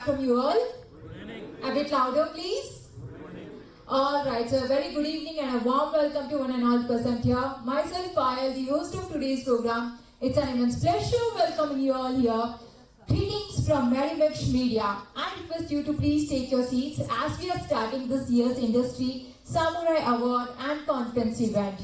from you all. A bit louder, please. Alright, so a very good evening and a warm welcome to one and all present here. Myself, Payal, the host of today's program. It's an immense pleasure welcoming you all here. Greetings from Merrimack Media. I request you to please take your seats as we are starting this year's Industry Samurai Award and Conference event.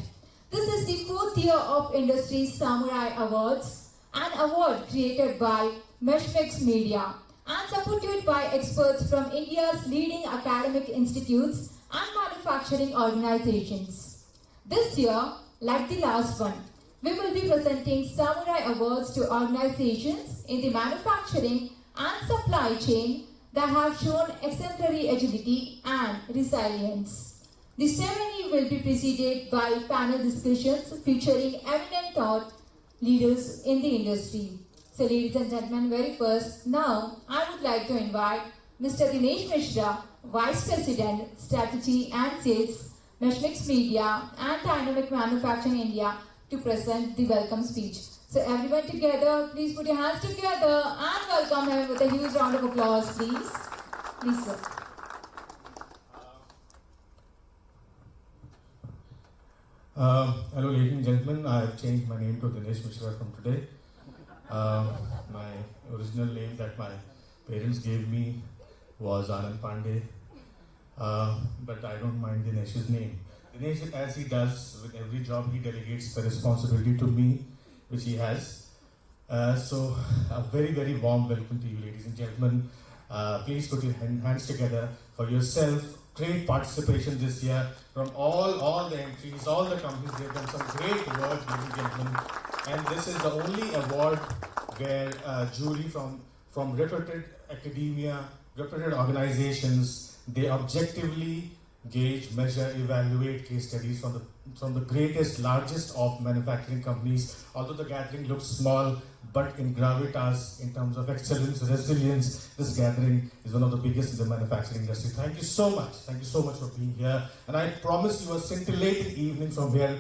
This is the 4th year of Industry Samurai Awards, an award created by Merrimack Media and supported by experts from India's leading academic institutes and manufacturing organizations. This year, like the last one, we will be presenting Samurai Awards to organizations in the manufacturing and supply chain that have shown exemplary agility and resilience. The ceremony will be preceded by panel discussions featuring eminent thought leaders in the industry. So ladies and gentlemen, very first, now I would like to invite Mr. Dinesh Mishra, Vice President, Strategy and Sales, Merrimack Media and Dynamic Manufacturing India to present the welcome speech. So everyone together, please put your hands together and welcome him with a huge round of applause, please. Please, sir. Hello ladies and gentlemen, I have changed my name to Dinesh Mishra from today. My original name that my parents gave me was Anand Pandey, but I don't mind Dinesh's name. Dinesh, as he does with every job, he delegates the responsibility to me, which he has. So a very, very warm welcome to you ladies and gentlemen. Please put your hands together for yourself. Great participation this year from all the entries, all the companies. They've done some great work, ladies and gentlemen. And this is the only award where jury from reputed academia, reputed organizations, they objectively gauge, measure, evaluate case studies from the greatest, largest of manufacturing companies. Although the gathering looks small, but in gravitas, in terms of excellence, resilience, this gathering is one of the biggest in the manufacturing industry. Thank you so much. Thank you so much for being here. And I promise you a scintillating evening from here,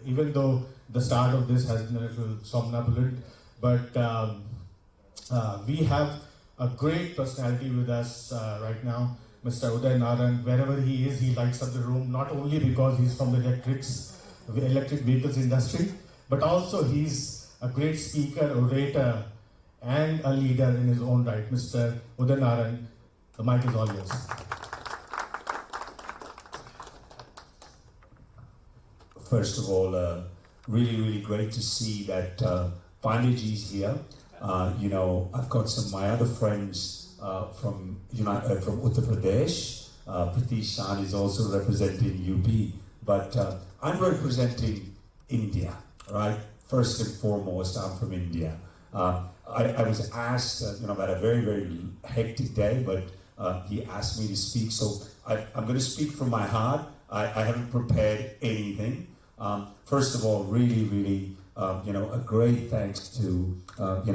even though the start of this has been a little somnambulent, but we have a great personality with us right now. Mr. Uday Naran, wherever he is, he lights up the room, not only because he's from the electric vehicles industry, but also he's a great speaker, orator, and a leader in his own right. Mr. Uday Naran, the mic is all yours. First of all, really, really great to see that Pandeyji is here. I've got some of my other friends from Uttar Pradesh. Pratish Shan is also representing UP, but I'm representing India, right? First and foremost, I'm from India. I was asked, about a very, very hectic day, but he asked me to speak, so I'm going to speak from my heart. I haven't prepared anything. First of all, really, really, a great thanks to,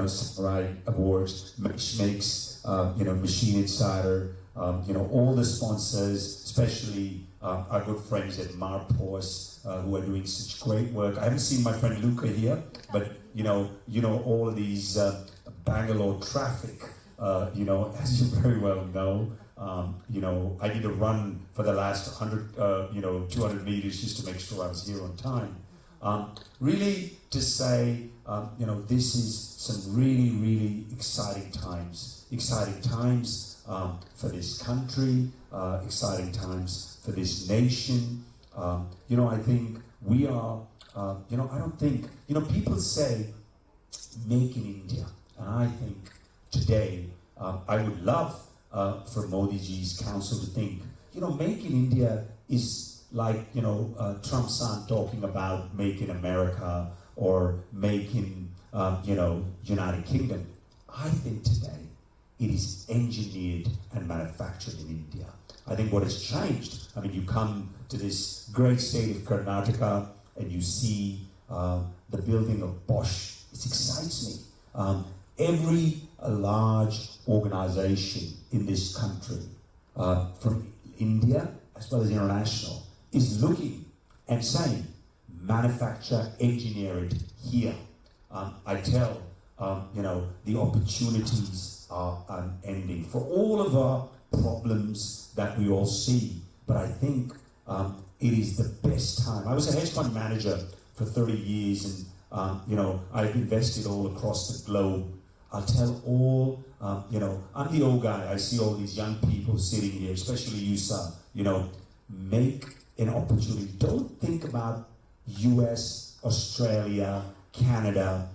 Samurai Awards, Makes, Machine Insider, all the sponsors, especially our good friends at Marpos, who are doing such great work. I haven't seen my friend Luca here, but all of these Bangalore traffic, as you very well know, I did a run for the last 200 meters just to make sure I was here on time. Really to say, this is some really, really exciting times for this country, exciting times for this nation. I think we are, I don't think, people say, make in India. And I think today, I would love for Modi ji's council to think, make in India is like, Trump-san talking about make in America or make in, United Kingdom. I think today it is engineered and manufactured in India. I think what has changed, you come to this great state of Karnataka and you see the building of Bosch. It excites me. Every large organization in this country, from India as well as international, is looking and saying, manufacture, engineer it here. I tell, the opportunities are unending for all of our problems that we all see. But I think it is the best time. I was a hedge fund manager for 30 years, and I've invested all across the globe. I'll tell all, I'm the old guy. I see all these young people sitting here, especially you, son. Make an opportunity. Don't think about US, Australia, Canada.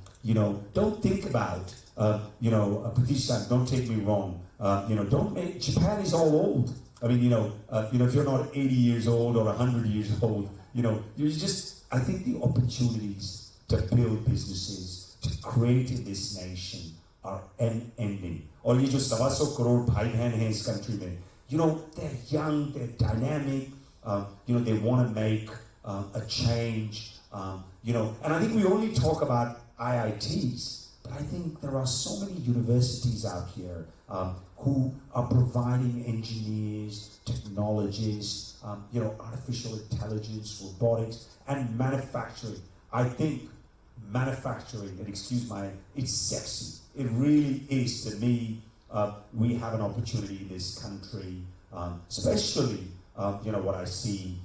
Don't think about, Pakistan. Don't take me wrong. Don't make Japan is all old. I mean, if you're not 80 years old or 100 years old, I think the opportunities to build businesses, to create in this nation are unending. और ये जो 125 करोड़ भाई बहन हैं इस country में, they're young, they're dynamic, they want to make a change, and I think we only talk about IITs, but I think there are so many universities out here who are providing engineers, technologists, artificial intelligence, robotics, and manufacturing. I think manufacturing, and it's sexy. It really is to me. We have an opportunity in this country, especially what I see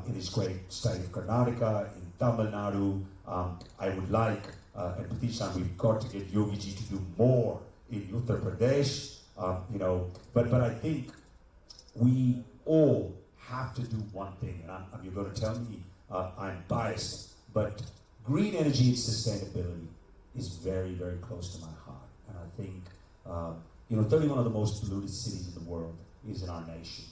in this great state of Karnataka, in Tamil Nadu. I would like, and Pratishan, we've got to get Yogi Ji to do more in Uttar Pradesh, but I think we all have to do one thing, and you're going to tell me I'm biased, but green energy and sustainability is very, very close to my heart. And I think, 31 of the most polluted cities in the world is in our nation.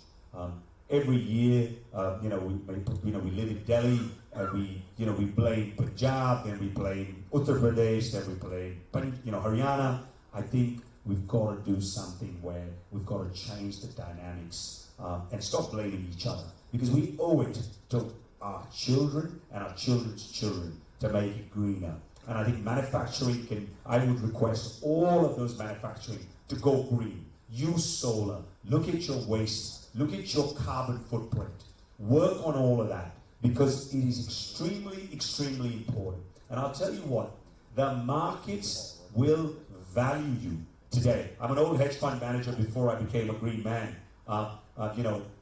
Every year, we live in Delhi, and we blame Punjab, then we blame Uttar Pradesh, then we blame, Haryana. I think we've got to do something where we've got to change the dynamics and stop blaming each other, because we owe it to our children and our children's children to make it greener. And I think manufacturing I would request all of those manufacturing to go green. Use solar, look at your waste, look at your carbon footprint, work on all of that, because it is extremely, extremely important. And I'll tell you what, the markets will value you today. I'm an old hedge fund manager before I became a green man.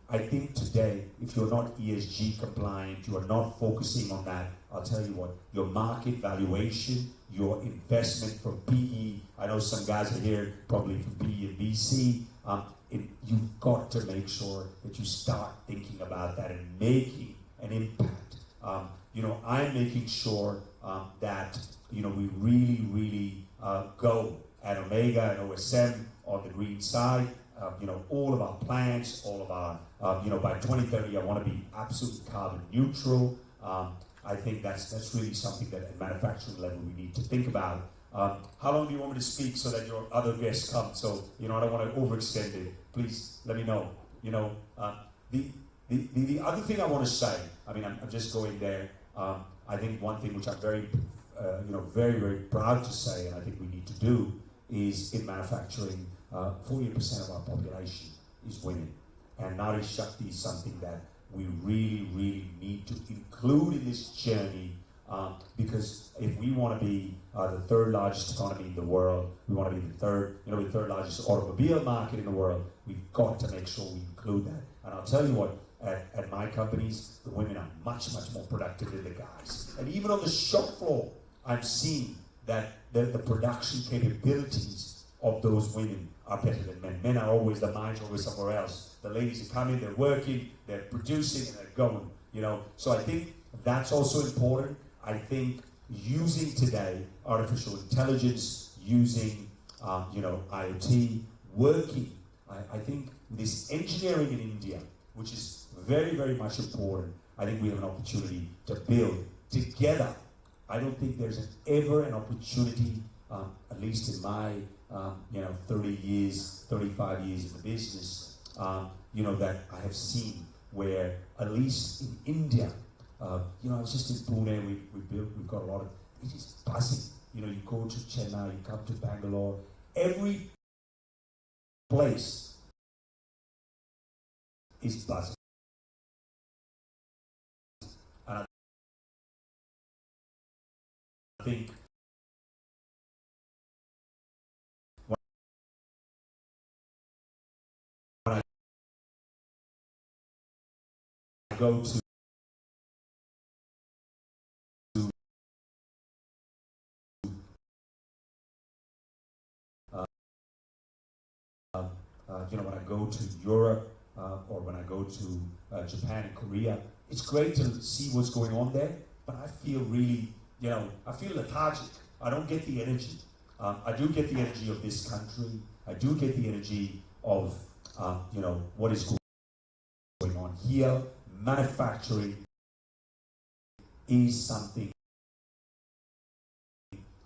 I think today, if you're not ESG compliant, you are not focusing on that, I'll tell you what, your market valuation, your investment from PE, I know some guys are here probably from PE and VC, you've got to make sure that you start thinking about that and making an impact. I'm making sure that, we really, really go at Omega and OSM on the green side. All of our plants, all of our, by 2030, I want to be absolutely carbon neutral. I think that's really something that at manufacturing level we need to think about. How long do you want me to speak so that your other guests come? So, I don't want to overextend it. Please let me know. The other thing I want to say, I'm just going there. I think one thing which I'm very, very, very proud to say, and I think we need to do, is in manufacturing, 40% of our population is women. And Nari Shakti is something that we really, really need to include in this journey, because if we want to be the third largest economy in the world, we want to be the third largest automobile market in the world, we've got to make sure we include that. And I'll tell you what, at my companies, the women are much, much more productive than the guys. And even on the shop floor, I'm seeing that the production capabilities of those women are better than men. Men are always, the minds always somewhere else. The ladies are coming, they're working, they're producing, and they're going, So I think that's also important. I think using today artificial intelligence, using, IoT, working, I think this engineering in India, which is very, very much important, I think we have an opportunity to build together. I don't think there's ever an opportunity, at least in my 30 years, 35 years in the business, that I have seen where, at least in India, I was just in Pune, we've got a lot of, it is buzzing. You go to Chennai, you come to Bangalore, every place is buzzing. And I think go to when I go to Europe or when I go to Japan and Korea, it's great to see what's going on there, but I feel really, I feel lethargic. I don't get the energy. I do get the energy of this country. I do get the energy of, what is going on here. Manufacturing is something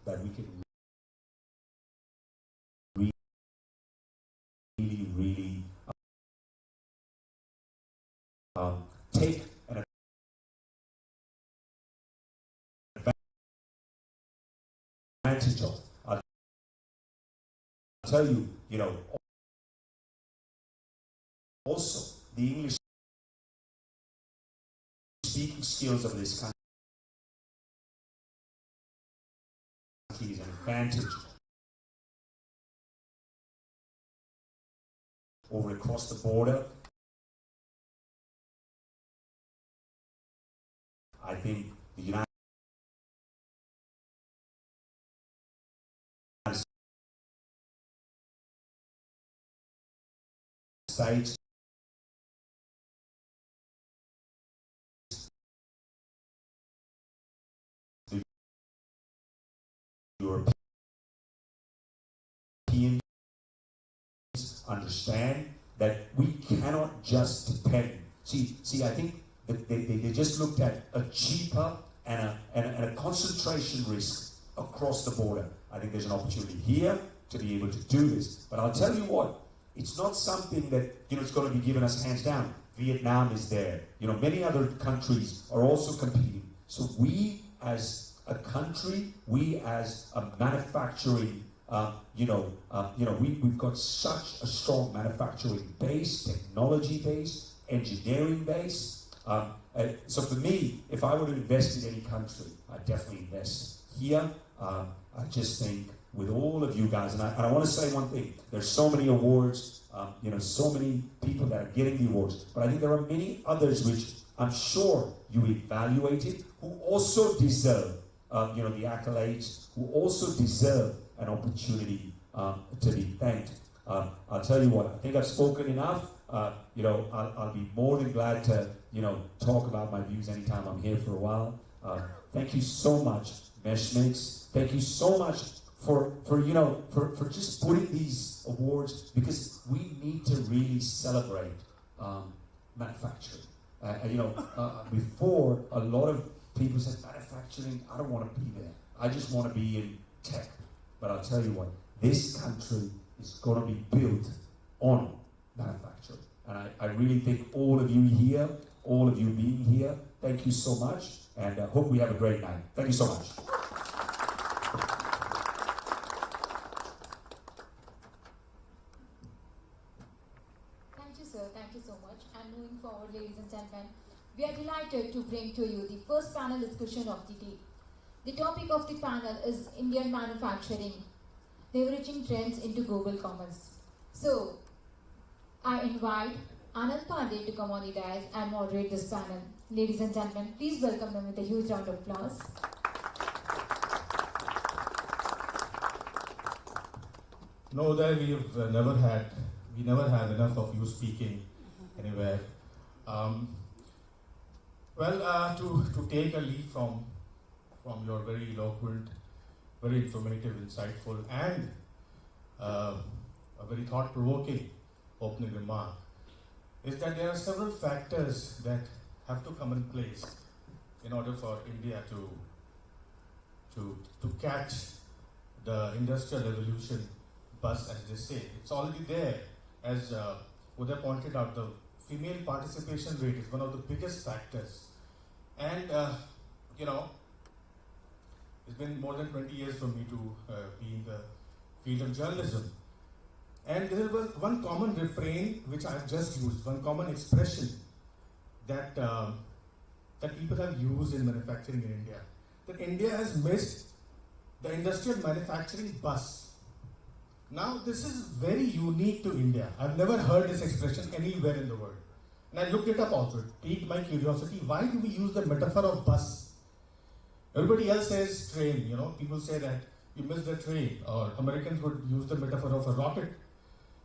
that we can really take an advantage of. I'll tell you, also the English speaking skills of this country is an advantage over across the border. I think the United States the Europeans understand that we cannot just depend. See, I think that they just looked at a cheaper and a concentration risk across the border. I think there's an opportunity here to be able to do this. But I'll tell you what, it's not something that it's going to be given us hands down. Vietnam is there. Many other countries are also competing. So we as a country, we as a manufacturing we've got such a strong manufacturing base, technology base, engineering base. So for me, if I were to invest in any country, I'd definitely invest here. I just think with all of you guys, and I want to say one thing, there's so many awards, so many people that are getting the awards, but I think there are many others which I'm sure you evaluated who also deserve the accolades, who also deserve an opportunity to be thanked. I'll tell you what, I think I've spoken enough. I'll be more than glad to, talk about my views anytime I'm here for a while. Thank you so much, Meshmates. Thank you so much for just putting these awards, because we need to really celebrate manufacturing. Before, a lot of people said, manufacturing, I don't want to be there. I just want to be in tech. But I'll tell you what, this country is going to be built on manufacturing. And I really think all of you here, all of you being here, thank you so much, and I hope we have a great night. Thank you so much. Thank you, sir. Thank you so much. And moving forward, ladies and gentlemen, we are delighted to bring to you the first panel discussion of the day. The topic of the panel is Indian manufacturing, leveraging trends into global commerce. So, I invite Anand Pandey to come on the dais and moderate this panel. Ladies and gentlemen, please welcome them with a huge round of applause. No, that we never had enough of you speaking anywhere. To take a lead from your very eloquent, very informative, insightful, and a very thought-provoking opening remark, is that there are several factors that have to come in place in order for India to catch the industrial revolution bus, as they say. It's already there. As Uday pointed out, the female participation rate is one of the biggest factors. And, it's been more than 20 years for me to be in the field of journalism. And there was one common refrain which I have just used, one common expression that people have used in manufacturing in India. That India has missed the industrial manufacturing bus. Now, this is very unique to India. I've never heard this expression anywhere in the world. And I looked it up also. It piqued my curiosity. Why do we use the metaphor of bus? Everybody else says train, you know. People say that you missed the train, or Americans would use the metaphor of a rocket,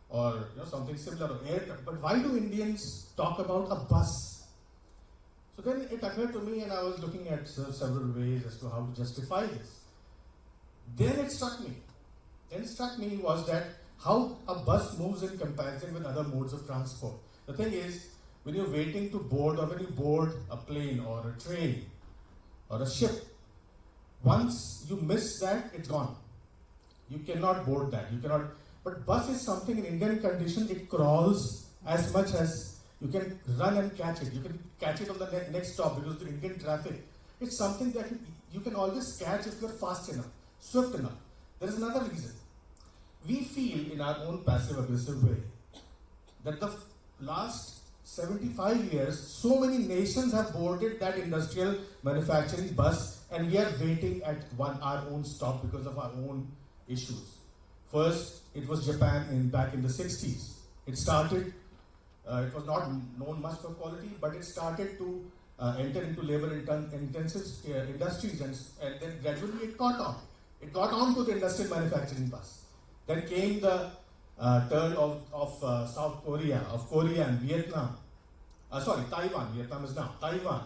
or something similar, or air. But why do Indians talk about a bus? So then it occurred to me, and I was looking at several ways as to how to justify this. Then it struck me. Was that how a bus moves in comparison with other modes of transport. The thing is, when you're waiting to board, or when you board a plane or a train or a ship, once you miss that, it's gone. You cannot board that. You cannot. But bus is something in Indian condition. It crawls as much as you can run and catch it. You can catch it on the next stop because the Indian traffic. It's something that you can always catch if you're fast enough, swift enough. There is another reason. We feel in our own passive aggressive way that the last 75 years, so many nations have boarded that industrial manufacturing bus, and we are waiting at our own stop because of our own issues. First, it was Japan back in the 60s. It started, it was not known much for quality, but it started to enter into labor-intensive industries, and then gradually it caught on. It got on to the industrial manufacturing bus. Then came the turn of South Korea, of Korea and Vietnam. Taiwan. Vietnam is now Taiwan.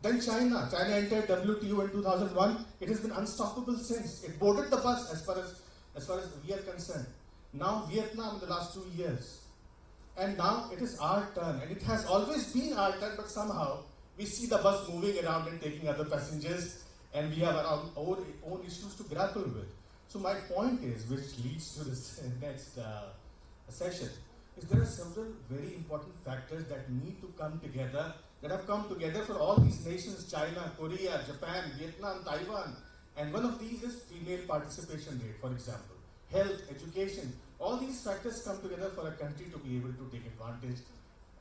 Then China. China entered WTO in 2001. It has been unstoppable since. It boarded the bus as far as we are concerned. Now Vietnam in the last 2 years. And now it is our turn. And it has always been our turn, but somehow we see the bus moving around and taking other passengers, and we have our own issues to grapple with. So my point is, which leads to this next session, is there are several very important factors that need to come together, that have come together for all these nations: China, Korea, Japan, Vietnam, Taiwan. And one of these is female participation rate, for example. Health, education, all these factors come together for a country to be able to take advantage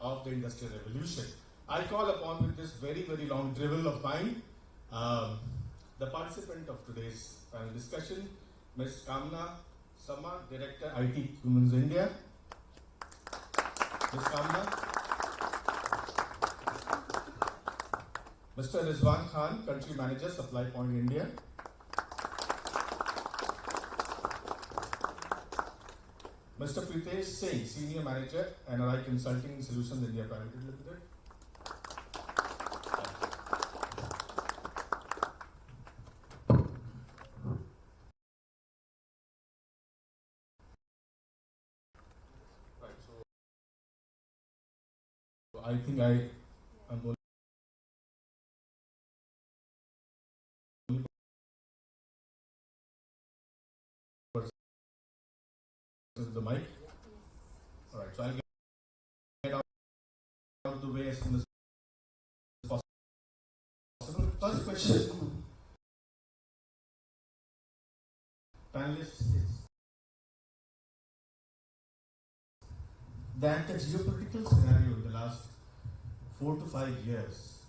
of the Industrial Revolution. I call upon, with this very, very long drivel of mine, the participant of today's panel discussion, Ms. Kamna Sama, Director IT Cummins India. Ms. Kamna. Mr. Rizwan Khan, Country Manager, Supply Point India. Mr. Pritesh Singh, Senior Manager, NRI Consulting Solutions India Private Limited. I think I'm only the mic. All right, so I'll get out of the way as soon as possible. First question to panelists is that the geopolitical scenario in the last 4 to 5 years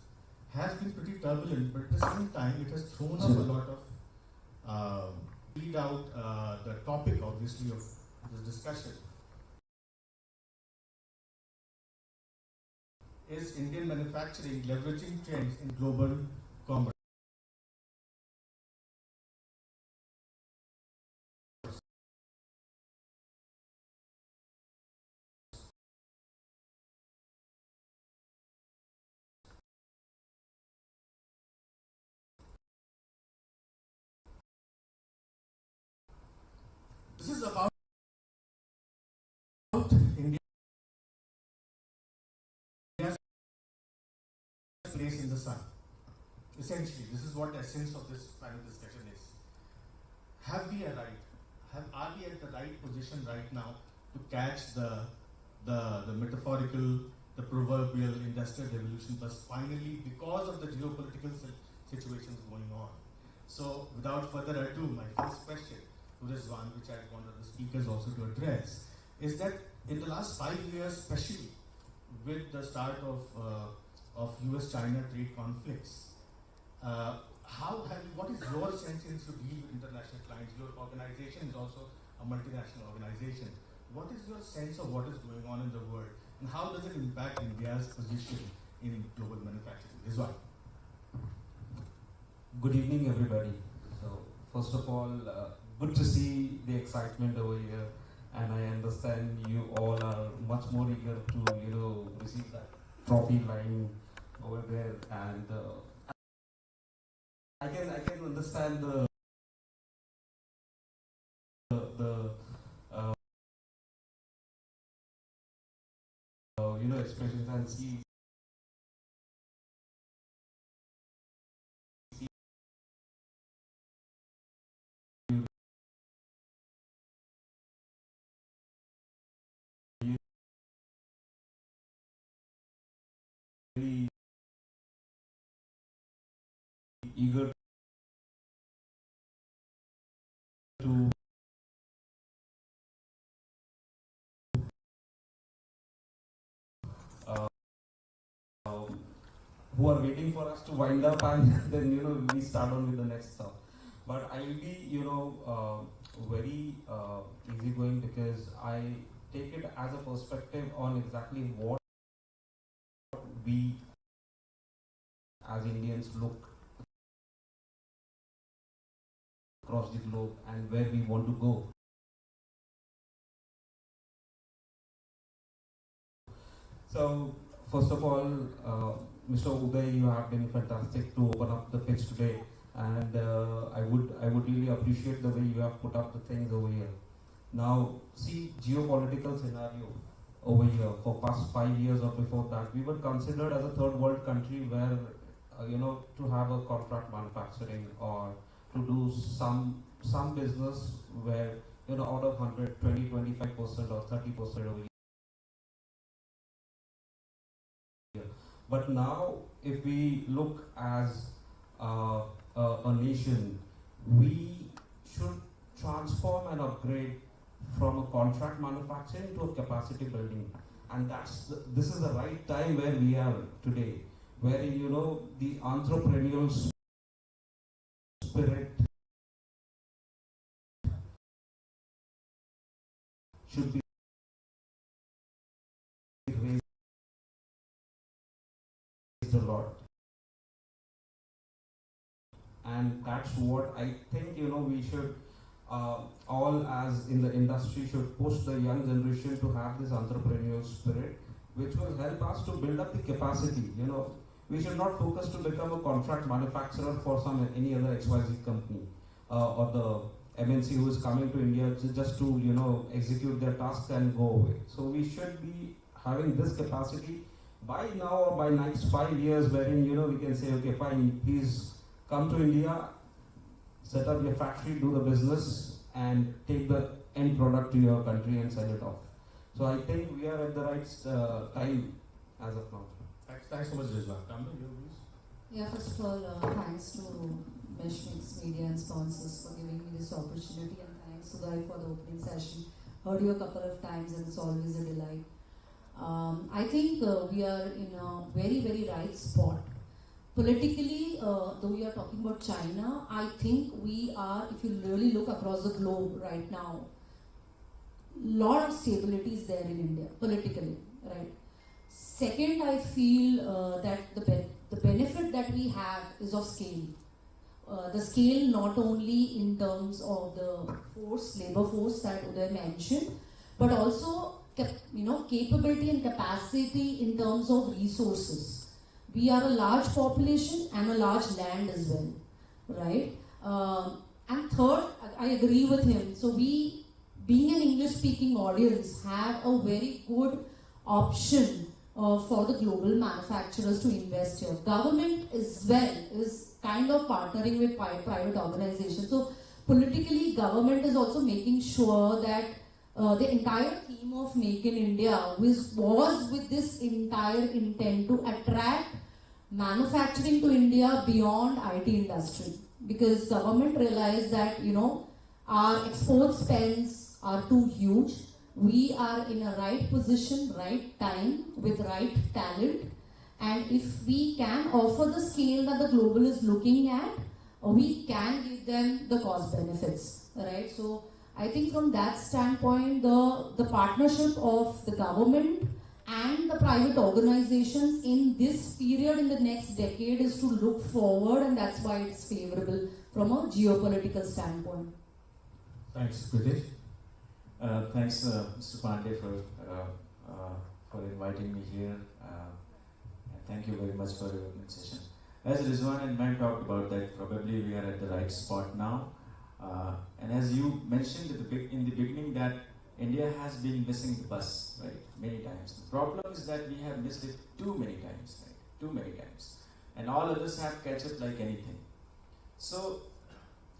has been pretty turbulent, but at the same time it has thrown up a lot of lead out the topic, obviously, of this discussion is Indian manufacturing leveraging trends in global commerce. This is about India's place in the sun. Essentially, this is what the essence of this panel discussion is. Have we arrived? Are we at the right position right now to catch the metaphorical, the proverbial industrial revolution, but finally, because of the geopolitical situations going on? So, without further ado, my first question to Rizwan, which I wanted the speakers also to address, is that in the last 5 years, especially with the start of US-China trade conflicts, what is your sense since you deal with international clients? Your organization is also a multinational organization. What is your sense of what is going on in the world? and how does it impact India's position in global manufacturing? Rizwan. Good evening, everybody. So, first of all, good to see the excitement over here, and I understand you all are much more eager to receive that trophy lying over there, and I can understand the expressions and see very eager to who are waiting for us to wind up, and then we start on with the next stuff. But I will be very easygoing, because I take it as a perspective on exactly what we as Indians look across the globe and where we want to go. So, first of all, Mr. Uday, you have been fantastic to open up the pitch today, and I would really appreciate the way you have put up the things over here. Now, see, geopolitical scenario over here for past 5 years or before that, we were considered as a third world country where to have a contract manufacturing or to do some business where out of 100, 20, 25% or 30% over here. But now, if we look as a nation, we should transform and upgrade from a contract manufacturing to a capacity building, and this is the right time where we are today, where the entrepreneurial spirit should be raised a lot, and that's what I think we should all as in the industry should push the young generation to have this entrepreneurial spirit, which will help us to build up the capacity. We should not focus to become a contract manufacturer for any other XYZ company or the MNC who is coming to India just to execute their tasks and go away. So we should be having this capacity by now or by next 5 years, wherein we can say, okay, fine, please come to India, set up your factory, do the business, and take the end product to your country and sell it off. So I think we are at the right time as of now. Thanks so much, Rizwan. Tamra, your views? Yeah, first of all, thanks to Meshmix Media and sponsors for giving me this opportunity, and thanks Sudhai for the opening session. Heard you a couple of times, and it's always a delight. I think we are in a very, very right spot. Politically, though we are talking about China, I think we are, if you really look across the globe right now, lot of stability is there in India, politically, right? Second, I feel that the benefit that we have is of scale. The scale not only in terms of the labor force that Uday mentioned, but also capability and capacity in terms of resources. We are a large population and a large land as well, right? And third, I agree with him. So we, being an English-speaking audience, have a very good option for the global manufacturers to invest here. Government as well is kind of partnering with private organizations. So politically, government is also making sure that the entire theme of Make in India was with this entire intent to attract manufacturing to India beyond IT industry, because government realized that our export spends are too huge. We are in a right position, right time, with right talent, and if we can offer the scale that the global is looking at, we can give them the cost benefits, right? So I think from that standpoint, the partnership of the government and the private organizations in this period in the next decade is to look forward, and that's why it's favorable from a geopolitical standpoint. Thanks, Pritesh. Thanks, Mr. Pandey, for inviting me here. And thank you very much for your opening session. As Rizwan and Matt talked about that, probably we are at the right spot now. And as you mentioned in the beginning that India has been missing the bus, right, many times. The problem is that we have missed it too many times, right, too many times. And all others have catch up like anything. So,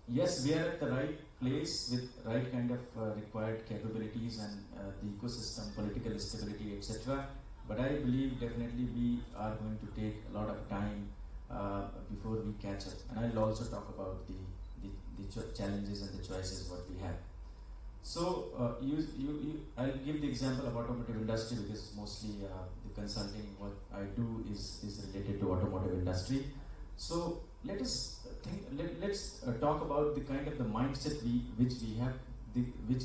yes, we are at the right place with right kind of required capabilities and the ecosystem, political stability, etc. But I believe definitely we are going to take a lot of time before we catch up. And I'll also talk about the challenges and the choices what we have. So I'll give the example of automotive industry because mostly the consulting what I do is related to automotive industry. So let's talk about the kind of the mindset which we have, which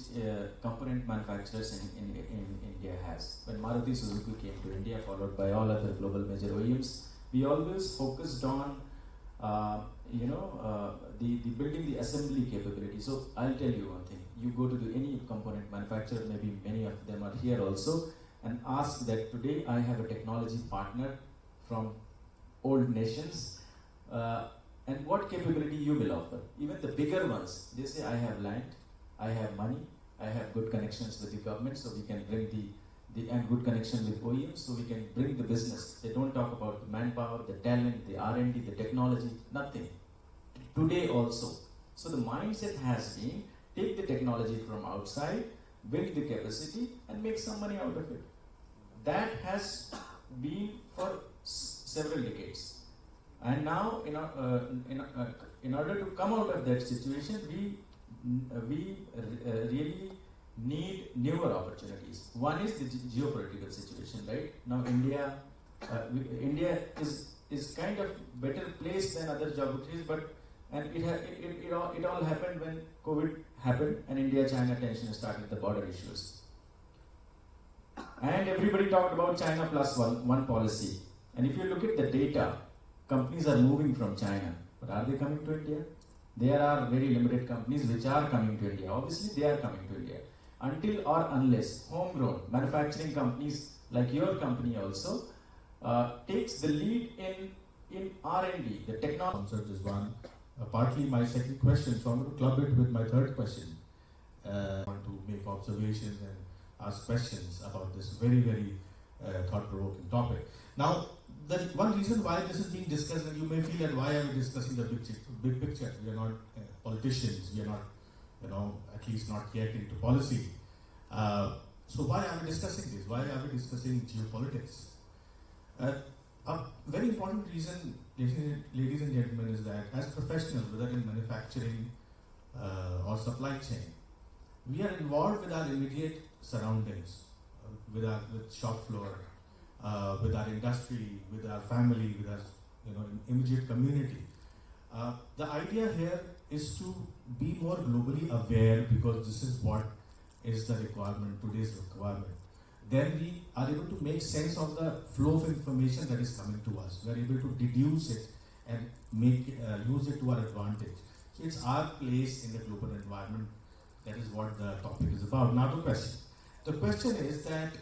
component manufacturers in India has. When Maruti Suzuki came to India, followed by all other global major OEMs, we always focused on the building the assembly capability. So I'll tell you one thing. You go to any component manufacturer, maybe many of them are here also, and ask that today I have a technology partner from old nations, and what capability you will offer. Even the bigger ones, they say I have land, I have money, I have good connections with the government, so we can bring and good connection with OEMs, so we can bring the business. They don't talk about the manpower, the talent, the R&D, the technology, nothing. Today also. So the mindset has been, take the technology from outside, build the capacity, and make some money out of it. That has been for several decades. And now, in order to come out of that situation, we really need newer opportunities. One is the geopolitical situation, right? Now India is kind of better placed than other geographies, and it all happened when COVID happened and India-China tension started, the border issues. And everybody talked about China plus one policy. And if you look at the data, companies are moving from China, but are they coming to India? There are very limited companies which are coming to India. Obviously, they are coming to India. Until or unless homegrown manufacturing companies like your company also takes the lead in R&D, the technology. Answered this one. Partly my second question, so I'm going to club it with my third question. I want to make observations and ask questions about this very, very thought-provoking topic. Now, the one reason why this is being discussed, and you may feel that why are we discussing the big picture? We are not politicians. We are not, at least not yet into policy. So why are we discussing this? Why are we discussing geopolitics? A very important reason, ladies and gentlemen, is that as professionals, whether in manufacturing or supply chain, we are involved with our immediate surroundings, with shop floor, with our industry, with our family, with our immediate community. The idea here is to be more globally aware, because this is what is the requirement, today's requirement. Then we are able to make sense of the flow of information that is coming to us. We are able to deduce it and use it to our advantage. So it's our place in the global environment. That is what the topic is about. Now the question. The question is that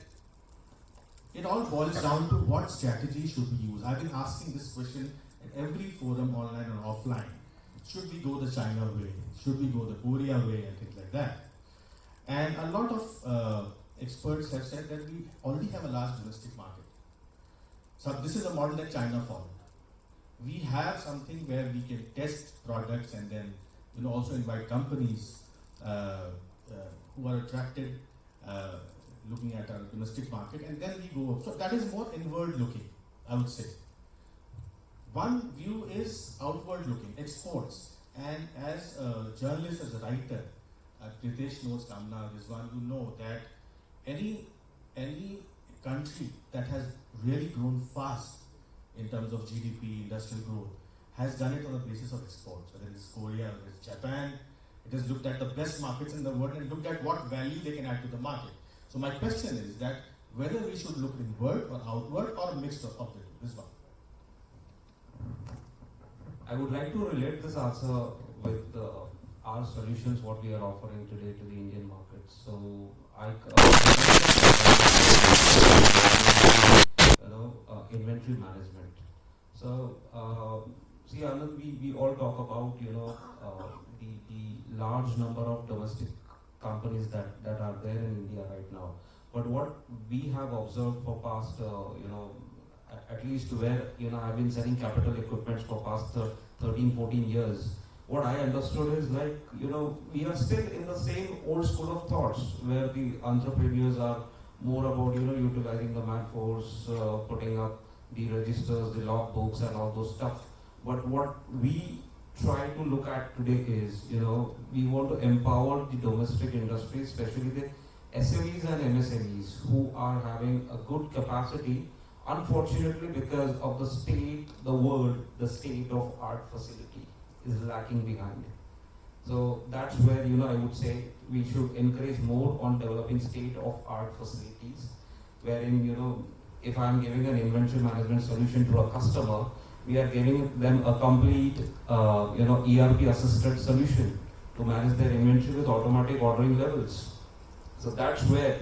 it all boils down to what strategy should we use. I've been asking this question at every forum, online or offline. Should we go the China way? Should we go the Korea way and things like that? And a lot of experts have said that we already have a large domestic market. So this is a model that China followed. We have something where we can test products and then also invite companies who are attracted looking at our domestic market, and then we go up. So that is more inward looking, I would say. One view is outward looking, exports. And as a journalist, as a writer, Pritesh knows, Kamna, Rizwan, you know that any country that has really grown fast in terms of GDP, industrial growth, has done it on the basis of exports. Whether it's Korea, whether it's Japan, it has looked at the best markets in the world and looked at what value they can add to the market. So my question is that whether we should look inward or outward or a mixture of the two. This one. I would like to relate this answer with our solutions, what we are offering today to the Indian market. So, inventory management. So, see, Anand, we all talk about, the large number of domestic companies that are there in India right now. But what we have observed for past, at least where, I've been selling capital equipment for past 13, 14 years, what I understood is like, we are still in the same old school of thoughts where the entrepreneurs are more about, utilizing the manforce, putting up the registers, the log books and all those stuff. But what we try to look at today is, we want to empower the domestic industry, especially the SMEs and MSMEs who are having a good capacity. Unfortunately, because of the state of art facility is lacking behind. So that's where, I would say we should encourage more on developing state of art facilities, wherein, if I'm giving an inventory management solution to a customer, we are giving them a complete, ERP assisted solution to manage their inventory with automatic ordering levels. So that's where,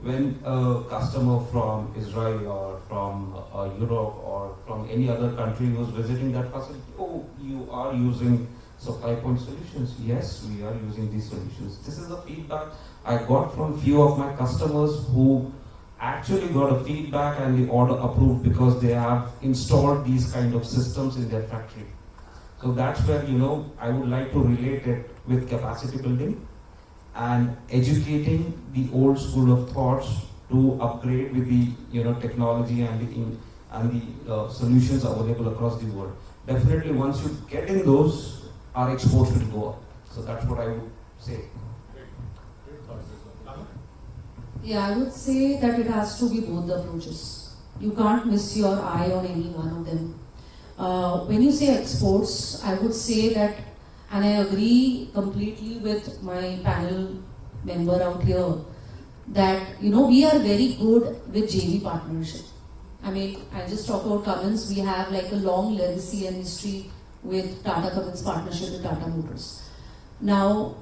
when a customer from Israel or from Europe or from any other country who's visiting that facility, oh, you are using supply point solutions. Yes, we are using these solutions. This is the feedback I got from few of my customers who actually got a feedback and the order approved because they have installed these kind of systems in their factory. So that's where, I would like to relate it with capacity building and educating the old school of thoughts to upgrade with the technology and the solutions available across the world. Definitely, once you get in those, our exports will go up. So that's what I would say. Yeah, I would say that it has to be both the approaches. You can't miss your eye on any one of them. When you say exports, I would say that, and I agree completely with my panel member out here, that we are very good with JV partnership. I mean, I just talk about Cummins. We have like a long legacy and history with Tata Cummins partnership with Tata Motors. Now,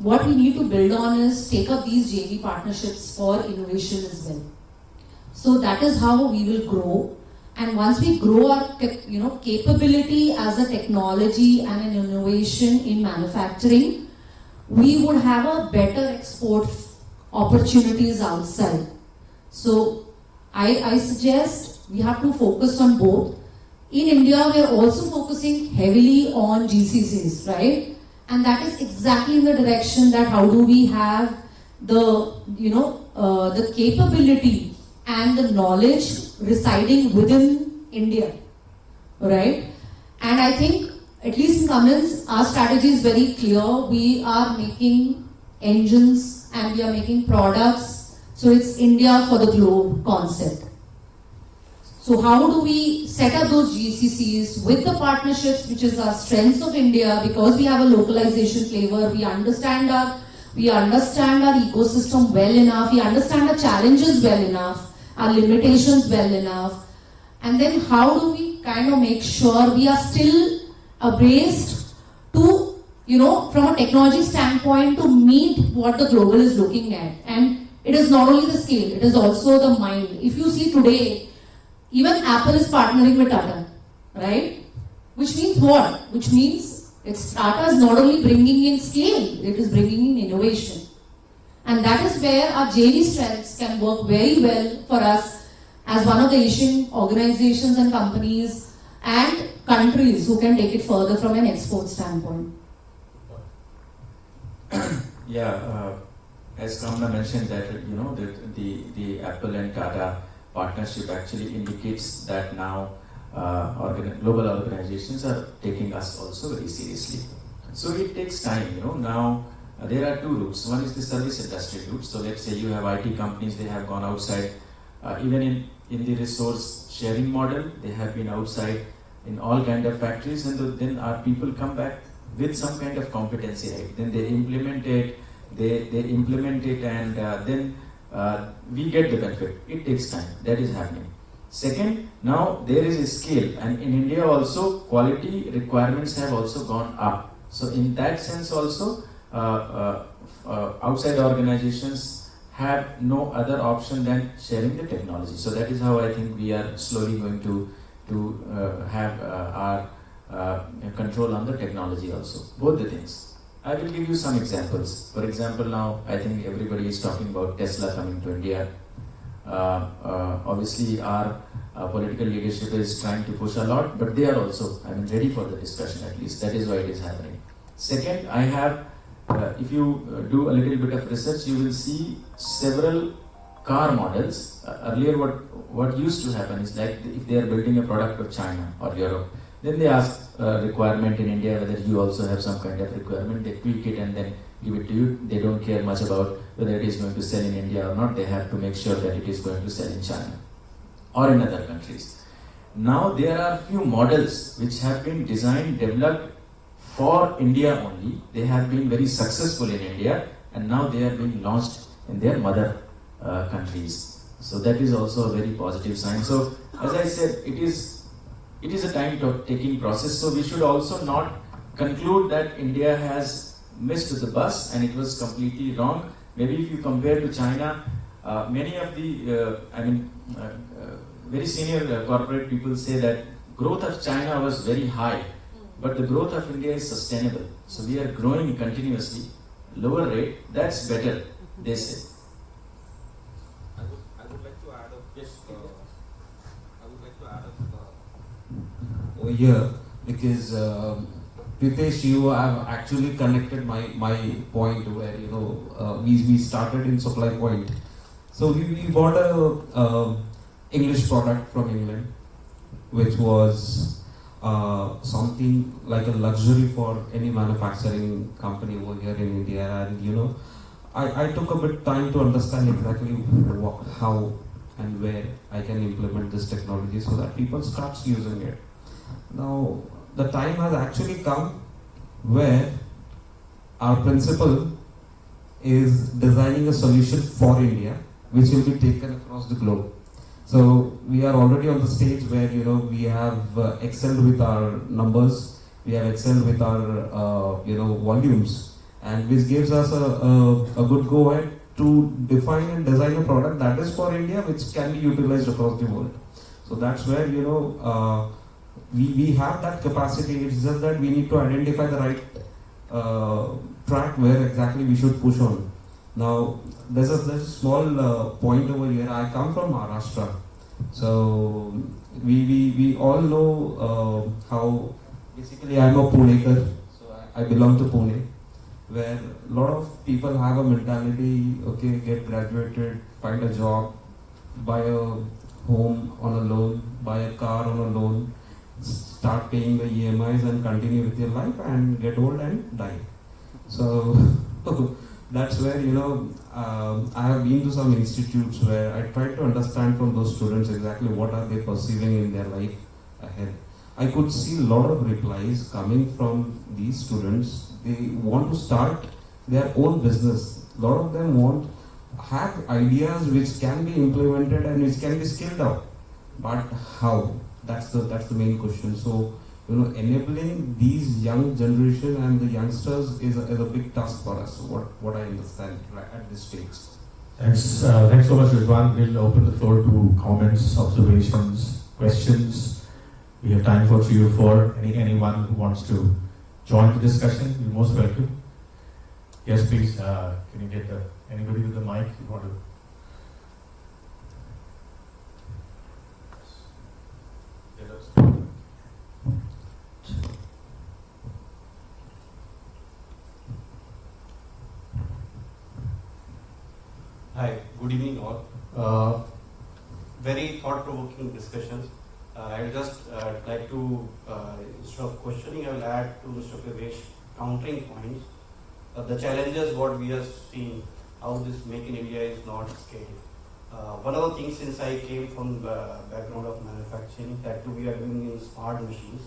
what we need to build on is take up these JV partnerships for innovation as well. So that is how we will grow. And once we grow our capability as a technology and an innovation in manufacturing, we would have a better export opportunities outside. So I suggest we have to focus on both. In India, we are also focusing heavily on GCCs, right? And that is exactly in the direction that how do we have the capability and the knowledge residing within India, right? And I think, at least in Cummins, our strategy is very clear. We are making engines and we are making products. So it's India for the globe concept. So how do we set up those GCCs with the partnerships, which is our strengths of India, because we have a localization flavor, we understand our ecosystem well enough, we understand the challenges well enough, our limitations well enough, and then how do we kind of make sure we are still abreast to, from a technology standpoint, to meet what the global is looking at. And it is not only the scale, it is also the mind. If you see today, even Apple is partnering with Tata, right? Which means what? Which means Tata is not only bringing in scale, it is bringing in innovation. And that is where our JV strengths can work very well for us as one of the Asian organizations and companies and countries who can take it further from an export standpoint. Yeah, as Kamna mentioned that, the Apple and Tata partnership actually indicates that now global organizations are taking us also very seriously. So it takes time, Now there are two routes. One is the service industry route. So let's say you have IT companies, they have gone outside, even in the resource sharing model, they have been outside in all kind of factories, and then our people come back with some kind of competency, right? Then they implement it, and then we get the benefit. It takes time. That is happening. Second, now there is a scale, and in India also quality requirements have also gone up. So in that sense also, outside organizations have no other option than sharing the technology. So that is how I think we are slowly going to have our control on the technology also. Both the things. I will give you some examples. For example, now I think everybody is talking about Tesla coming to India. Obviously, our political leadership is trying to push a lot, but they are also, ready for the discussion at least. That is why it is happening. Second, I have, if you do a little bit of research, you will see several car models. Earlier, what used to happen is like if they are building a product of China or Europe, then they ask requirement in India whether you also have some kind of requirement. They tweak it and then give it to you. They don't care much about whether it is going to sell in India or not. They have to make sure that it is going to sell in China or in other countries. Now there are few models which have been designed, developed for India only. They have been very successful in India, and now they are being launched in their mother countries. So that is also a very positive sign. So as I said, it is a time-taking process. So we should also not conclude that India has missed the bus and it was completely wrong. Maybe if you compare to China, many of the, very senior corporate people say that growth of China was very high, but the growth of India is sustainable. So we are growing continuously, lower rate, that's better, they say. I would like to add up. Yes. I would like to add up over here because Pritesh, you have actually connected my point where we started in supply point. So we bought a English product from England, which was something like a luxury for any manufacturing company over here in India, and I took a bit time to understand exactly how and where I can implement this technology so that people start using it. Now the time has actually come where our principal is designing a solution for India which will be taken across the globe. So we are already on the stage where we have excelled with our numbers, we have excelled with our volumes, and which gives us a good go ahead to define and design a product that is for India, which can be utilized across the world. So that's where we have that capacity. It's just that we need to identify the right track where exactly we should push on. Now there's a small point over here. I come from Maharashtra, so we all know how basically I'm a Punekar, so I belong to Pune, where a lot of people have a mentality, okay, get graduated, find a job, buy a home on a loan, buy a car on a loan, start paying the EMIs and continue with your life and get old and die. So that's where I have been to some institutes where I try to understand from those students exactly what are they perceiving in their life ahead. I could see a lot of replies coming from these students. They want to start their own business. A lot of them have ideas which can be implemented and which can be scaled up. But how? That's the main question. So enabling these young generation and the youngsters is a big task for us. What I understand at this stage. Thanks so much, Rizwan. We'll open the floor to comments, observations, questions. We have time for 3 or 4. Anyone who wants to join the discussion, you're most welcome. Yes, please. Can you get anybody with the mic? You want to? Hi, good evening all. Very thought-provoking discussions. I'll just like to, instead of questioning, I will add to Mr. Pravesh countering points. The challenges what we are seeing, how this Make in India is not scaling. One of the things, since I came from the background of manufacturing, that we are doing in smart machines,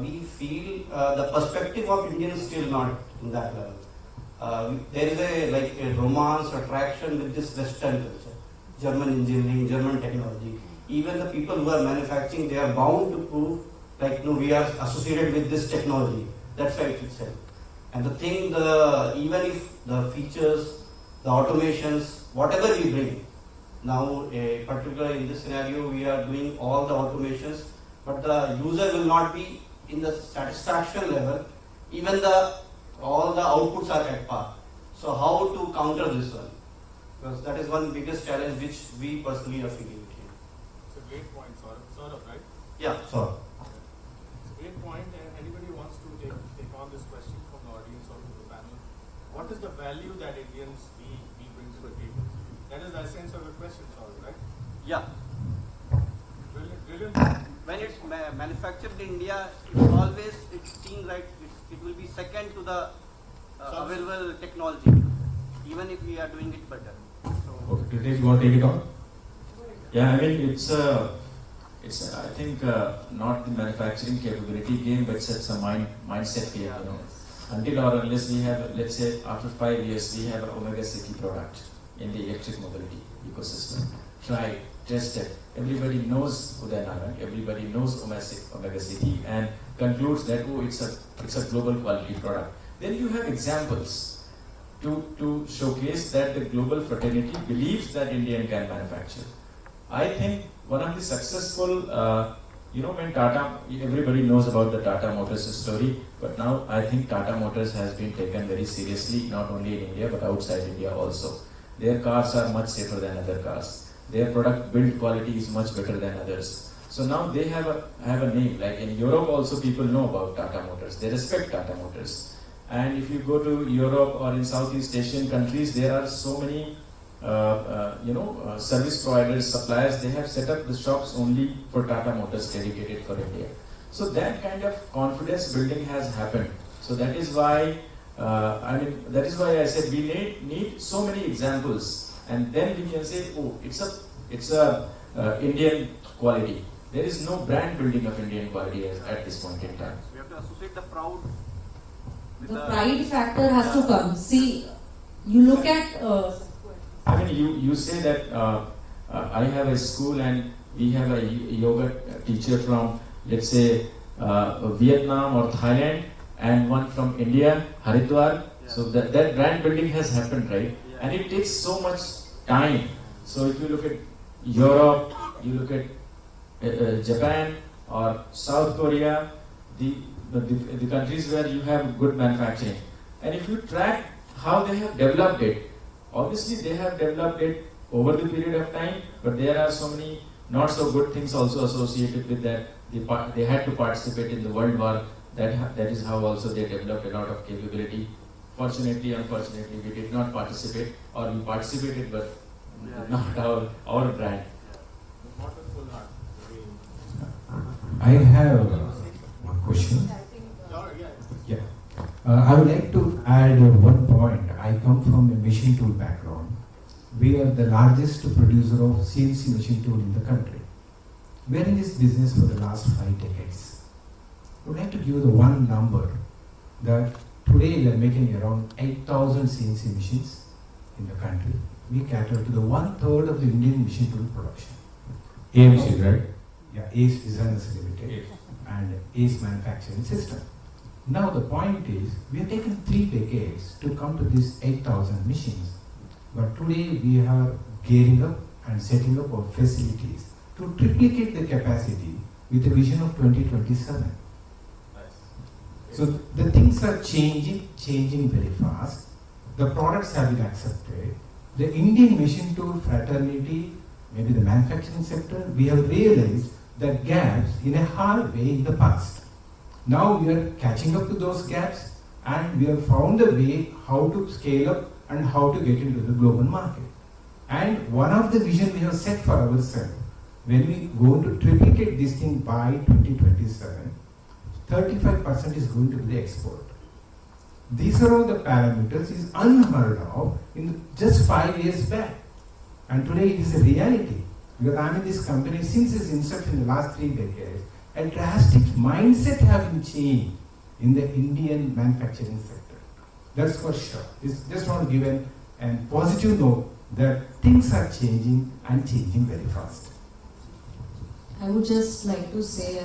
we feel the perspective of Indians still not in that level. there is a romance, attraction with this Western culture, German engineering, German technology. Even the people who are manufacturing, they are bound to prove we are associated with this technology. That's why it itself. And the thing, even if the features, the automations, whatever we bring, now particularly in this scenario, we are doing all the automations, but the user will not be in the satisfaction level. Even all the outputs are at par. So how to counter this one? Because that is one biggest challenge which we personally are feeling it here. It's a great point, Saurabh, right? Yeah, sorry. It's a great point, and anybody wants to take on this question from the audience or from the panel. What is the value that Indians we bring to the table? That is the essence of the question, Saurabh, right? Yeah. Brilliant. When it's manufactured in India, it seems like it will be second to the available technology, even if we are doing it better. So, Okay, Pritesh, you want to take it on? Yeah, I mean, it's I think not the manufacturing capability game, but it's a mindset game, you know. Until or unless we have, let's say, after 5 years, we have an Omega City product in the electric mobility ecosystem. Try, test it. Everybody knows Udayanarayan, everybody knows Omega City, and concludes that it's a global quality product. Then you have examples to showcase that the global fraternity believes that Indian can manufacture. I think one of the successful, when Tata, everybody knows about the Tata Motors story, but now I think Tata Motors has been taken very seriously, not only in India but outside India also. Their cars are much safer than other cars. Their product build quality is much better than others. So now they have a name. Like in Europe also, people know about Tata Motors. They respect Tata Motors. And if you go to Europe or in Southeast Asian countries, there are so many service providers, suppliers. They have set up the shops only for Tata Motors, dedicated for India. So that kind of confidence building has happened. So that is why that is why I said we need so many examples, and then we can say, oh, it's a Indian quality. There is no brand building of Indian quality at this point in time. we have to associate the proud with The pride factor has to come. See, you look at. I mean, you say that I have a school and we have a yoga teacher from, let's say, Vietnam or Thailand, and one from India, Haridwar. Yeah. So that brand building has happened, right? Yeah. And it takes so much time. So if you look at Europe, you look at Japan or South Korea, the countries where you have good manufacturing, and if you track how they have developed it, obviously they have developed it over the period of time, but there are so many not so good things also associated with that. They had to participate in the World War. That is how also they developed a lot of capability. Fortunately, unfortunately, we did not participate, or we participated, but not our brand. Not a full heart. I have one question. Yeah. I would like to add one point. I come from a machine tool background. We are the largest producer of CNC machine tool in the country. We are in this business for the last 5 decades. I would like to give the one number that today we are making around 8,000 CNC machines in the country. We cater to the 1/3 of the Indian machine tool production. AMC, right? Yeah, ACE Designers Limited and ACE Manufacturing System. Now the point is, we have taken 3 decades to come to these 8,000 machines. But today we are gearing up and setting up our facilities to triplicate the capacity with a vision of 2027. So the things are changing very fast. The products have been accepted. The Indian machine tool fraternity, maybe the manufacturing sector, we have realized the gaps in a hard way in the past. Now we are catching up to those gaps, and we have found a way how to scale up and how to get into the global market. And one of the vision we have set for ourselves, when we go to triplicate this thing by 2027, 35% is going to be the export. These are all the parameters is unheard of in just 5 years back. And today it is a reality. Because I'm in this company since its inception in the last 3 decades, a drastic mindset has been changed in the Indian manufacturing sector. That's for sure. It's just want to give a positive note that things are changing and changing very fast. I would just like to say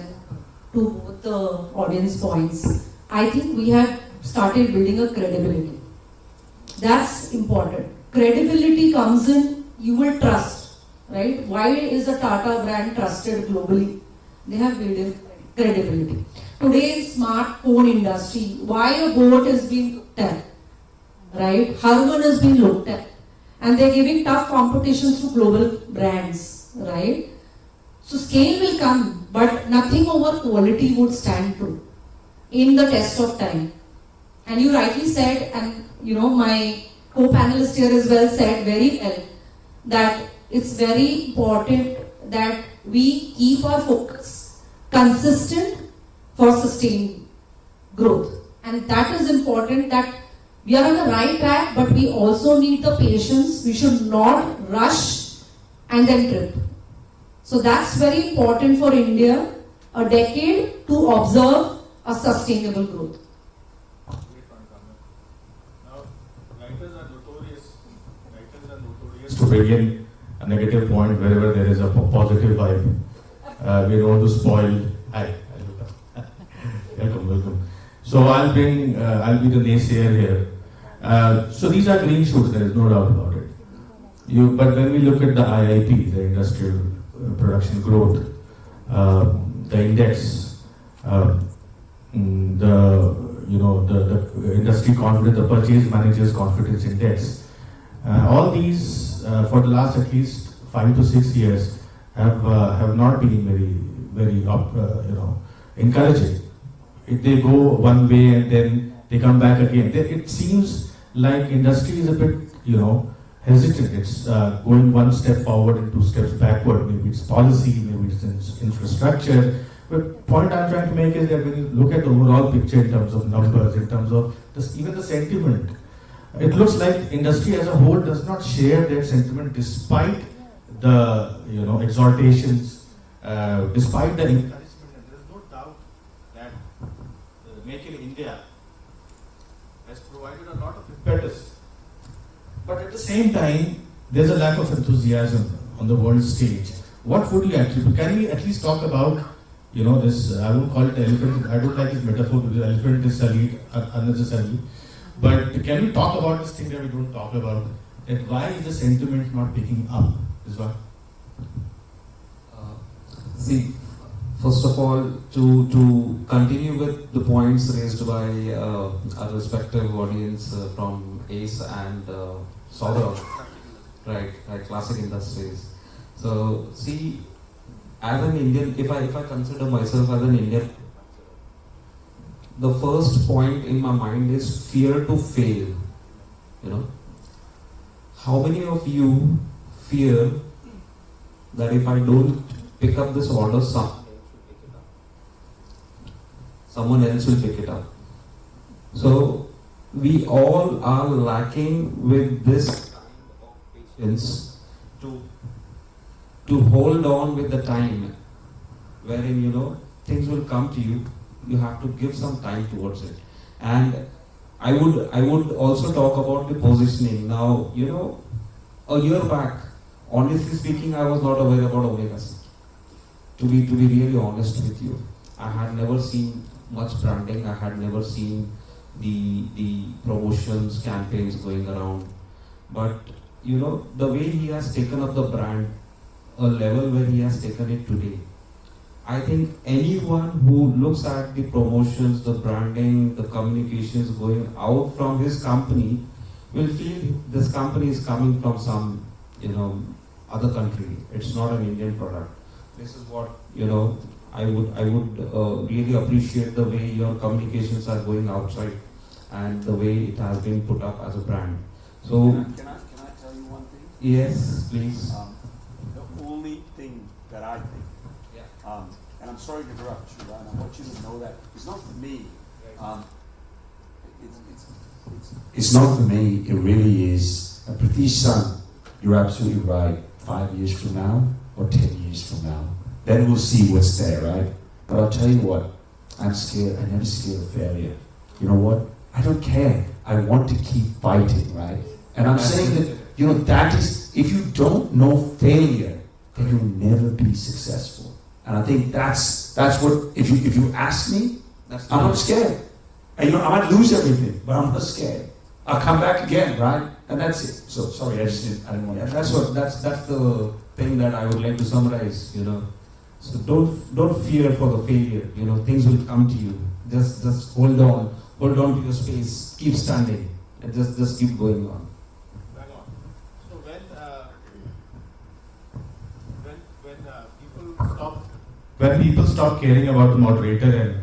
to both the audience points, I think we have started building a credibility. That's important. Credibility comes in, you will trust, right? Why is a Tata brand trusted globally? They have built credibility. Today's smartphone industry, why a boat is being looked at, right? Harman is being looked at. And they're giving tough competitions to global brands, right? So scale will come, but nothing over quality would stand true in the test of time. And you rightly said, and my co-panelist here as well said very well, that it's very important that we keep our focus consistent for sustained growth. And that is important, that we are on the right track, but we also need the patience. We should not rush and then trip. So that's very important for India, a decade to observe a sustainable growth. Now, writers are notorious To begin a negative point wherever there is a positive vibe. We don't want to spoil. Hi. Welcome. So I'll be the naysayer here. So these are green shoots, there is no doubt about it. But when we look at the IIP, the industrial production growth, the index, the industry confidence, the purchase managers confidence index, all these for the last at least 5 to 6 years have not been very encouraging. If they go one way and then they come back again, it seems like industry is a bit hesitant. It's going one step forward and 2 steps backward. Maybe it's policy, maybe it's infrastructure. But point I'm trying to make is that when you look at the overall picture in terms of numbers, in terms of even the sentiment, it looks like industry as a whole does not share that sentiment despite the exhortations, despite the encouragement. There is no doubt that Make in India has provided a lot of impetus. But at the same time, there's a lack of enthusiasm on the world stage. What would you attribute? Can we at least talk about, this, I won't call it elephant, I don't like this metaphor because elephant is sullied unnecessarily. But can we talk about this thing that we don't talk about? That why is the sentiment not picking up? Is one. See, first of all, to continue with the points raised by our respective audience from ACE and Saurabh, right, Classic Industries. So, see, as an Indian, if I consider myself as an Indian, the first point in my mind is fear to fail. How many of you fear that if I don't pick up this order, someone else will pick it up? So we all are lacking with this patience to hold on with the time, wherein things will come to you. You have to give some time towards it. And I would also talk about the positioning. Now, a year back, honestly speaking, I was not aware about Omega C. To be really honest with you, I had never seen much branding. I had never seen the promotions, campaigns going around. But the way he has taken up the brand, a level where he has taken it today, I think anyone who looks at the promotions, the branding, the communications going out from his company will feel this company is coming from some, other country. It's not an Indian product. This is what, I would really appreciate the way your communications are going outside and the way it has been put up as a brand. So, can I tell you one thing? Yes, please. The only thing that I think, and I'm sorry to interrupt you, and I want you to know that it's not for me. It's not for me. It really is. Pratish son, you're absolutely right. 5 years from now or 10 years from now, then we'll see what's there, right? But I'll tell you what, I'm scared. I'm never scared of failure. You know what? I don't care. I want to keep fighting, right? And I'm saying that, you know, that is, if you don't know failure, then you'll never be successful. And I think that's what, if you ask me, I'm not scared. And you know, I might lose everything, but I'm not scared. I'll come back again, right? And that's it. So sorry, I didn't want to. That's the thing that I would like to summarize. You know, so don't fear for the failure. You know, things will come to you. Just hold on to your space. Keep standing, and just keep going on. Hang on. So when people stop caring about the moderator and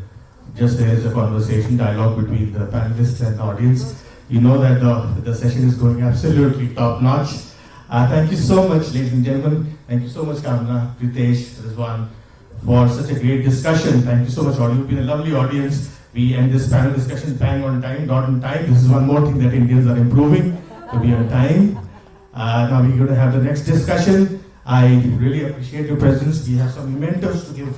just there is a conversation, dialogue between the panelists and the audience, you know that the session is going absolutely top notch. Thank you so much, ladies and gentlemen. Thank you so much, Kamna, Pritesh, Rizwan, for such a great discussion. Thank you so much, all. You've been a lovely audience. We end this panel discussion bang on time, not on time. This is one more thing that Indians are improving, to be on time. Now we're going to have the next discussion. I really appreciate your presence. We have some mementos to give.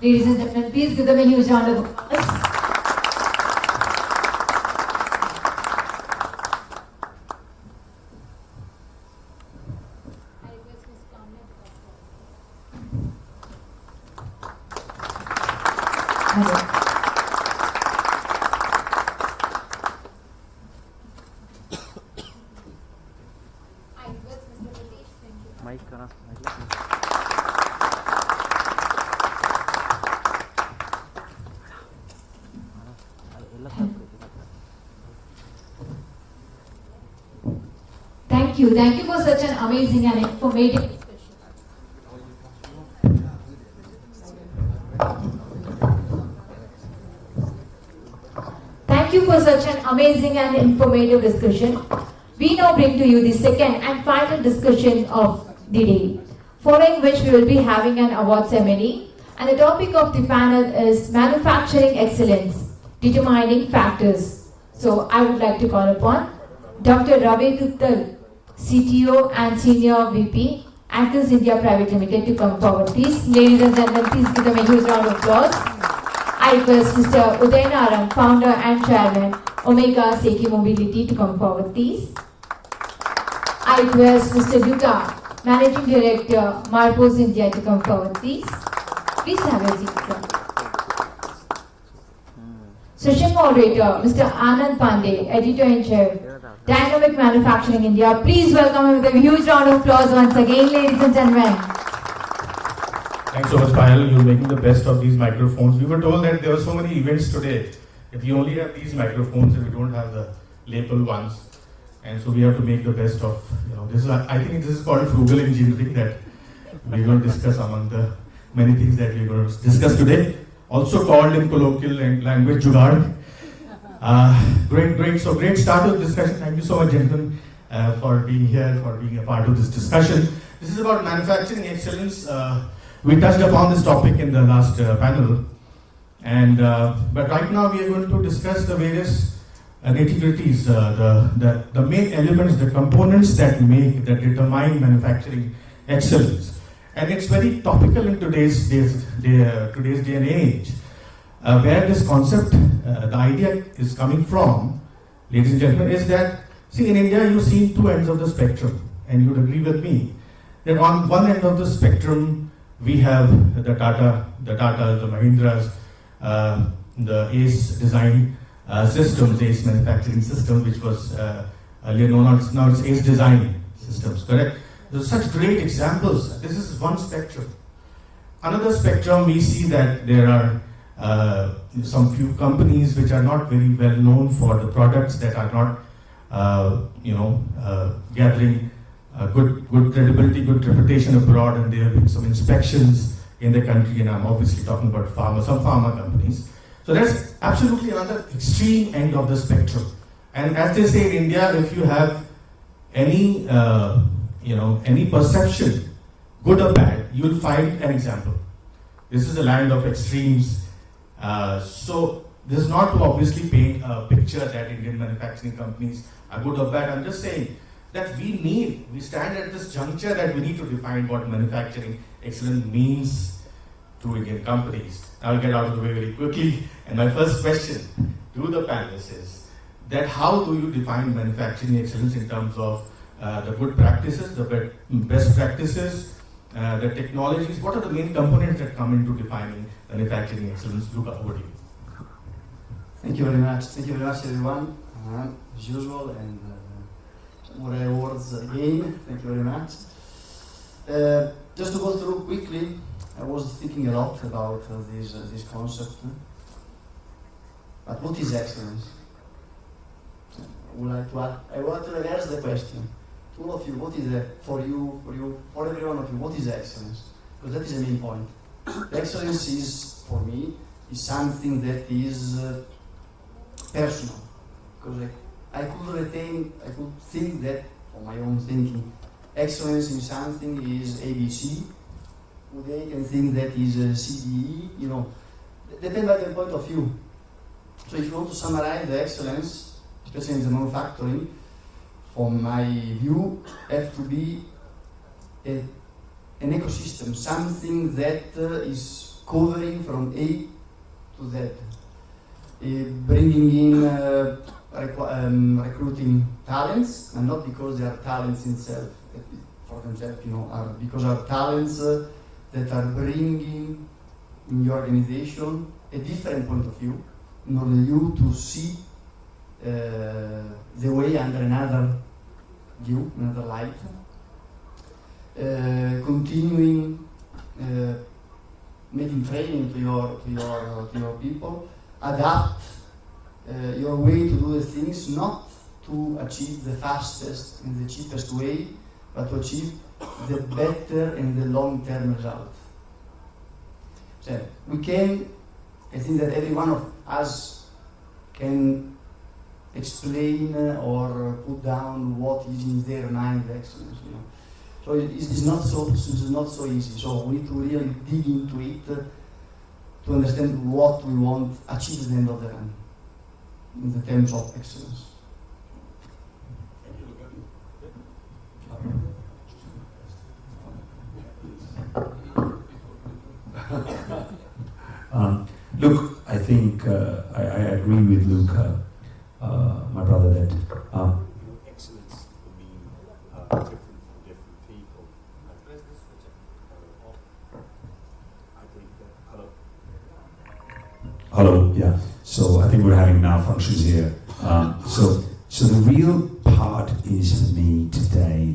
Ladies and gentlemen, please give them a huge round of applause. Thank you for such an amazing and informative discussion. Thank you for such an amazing and informative discussion. We now bring to you the second and final discussion of the day, following which we will be having an award ceremony. And the topic of the panel is Manufacturing Excellence, Determining Factors. So I would like to call upon Dr. Ravi Gupta, CTO and Senior VP, Ankles India Private Limited, to come forward, please. Ladies and gentlemen, please give them a huge round of applause. I request Mr. Uday Narang, Founder and Chairman, Omega Seki Mobility, to come forward, please. I request Mr. Yuta, Managing Director, Marpos India, to come forward, please. Please have your seat, sir. Session Moderator, Mr. Anand Pandey, Editor-in-Chief, Dynamic Manufacturing India. Please welcome him with a huge round of applause once again, ladies and gentlemen. Thanks so much, Payal. You're making the best of these microphones. We were told that there were so many events today. If you only have these microphones and we don't have the lapel ones, and so we have to make the best of, you know, this is, I think this is called frugal engineering that we're going to discuss among the many things that we're going to discuss today. Also called in colloquial language jugaad. Great. So great start of the discussion. Thank you so much, gentlemen, for being here, for being a part of this discussion. This is about manufacturing excellence. We touched upon this topic in the last panel, and but right now we are going to discuss the various nitty-gritties, the main elements, the components that determine manufacturing excellence. And it's very topical in today's day and age. Where this concept, the idea is coming from, ladies and gentlemen, is that, see, in India you've seen two ends of the spectrum, and you'd agree with me, that on one end of the spectrum we have the Tatas, the Mahindras, the ACE design systems, ACE manufacturing systems, which was earlier known as, now it's ACE design systems, correct? There are such great examples. This is one spectrum. Another spectrum, we see that there are some few companies which are not very well known for the products, that are not, gathering good credibility, good reputation abroad, and there have been some inspections in the country, and I'm obviously talking about some pharma companies. So that's absolutely another extreme end of the spectrum. And as they say in India, if you have any any perception, good or bad, you will find an example. This is a land of extremes. So this is not to obviously paint a picture that Indian manufacturing companies are good or bad. I'm just saying that we stand at this juncture that we need to define what manufacturing excellence means to Indian companies. I'll get out of the way very quickly. And my first question to the panelists is that how do you define manufacturing excellence in terms of the good practices, the best practices, the technologies? What are the main components that come into defining manufacturing excellence? Luca, over to you. Thank you very much. Thank you very much, everyone. As usual, and more awards again. Thank you very much. Just to go through quickly, I was thinking a lot about this concept. But what is excellence? I want to address the question. To all of you, what is for every one of you, what is excellence? Because that is the main point. Excellence is, for me, is something that is personal. Because I could think that, for my own thinking, excellence in something is ABC. They can think that is CDE, depends on the point of view. So if you want to summarize the excellence, especially in the manufacturing, from my view, have to be an ecosystem, something that is covering from A to Z, bringing in recruiting talents, and not because they are talents for themselves, are because are talents that are bringing in your organization a different point of view, in order you to see the way under another view, another light. Continuing making training to your people, adapt your way to do the things, not to achieve the fastest and the cheapest way, but to achieve the better and the long-term result. So I think that every one of us can explain or put down what is in their mind excellence. So it's not so easy. So we need to really dig into it to understand what we want to achieve at the end of the run in the terms of excellence. Look, I think I agree with Luca, my brother, that excellence will mean different for different people. I think that hello, yeah. So I think we're having malfunctions here. So the real part is for me today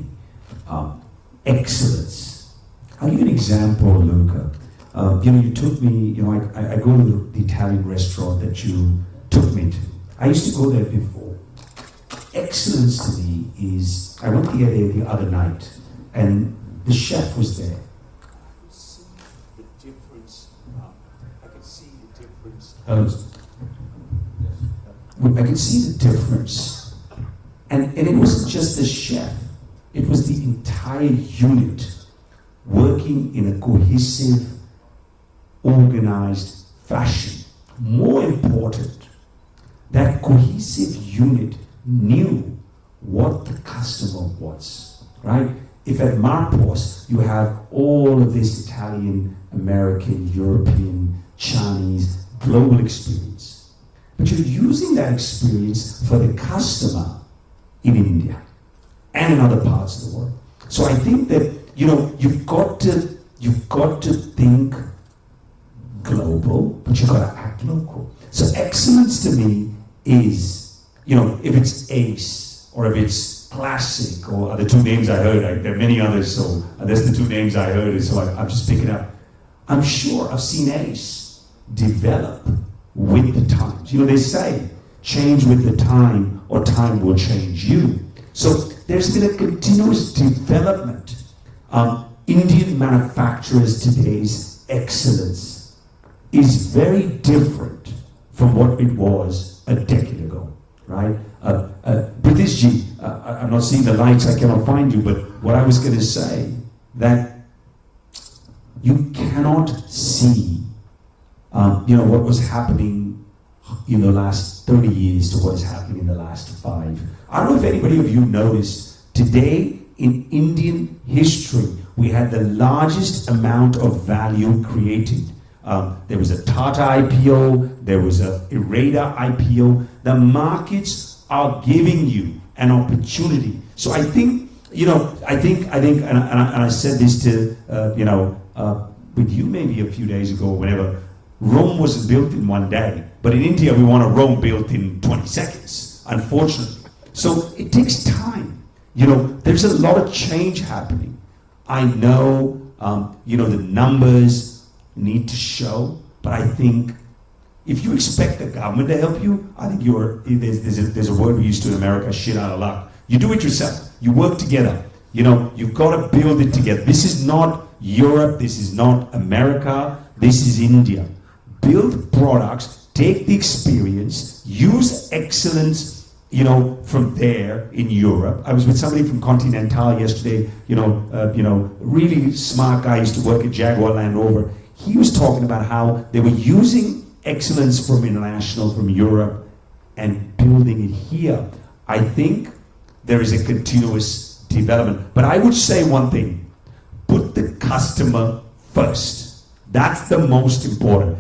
excellence. I'll give you an example, Luca. You took me, I go to the Italian restaurant that you took me to. I used to go there before. Excellence to me is, I went there the other night, and the chef was there. I could see the difference. I could see the difference. And it wasn't just the chef, it was the entire unit working in a cohesive, organized fashion. More important, that cohesive unit knew what the customer wants, right? If at Marpos you have all of this Italian, American, European, Chinese, global experience, but you're using that experience for the customer in India and in other parts of the world. So I think that you've got to think global, but you've got to act local. So excellence to me is, if it's ACE or if it's Classic or the two names I heard, there are many others, so that's the two names I heard, so I'm just picking up. I'm sure I've seen ACE develop with the times. They say, change with the time or time will change you. So there's been a continuous development. Indian manufacturers today's excellence is very different from what it was a decade ago, right? British Ji, I'm not seeing the lights, I cannot find you, but what I was going to say, that you cannot see, what was happening in the last 30 years to what is happening in the last 5. I don't know if anybody of you noticed, today in Indian history, we had the largest amount of value created. There was a Tata IPO, there was a Ireda IPO. The markets are giving you an opportunity. So I think, and I said this to, with you maybe a few days ago, whenever, Rome wasn't built in one day. But in India, we want a Rome built in 20 seconds, unfortunately. So it takes time. There's a lot of change happening. I know, the numbers need to show, but I think if you expect the government to help you, I think there's a word we use to in America, shit out of luck. You do it yourself. You work together. You've got to build it together. This is not Europe. This is not America. This is India. Build products, take the experience, use excellence, from there in Europe. I was with somebody from Continental yesterday, really smart guy, used to work at Jaguar Land Rover. He was talking about how they were using excellence from international, from Europe, and building it here. I think there is a continuous development. But I would say one thing, put the customer first. That's the most important.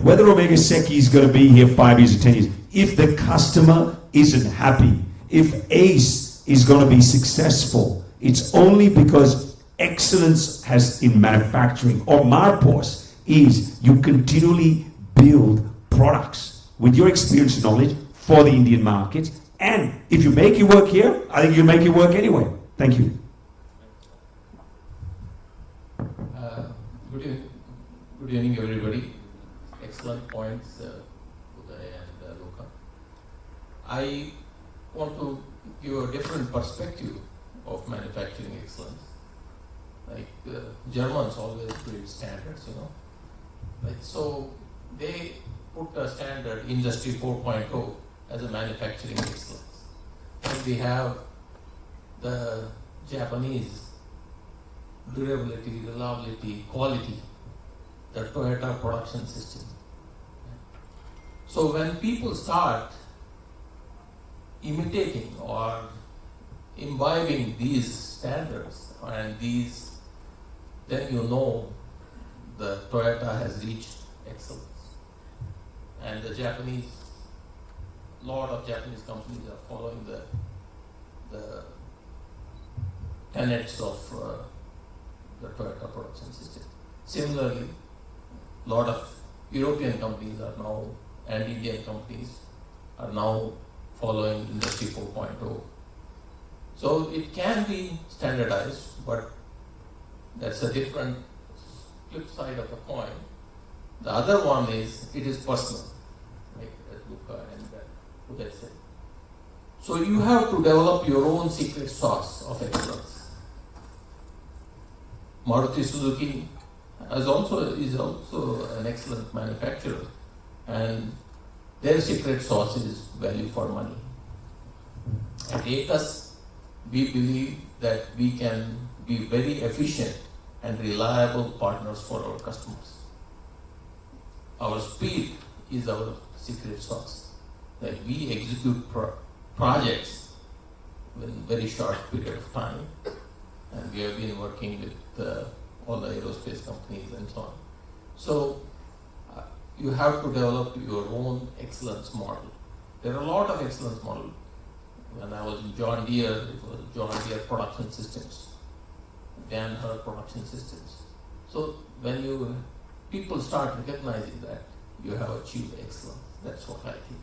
Whether Omega Seki is going to be here 5 years or 10 years, if the customer isn't happy, if ACE is going to be successful, it's only because excellence has in manufacturing, or Marpos is you continually build products with your experience and knowledge for the Indian market. And if you make it work here, I think you'll make it work anyway. Thank you. Good evening, everybody. Excellent points, Uday and Luca. I want to give a different perspective of manufacturing excellence. Like Germans always build standards, so they put a standard, Industry 4.0, as a manufacturing excellence. And we have the Japanese durability, reliability, quality, the Toyota production system. So when people start imitating or imbibing these standards and then the Toyota has reached excellence. And lot of Japanese companies are following the tenets of the Toyota production system. Similarly, a lot of European companies and Indian companies are now following Industry 4.0. So it can be standardized, but that's a different flip side of the coin. The other one is, it is personal, like Luca and Uday said. So you have to develop your own secret sauce of excellence. Maruti Suzuki is also an excellent manufacturer, and their secret sauce is value for money. At ACUS, we believe that we can be very efficient and reliable partners for our customers. Our speed is our secret sauce. That we execute projects in very short period of time, and we have been working with all the aerospace companies and so on. So you have to develop your own excellence model. There are a lot of excellence models. When I was in John Deere, it was John Deere Production Systems, Danaher Production Systems. So when people start recognizing that, you have achieved excellence. That's what I think.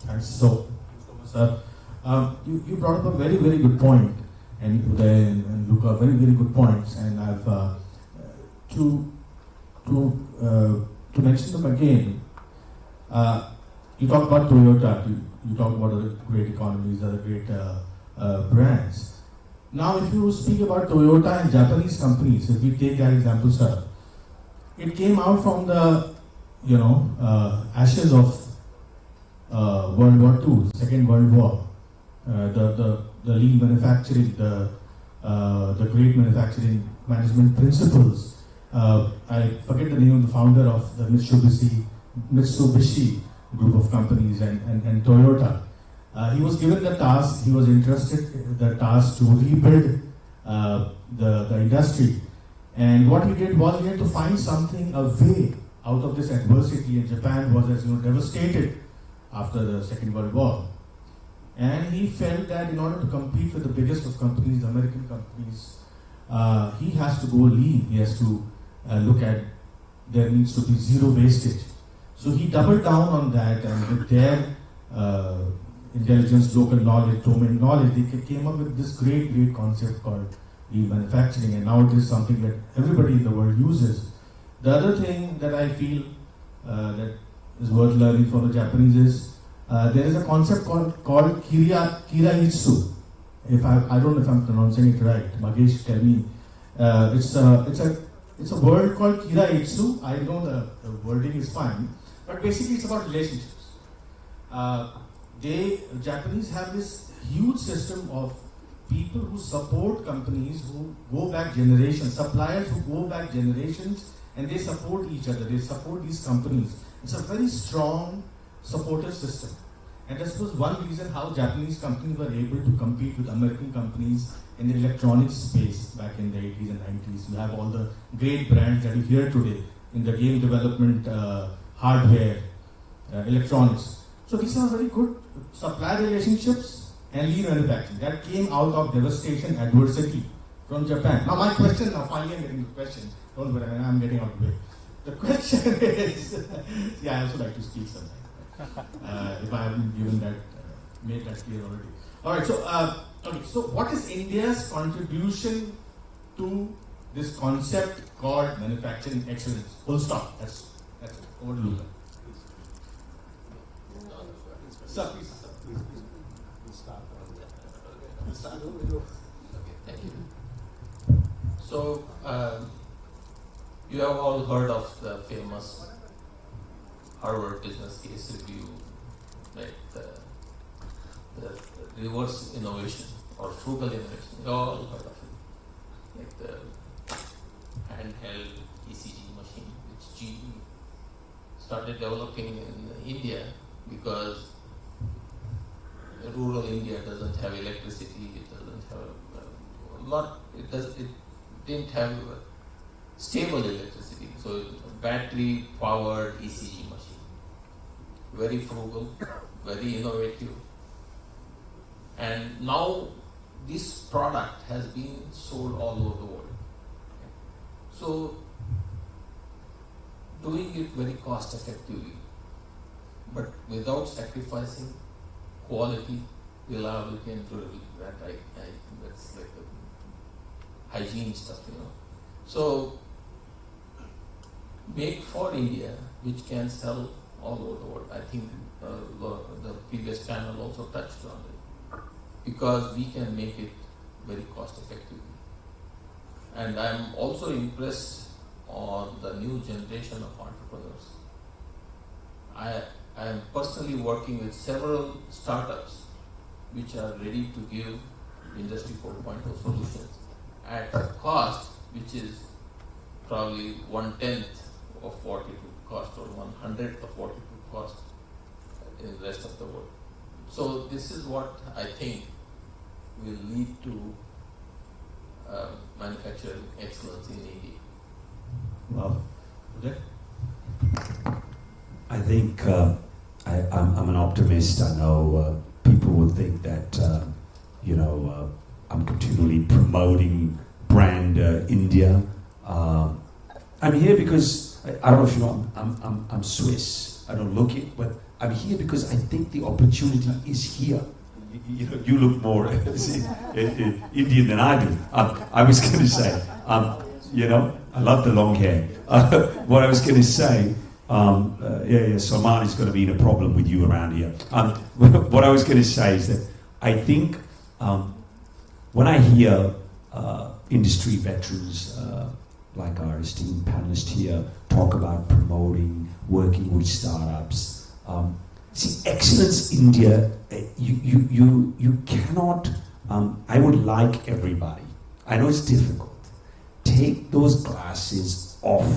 Thanks so much, sir. You brought up a very, very good point, and Uday and Luca, very, very good points. And I've to mention them again. You talk about Toyota. You talk about the great economies, the great brands. Now, if you speak about Toyota and Japanese companies, if we take that example, sir, it came out from the ashes of World War II, Second World War, the lean manufacturing, the great manufacturing management principles. I forget the name of the founder of the Mitsubishi group of companies and Toyota. He was given the task, he was interested in the task to rebuild the industry. And what he did was he had to find something, a way out of this adversity. And Japan was, as you know, devastated after the Second World War. And he felt that in order to compete with the biggest of companies, the American companies, he has to go lean. He has to look at, there needs to be zero wastage. So he doubled down on that, and with their intelligence, local knowledge, domain knowledge, they came up with this great concept called lean manufacturing, and now it is something that everybody in the world uses. The other thing that I feel that is worth learning from the Japanese is there is a concept called Kiraitsu. I don't know if I'm pronouncing it right. Magesh, tell me. It's a word called Kiraitsu. I know the wording is fine, but basically it's about relationships. Japanese have this huge system of people who support companies who go back generations, suppliers who go back generations, and they support each other, they support these companies. It's a very strong supportive system. And this was one reason how Japanese companies were able to compete with American companies in the electronics space back in the 80s and 90s. You have all the great brands that you hear today in the game development, hardware, electronics. So these are very good supply relationships and lean manufacturing that came out of devastation, adversity from Japan. Now my question, finally I'm getting the question. Don't worry, I'm getting out of the way. The question is, yeah, I also like to speak sometimes. If I haven't given that, made that clear already. Alright, so what is India's contribution to this concept called manufacturing excellence? Full stop. That's it. Over to Luca. Sir, please. Okay, thank you. So, you have all heard of the famous Harvard Business Case Review, like the reverse innovation or frugal innovation. You all heard of it. Like the handheld ECG machine, which GE started developing in India because rural India doesn't have electricity, it doesn't have it didn't have stable electricity. So battery powered ECG machine. Very frugal, very innovative. And now this product has been sold all over the world. So doing it very cost effectively, but without sacrificing quality, reliability and durability. That I think that's like the hygiene stuff, So make for India, which can sell all over the world. I think the previous panel also touched on it, because we can make it very cost effectively. And I'm also impressed on the new generation of entrepreneurs. I am personally working with several startups which are ready to give Industry 4.0 solutions at a cost which is probably 1/10 of what it would cost, or 1/100th of what it would cost in the rest of the world. So this is what I think will lead to manufacturing excellence in India. Wow. Okay. I think I'm an optimist. I know people would think that I'm continually promoting brand India. I'm here because I don't know if you know I'm Swiss. I don't look it, but I'm here because I think the opportunity is here. You look more Indian than I do. I was going to say, I love the long hair. What I was going to say, Salman is going to be in a problem with you around here. What I was going to say is that I think when I hear industry veterans like our esteemed panelist here talk about promoting, working with startups, see, excellence India, you cannot, I would like everybody, I know it's difficult, take those glasses off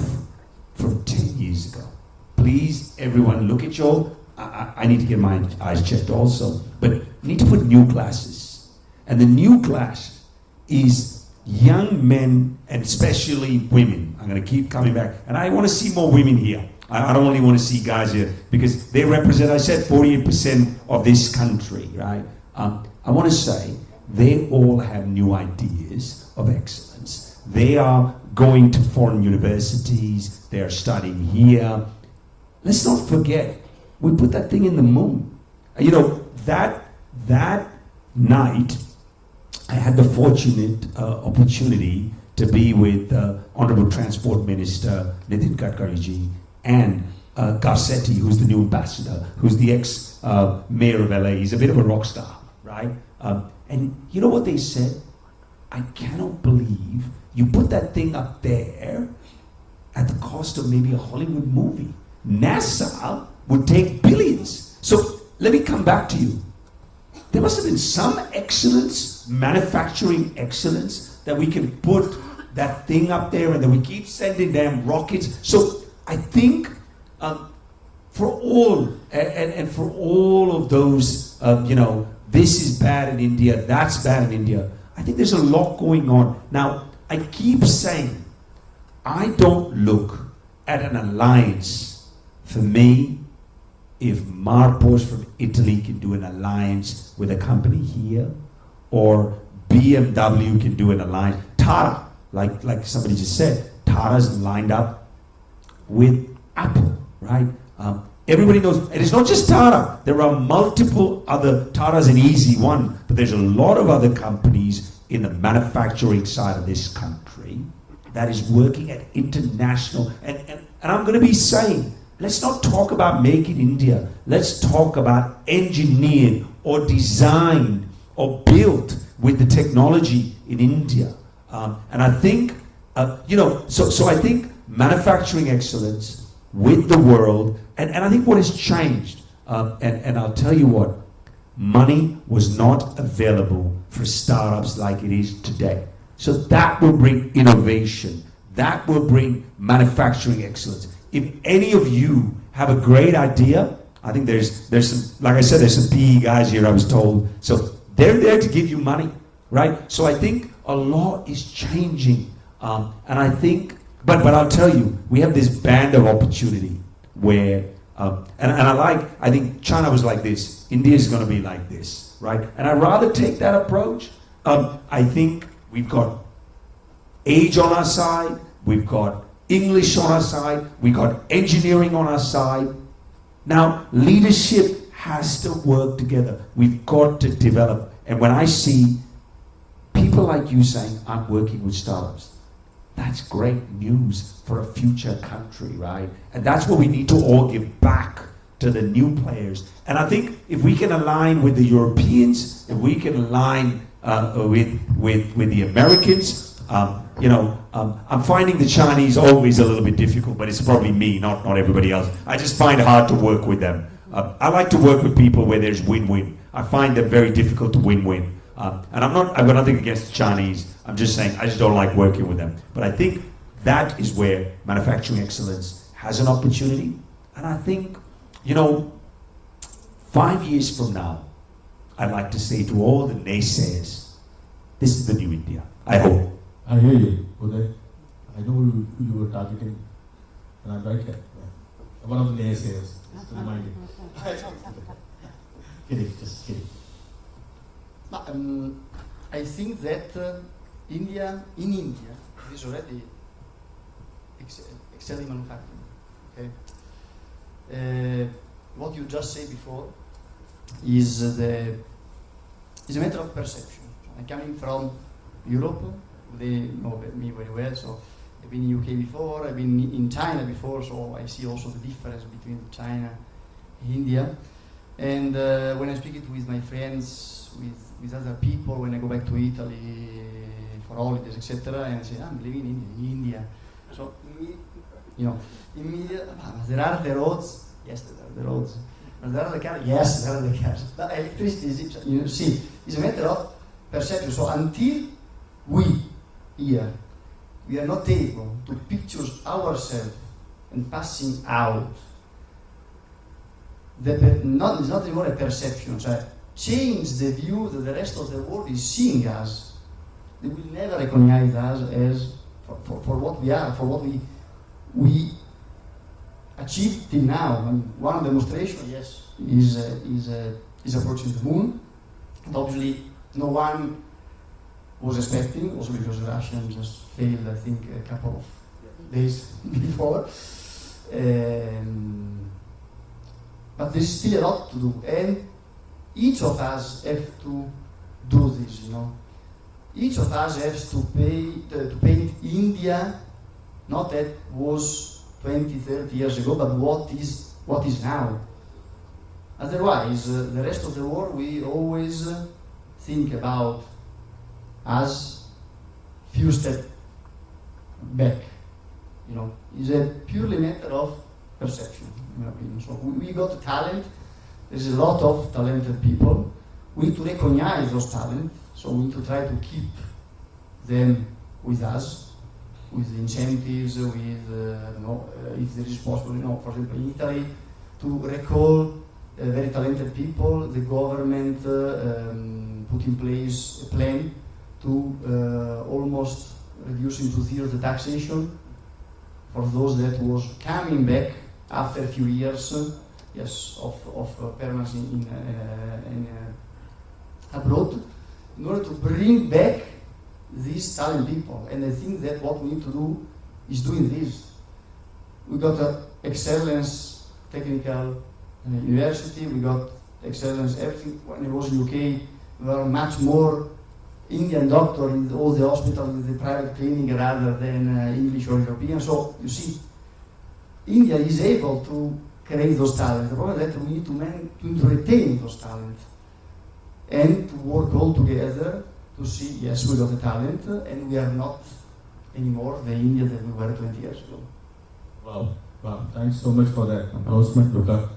from 10 years ago. Please, everyone, look at your, I need to get my eyes checked also, but you need to put new glasses. And the new glass is young men and especially women. I'm going to keep coming back. And I want to see more women here. I don't only want to see guys here because they represent, I said, 48% of this country, right? I want to say they all have new ideas of excellence. They are going to foreign universities. They are studying here. Let's not forget, we put that thing in the moon. You know, that night, I had the fortunate opportunity to be with Honorable Transport Minister Nitin Gadkari and Garcetti, who's the new ambassador, who's the ex-mayor of LA. He's a bit of a rock star, right? And you know what they said? I cannot believe you put that thing up there at the cost of maybe a Hollywood movie. NASA would take billions. So let me come back to you. There must have been some excellence, manufacturing excellence, that we can put that thing up there and then we keep sending them rockets. So I think for all, and for all of those, you know, this is bad in India, that's bad in India, I think there's a lot going on. Now, I keep saying, I don't look at an alliance. For me, if Marpos from Italy can do an alliance with a company here, or BMW can do an alliance, Tata, like somebody just said, Tata's lined up with Apple, right? Everybody knows, and it's not just Tata. There are multiple other, Tata's an easy one, but there's a lot of other companies in the manufacturing side of this country that is working at international, and I'm going to be saying, let's not talk about Make in India. Let's talk about engineered or designed or built with the technology in India. And I think, you know, so I think manufacturing excellence with the world, and I think what has changed, and I'll tell you what, money was not available for startups like it is today. So that will bring innovation. That will bring manufacturing excellence. If any of you have a great idea, I think there's some, like I said, there's some PE guys here, I was told. So they're there to give you money, right? So I think a lot is changing. And I think, but I'll tell you, we have this band of opportunity where, I think China was like this, India is going to be like this, right? And I'd rather take that approach. I think we've got age on our side, we've got English on our side, we got engineering on our side. Now, leadership has to work together. We've got to develop. And when I see people like you saying, I'm working with startups, that's great news for a future country, right? And that's what we need to all give back to the new players. And I think if we can align with the Europeans, if we can align with the Americans, you know, I'm finding the Chinese always a little bit difficult, but it's probably me, not everybody else. I just find it hard to work with them. I like to work with people where there's win-win. I find them very difficult to win-win. And I've got nothing against the Chinese. I'm just saying I just don't like working with them. But I think that is where manufacturing excellence has an opportunity. And I think, you know, 5 years from now, I'd like to say to all the naysayers, this is the new India. I hope. I hear you, Uday. I know who you were targeting, and I'm right here. Yeah. One of the naysayers, just to remind you. Kidding, just kidding. I think that India is already excelling manufacturing. Okay. What you just said before is a matter of perception. I'm coming from Europe. They know me very well, so I've been in UK before, I've been in China before, so I see also the difference between China and India. And when I speak it with my friends, with other people, when I go back to Italy for holidays, etc., and I say, I'm living in India. So, you know, immediately, there are the roads, yes, there are the roads, There are the cars. Yes, there are the cars. But electricity is, you see, is a matter of perception. So until we here, we are not able to picture ourselves and passing out, it's not anymore a perception. So change the view that the rest of the world is seeing us. They will never recognize us as for what we are, for what we achieved till now. And one demonstration, yes, is approaching the moon. And obviously, no one was expecting, also because the Russians just failed, I think, a couple of days before. But there's still a lot to do, and each of us have to do this, you know. Each of us has to paint India, not that was 20, 30 years ago, but what is now. Otherwise, the rest of the world, we always think about us few steps back. You know, it's a purely matter of perception, in my opinion. So we got talent. There's a lot of talented people. We need to recognize those talents. So we need to try to keep them with us, with incentives, with if there is possible, for example, in Italy, to recall very talented people. The government put in place a plan to almost reduce into zero the taxation for those that was coming back after a few years, of permanency in abroad, in order to bring back these talented people. And I think that what we need to do is doing this. We got excellence technical university, we got excellence everything. When I was in UK, we were much more Indian doctor in all the hospitals with the private clinic rather than English or European. So you see, India is able to create those talents. The problem is that we need to retain those talents and to work all together to see, yes, we got the talent and we are not anymore the India that we were 20 years ago. Wow, thanks so much for that announcement, Luca.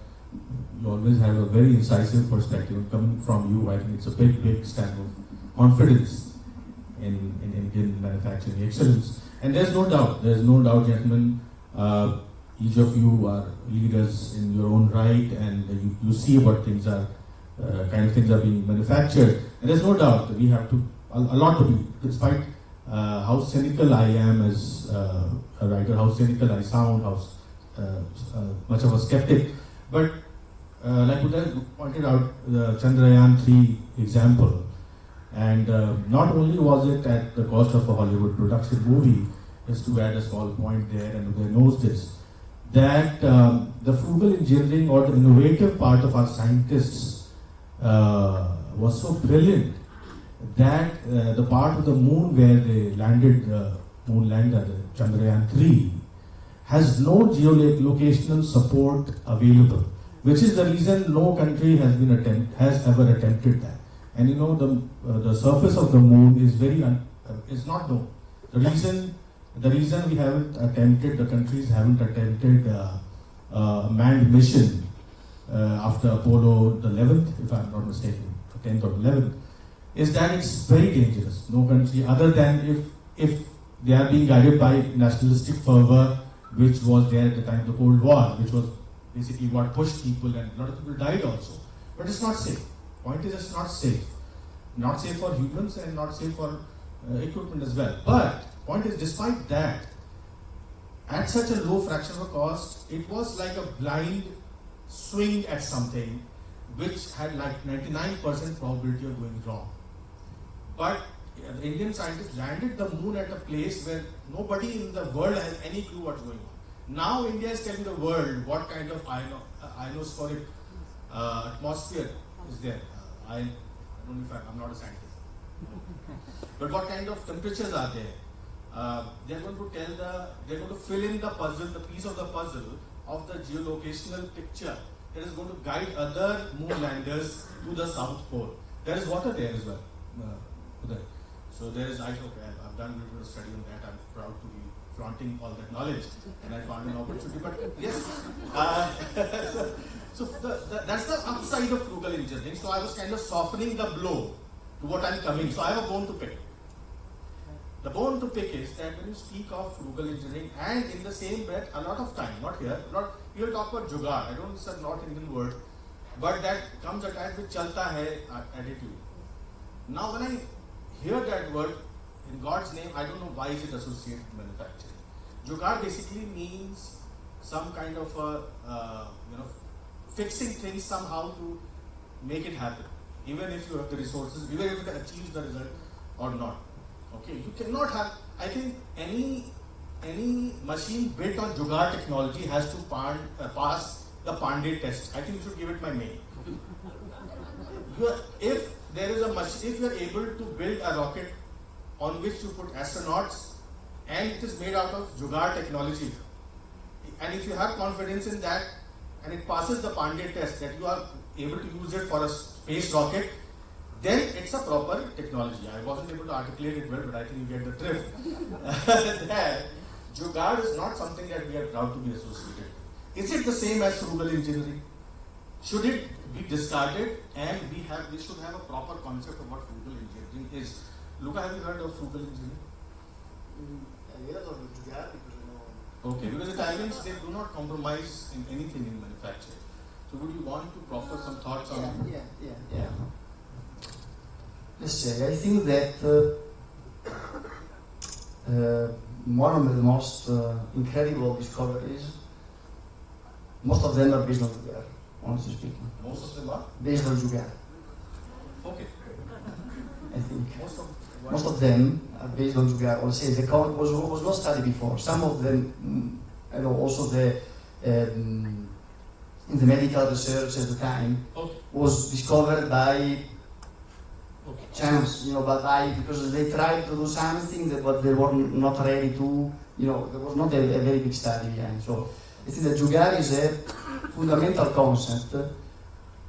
You always have a very incisive perspective coming from you. I think it's a big stamp of confidence in Indian manufacturing excellence. And there's no doubt, gentlemen, each of you are leaders in your own right, and you see what things are, kind of things are being manufactured. And there's no doubt that we have to, a lot to be, despite how cynical I am as a writer, how cynical I sound, how much of a skeptic. But like Uday pointed out, the Chandrayaan-3 example, and not only was it at the cost of a Hollywood production movie, just to add a small point there, and Uday knows this, that the frugal engineering or the innovative part of our scientists was so brilliant that the part of the moon where they landed, the moon lander, the Chandrayaan-3, has no geolocational support available, which is the reason no country has ever attempted that. And you know, the surface of the moon is is not known. The reason we haven't attempted, the countries haven't attempted a manned mission after Apollo the 11th, if I'm not mistaken, 10th or 11th, is that it's very dangerous. No country, other than if they are being guided by nationalistic fervor, which was there at the time of the Cold War, which was basically what pushed people, and a lot of people died also. But it's not safe. Point is, it's not safe. Not safe for humans and not safe for equipment as well. But point is, despite that, at such a low fraction of a cost, it was like a blind swing at something which had like 99% probability of going wrong. But the Indian scientists landed the moon at a place where nobody in the world has any clue what's going on. Now India is telling the world what kind of ionospheric atmosphere is there. I don't know if I'm not a scientist. But what kind of temperatures are there? They're going to fill in the puzzle, the piece of the puzzle of the geolocational picture that is going to guide other moon landers to the South Pole. There is water there as well. So there is, I've done a little study on that. I'm proud to be flaunting all that knowledge, and I found an opportunity. But yes, So that's the upside of frugal engineering. So I was kind of softening the blow to what I'm coming. So I have a bone to pick. The bone to pick is that when you speak of frugal engineering, and in the same breath, a lot of time, not here, you will talk about jugaad. I don't know it's a North Indian word, but that comes attached with chalta hai attitude. Now when I hear that word, in God's name, I don't know why is it associated with manufacturing. Jugaad basically means some kind of fixing things somehow to make it happen, even if you have the resources, even if it achieves the result or not. Okay, you cannot have. I think any machine built on jugaad technology has to pass the Pandey test. I think you should give it my name. If there is a machine, if you are able to build a rocket on which you put astronauts, and it is made out of jugaad technology, and if you have confidence in that, and it passes the Pandey test that you are able to use it for a space rocket, then it's a proper technology. I wasn't able to articulate it well, but I think you get the drift. That jugaad is not something that we are proud to be associated with. Is it the same as frugal engineering? Should it be discarded, and we should have a proper concept of what frugal engineering is? Luca, have you heard of frugal engineering? I heard of jugaad because I know. Okay, because Italians, they do not compromise in anything in manufacturing. So would you want to proffer some thoughts on? Yeah. Let's say, I think that one of the most incredible discoveries, most of them are based on jugaad, honestly speaking. Most of them are? Based on jugaad. Okay. I think. Most of them are based on jugaad. I'll say the was not studied before. Some of them, also in the medical research at the time, was discovered by chance, because they tried to do something but they were not ready to, there was not a very big study behind. So I think that jugaad is a fundamental concept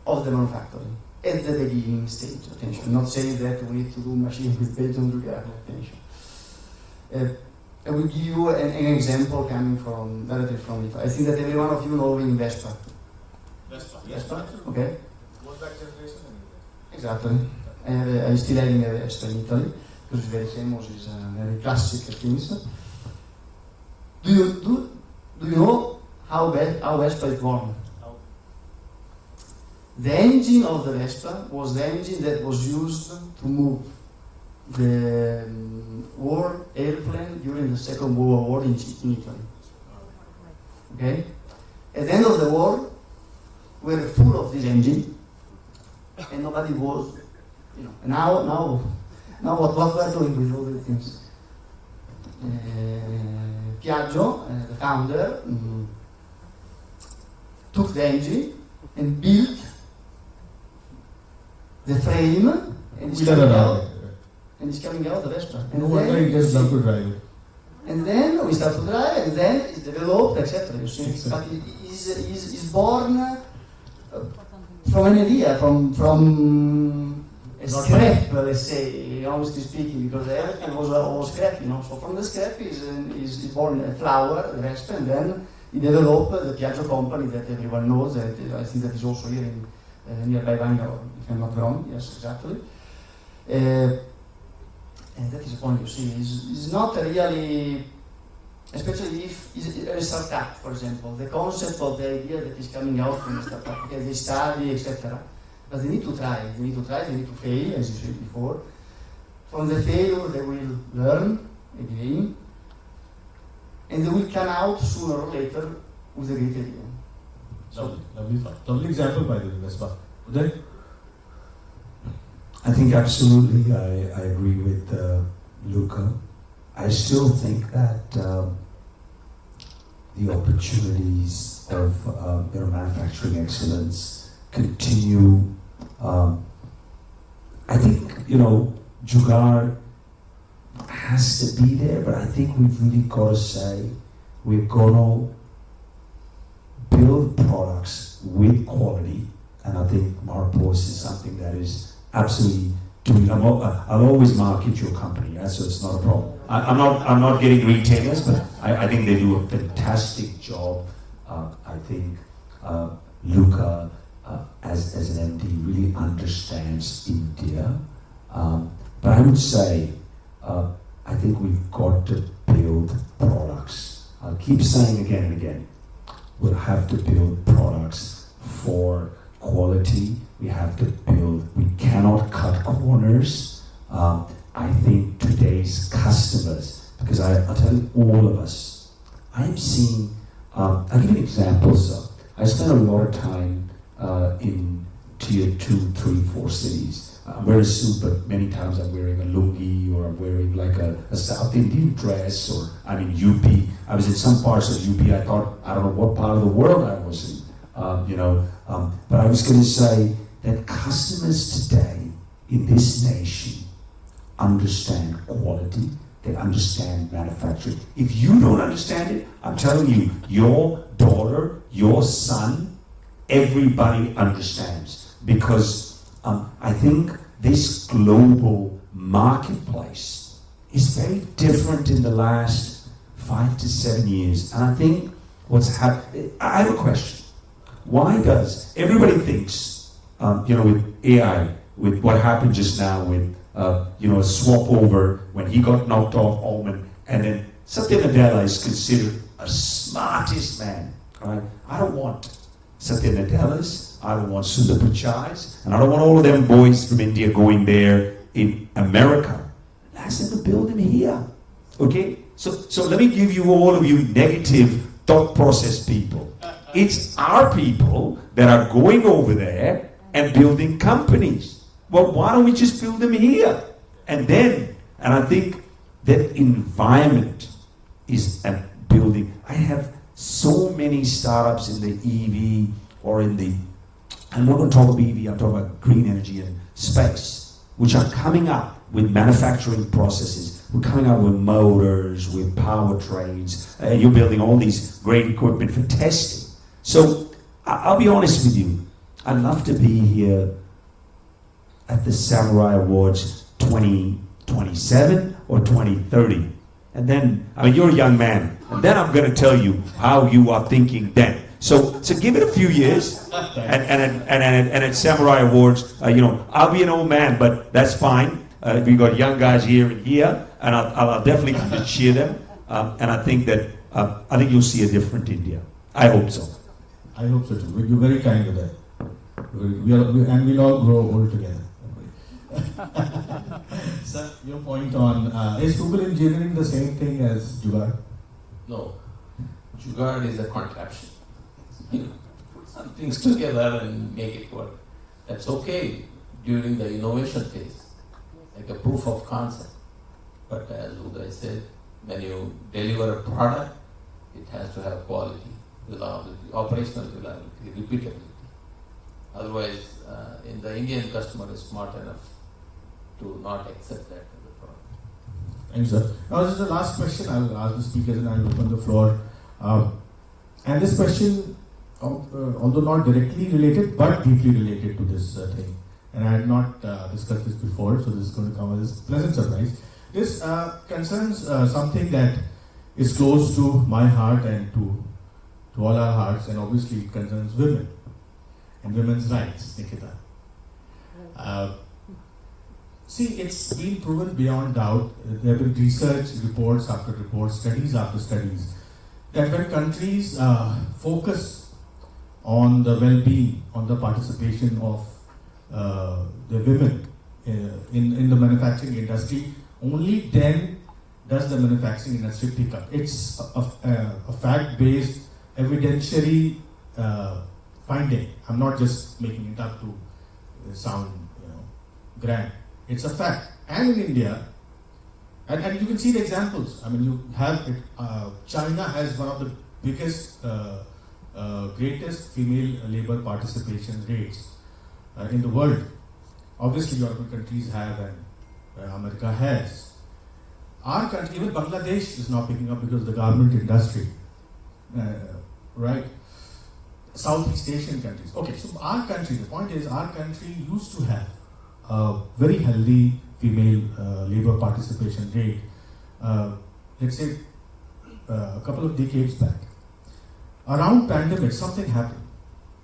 of the manufacturing at the beginning stage. Attention, not saying that we need to do machines with based on jugaad. Attention. I will give you an example coming directly from Italy. I think that every one of you knowing Vespa. Vespa? Okay. Was that generation? Exactly. I'm still having a Vespa in Italy because it's very famous, it's a very classic things. Do you know how Vespa is born? No. The engine of the Vespa was the engine that was used to move the war airplane during the Second World War in Italy. Okay? At the end of the war, we were full of this engine, and nobody was, now what we are doing with all these things? Piaggio, the founder, took the engine and built the frame, and it's coming out the Vespa. No wonder he gets love to drive it. And then we start to drive, and then it's developed, etc. You see, but it's born from an idea, from a scrap, let's say, honestly speaking, because everything was all scrap, So from the scrap is born a flower, the Vespa, and then he developed the Piaggio company that everyone knows. That I think that is also here in nearby Bangalore, if I'm not wrong. Yes, exactly. And that is the point, you see. It's not really, especially if it's a startup, for example, the concept of the idea that is coming out from the startup, okay, they study, etc. But they need to try, they need to fail, as you said before. From the failure, they will learn again, and they will come out sooner or later with a great idea. Lovely example by the way, Vespa. Uday? I think absolutely, I agree with Luca. I still think that the opportunities of manufacturing excellence continue. I think jugaad has to be there, but I think we've really got to say we're gonna build products with quality, and I think Maripos is something that is absolutely doing. I'll always market your company, so it's not a problem. I'm not getting retailers, but I think they do a fantastic job. I think Luca, as an MD, really understands India. But I would say, I think we've got to build products. I'll keep saying again and again, we'll have to build products for quality. We have to build, we cannot cut corners. I think today's customers, because I'll tell you, all of us, I'm seeing, I'll give you an example. So I spent a lot of time in tier 2, 3, 4 cities. I'm wearing a suit, but many times I'm wearing a lungi, or I'm wearing like a South Indian dress, or I'm in UP. I was in some parts of UP, I thought, I don't know what part of the world I was in, but I was going to say that customers today in this nation understand quality, they understand manufacturing. If you don't understand it, I'm telling you, your daughter, your son, everybody understands. Because I think this global marketplace is very different in the last 5 to 7 years. And I think what's happened, I have a question. Why does everybody thinks, with AI, with what happened just now with, a swap over when he got knocked off Oman, and then Satya Nadella is considered a smartest man, right? I don't want Satya Nadellas, I don't want Sundar Pichai's, and I don't want all of them boys from India going there in America. Ask them to build them here, okay? So let me give you, all of you negative thought process people. It's our people that are going over there and building companies. Well, why don't we just build them here? And I think that environment is a building. I have so many startups in the EV or I'm not going to talk about EV, I'm talking about green energy and space, which are coming up with manufacturing processes. We're coming up with motors, with powertrains. You're building all these great equipment for testing. So I'll be honest with you. I'd love to be here at the Samurai Awards 2027 or 2030. And then, you're a young man. And then I'm going to tell you how you are thinking then. So give it a few years. And at Samurai Awards, I'll be an old man, but that's fine. We got young guys here and here, and I'll definitely cheer them. And I think you'll see a different India. I hope so. I hope so too. You're very kind to that. We'll all grow old together. Sir, your point on, is Google engineering the same thing as Jugaad? No. Jugaad is a contraption. Put some things together and make it work. That's okay during the innovation phase, like a proof of concept. But as Uday said, when you deliver a product, it has to have quality, reliability, operational reliability, repeatability. Otherwise, in the Indian customer is smart enough to not accept that as a product. Thanks, sir. Now, this is the last question. I'll ask the speakers and I'll open the floor. And this question, although not directly related, but deeply related to this thing. And I had not discussed this before, so this is going to come as a pleasant surprise. This concerns something that is close to my heart and to all our hearts, and obviously it concerns women and women's rights, Nikita. See, it's been proven beyond doubt, there have been research reports after reports, studies after studies, that when countries focus on the well-being, on the participation of the women in the manufacturing industry, only then does the manufacturing industry pick up. It's a fact-based, evidentiary finding. I'm not just making it up to sound grand. It's a fact. And in India, and you can see the examples. You have it. China has one of the biggest, greatest female labor participation rates in the world. Obviously, European countries have, and America has. Our country, even Bangladesh, is now picking up because of the garment industry, right? Southeast Asian countries. Okay, so our country, the point is, our country used to have a very healthy female labor participation rate. Let's say a couple of decades back. Around pandemic, something happened.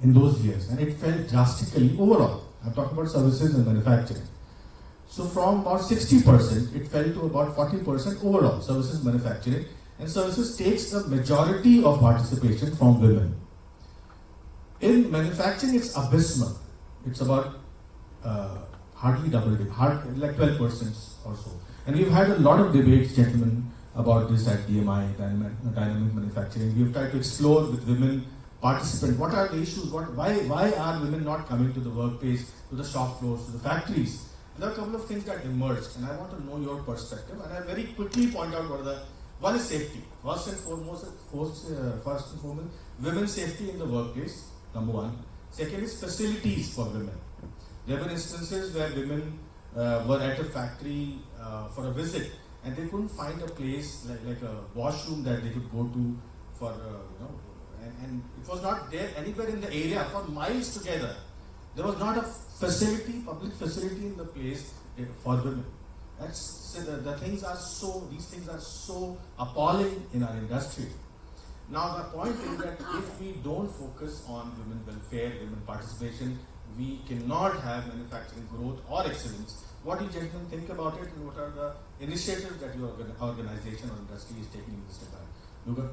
in those years, and it fell drastically overall. I'm talking about services and manufacturing. So from about 60%, it fell to about 40% overall, services manufacturing. And services takes a majority of participation from women. In manufacturing, it's abysmal. It's about hardly double digit, like 12% or so. And we've had a lot of debates, gentlemen, about this at DMI, Dynamic Manufacturing. We've tried to explore with women participants, what are the issues, why are women not coming to the workplace, to the shop floors, to the factories? And there are a couple of things that emerged, and I want to know your perspective. And I very quickly point out what are the, one is safety. First and foremost, women's safety in the workplace, number one. Second is facilities for women. There have been instances where women were at a factory for a visit, and they couldn't find a place like a washroom that they could go to for, and it was not there anywhere in the area for miles together. There was not a facility, public facility in the place for women. These things are so appalling in our industry. Now the point is that if we don't focus on women welfare, women participation, we cannot have manufacturing growth or excellence. What do you gentlemen think about it, and what are the initiatives that your organization or industry is taking in this regard? Luca?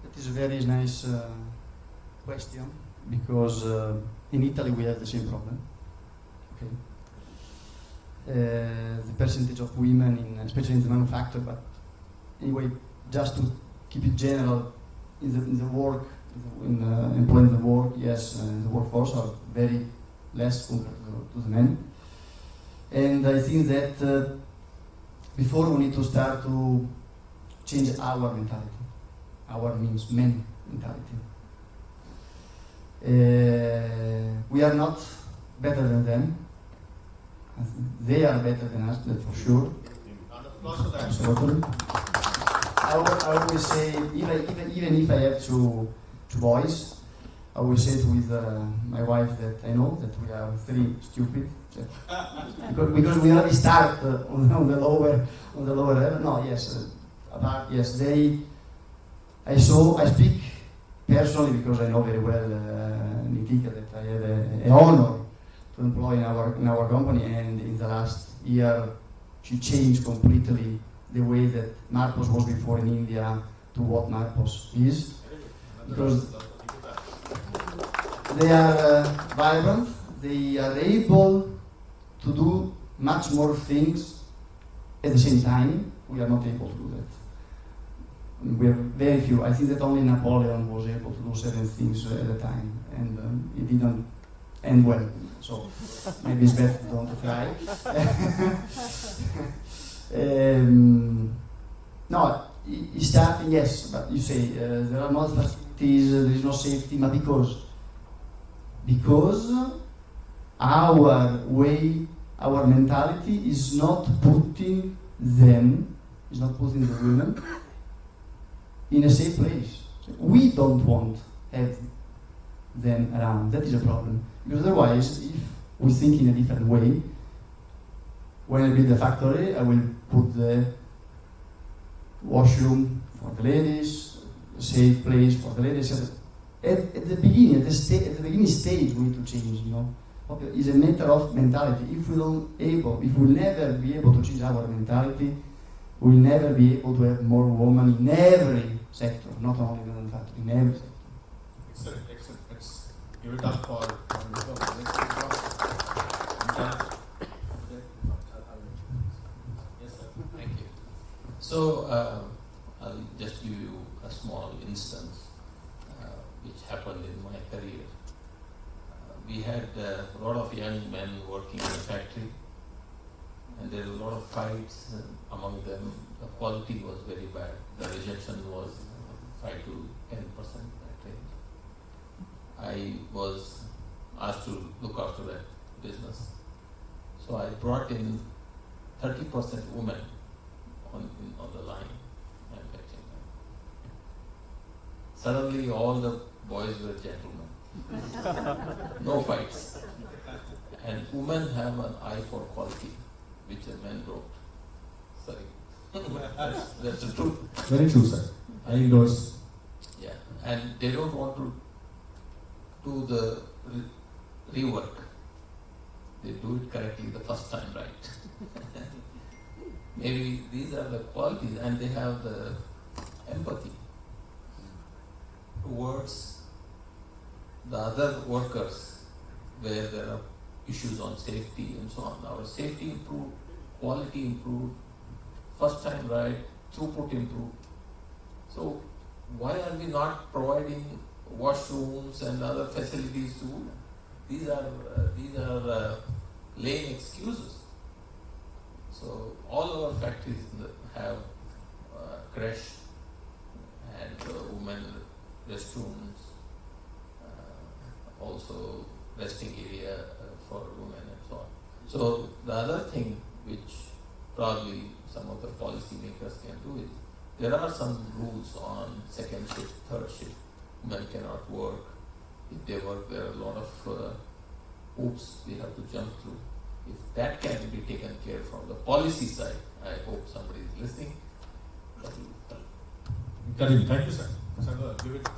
That is a very nice question, because in Italy we have the same problem. Okay. The percentage of women, especially in the manufacture, but anyway, just to keep it general, in the work, in employing the work, yes, the workforce are very less compared to the men. And I think that before we need to start to change our mentality. Our means men mentality. We are not better than them. They are better than us, that's for sure. Absolutely. I always say, even if I have two boys, I will say it with my wife that I know that we are three stupid. Because we already start on the lower level. No, yes, yes, I speak personally because I know very well Nitika, that I have an honor to employ in our company, and in the last year she changed completely the way that Marpos was before in India to what Marpos is, because they are vibrant, they are able to do much more things at the same time. We are not able to do that. We have very few. I think that only Napoleon was able to do certain things at a time, and it didn't end well. So maybe it's better don't try. No, it's starting, yes, but you say there are not facilities, there is no safety, but because our way, our mentality is not putting them, is not putting the women in a safe place. We don't want to have them around. That is a problem. Because otherwise, if we think in a different way, when I build a factory, I will put the washroom for the ladies, a safe place for the ladies. At the beginning, at the beginning stage, we need to change. It's a matter of mentality. If we will never be able to change our mentality, we will never be able to have more women in every sector, not only in the manufacturing, in every sector. Excellent. Let's give it up for Yes, sir. Thank you. So, I'll just give you a small instance which happened in my career. We had a lot of young men working in the factory, and there were a lot of fights among them. The quality was very bad. The rejection was 5 to 10% that range. I was asked to look after that business. So I brought in 30% women on the line, manufacturing line. Suddenly all the boys were gentlemen. No fights. And women have an eye for quality, which the men don't. Sorry. That's the truth. Very true, sir. I endorse. Yeah. and they don't want to do the rework. They do it correctly the first time, right? Maybe these are the qualities, and they have the empathy towards the other workers where there are issues on safety and so on. Our safety improved, quality improved, first time right, throughput improved. So why are we not providing washrooms and other facilities to women? These are lame excuses. So all our factories have creche and women restrooms, also resting area for women and so on. So the other thing which probably some of the policy makers can do is, there are some rules on second shift, third shift. Women cannot work. If they work, there are a lot of hoops we have to jump through. If that can be taken care from the policy side, I hope somebody is listening. That will help. Karim, thank you, sir. Sir, give it.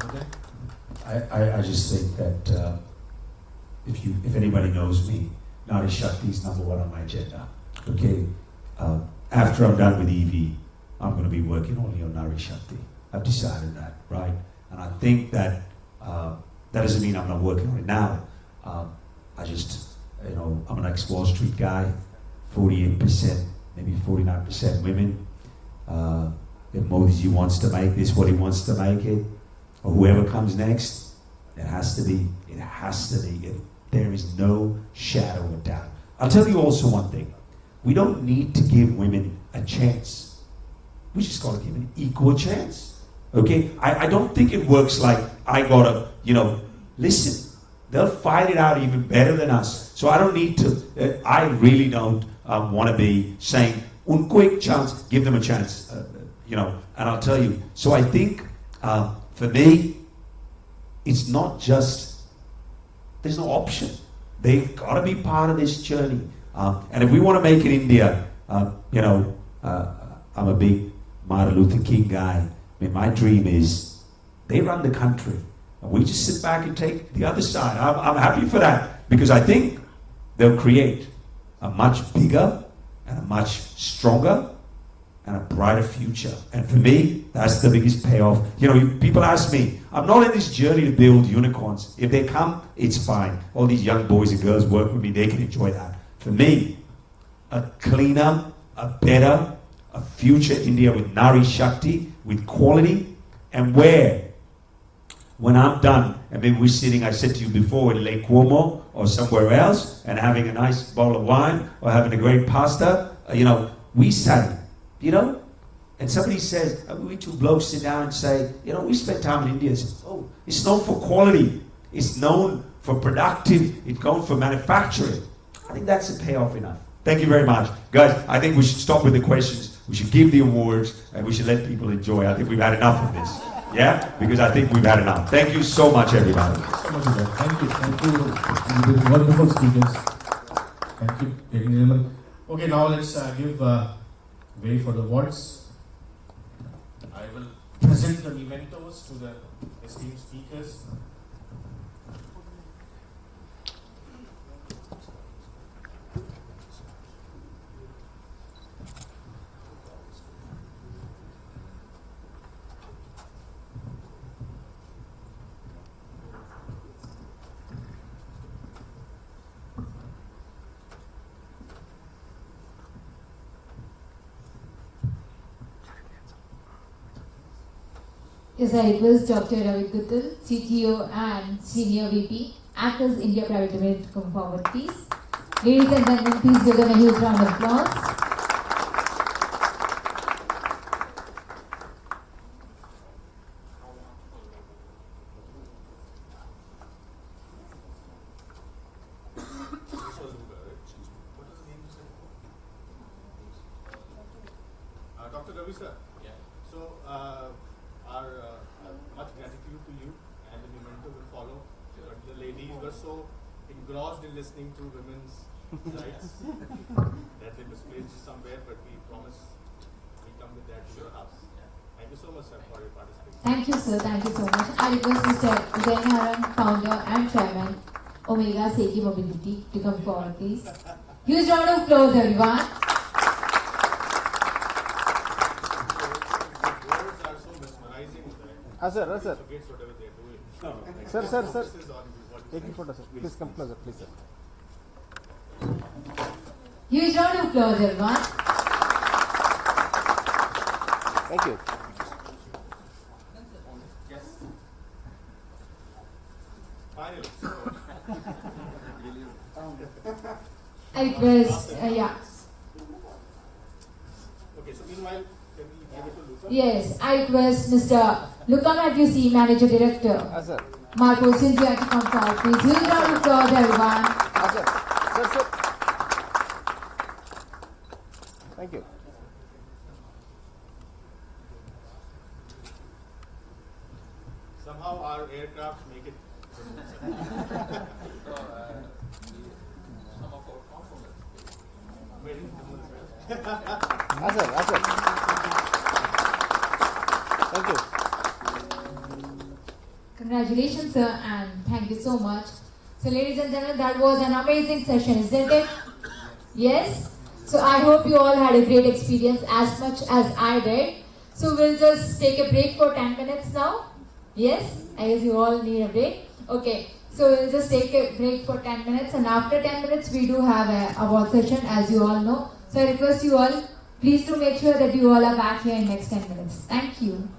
Okay. I just think that if anybody knows me, Nari Shakti is number one on my agenda. Okay. After I'm done with EV, I'm going to be working only on Nari Shakti. I've decided that, right? And I think that that doesn't mean I'm not working on it now. I just, I'm an ex-Wall Street guy, 48%, maybe 49% women. If Modi wants to make this what he wants to make it, or whoever comes next, it has to be. There is no shadow of doubt. I'll tell you also one thing. We don't need to give women a chance. We just got to give an equal chance. Okay? I don't think it works like I got to, listen. They'll fight it out even better than us. So I don't need to, I really don't want to be saying, unko ek chance, give them a chance. And I'll tell you. So I think, for me, it's not just, there's no option. They've got to be part of this journey. And if we want to make it India, I'm a big Martin Luther King guy. I mean, my dream is they run the country. And we just sit back and take the other side. I'm happy for that because I think they'll create a much bigger and a much stronger and a brighter future. And for me, that's the biggest payoff. People ask me, I'm not in this journey to build unicorns. If they come, it's fine. All these young boys and girls work with me, they can enjoy that. For me, a cleaner, a better, a future India with Nari Shakti, with quality, and when I'm done, and maybe we're sitting, I said to you before, in Lake Como or somewhere else, and having a nice bottle of wine or having a great pasta, we say, and somebody says, we two blokes sit down and say, we spent time in India. It's known for quality. It's known for productive. It's known for manufacturing. I think that's a payoff enough. Thank you very much. Guys, I think we should stop with the questions. We should give the awards and we should let people enjoy. I think we've had enough of this. Yeah? Because I think we've had enough. Thank you so much, everybody. So much, sir. Thank you. You've been wonderful speakers. Thank you, ladies and gentlemen. Okay, now let's give way for the awards. I will present the mementos to the esteemed speakers. Yes, I request Dr. Ravi Guttal, CTO and Senior VP, Access India Private Limited, to come forward, please. Ladies and gentlemen, please give them a huge round of applause. Dr. Ravi sir, so much gratitude to you, and the memento will follow. But the ladies were so engrossed in listening to women's rights that they misplaced somewhere, but we promise we come with that to your house. Thank you so much, sir, for your participation. Thank you, sir. Thank you so much. I request Mr. Uday Naran, founder and chairman, Omega Seiki Mobility, to come forward, please. Huge round of applause, everyone. Sir. Sir. Forgets whatever they are doing. Sir. Focuses on what Taking photo, sir. Please come closer, please, sir. Huge round of applause, everyone. Thank you. Yes. Finally. I request, yeah. Okay, so meanwhile, can we give it to Luca? Yes, I request Mr. Luca Matthews, Manager Director, Sir. Marco Cynthia, to come forward, please. Huge round of applause, everyone. Sir. Thank you. Somehow our aircraft make it. Some of our components. Very minimal. Sir. Thank you. Congratulations, sir, and thank you so much. So, ladies and gentlemen, that was an amazing session, isn't it? Yes? So, I hope you all had a great experience as much as I did. So, we'll just take a break for 10 minutes now. Yes? I guess you all need a break. Okay. So, we'll just take a break for 10 minutes, and after 10 minutes, we do have a award session, as you all know. So, I request you all, please to make sure that you all are back here in next 10 minutes. Thank you.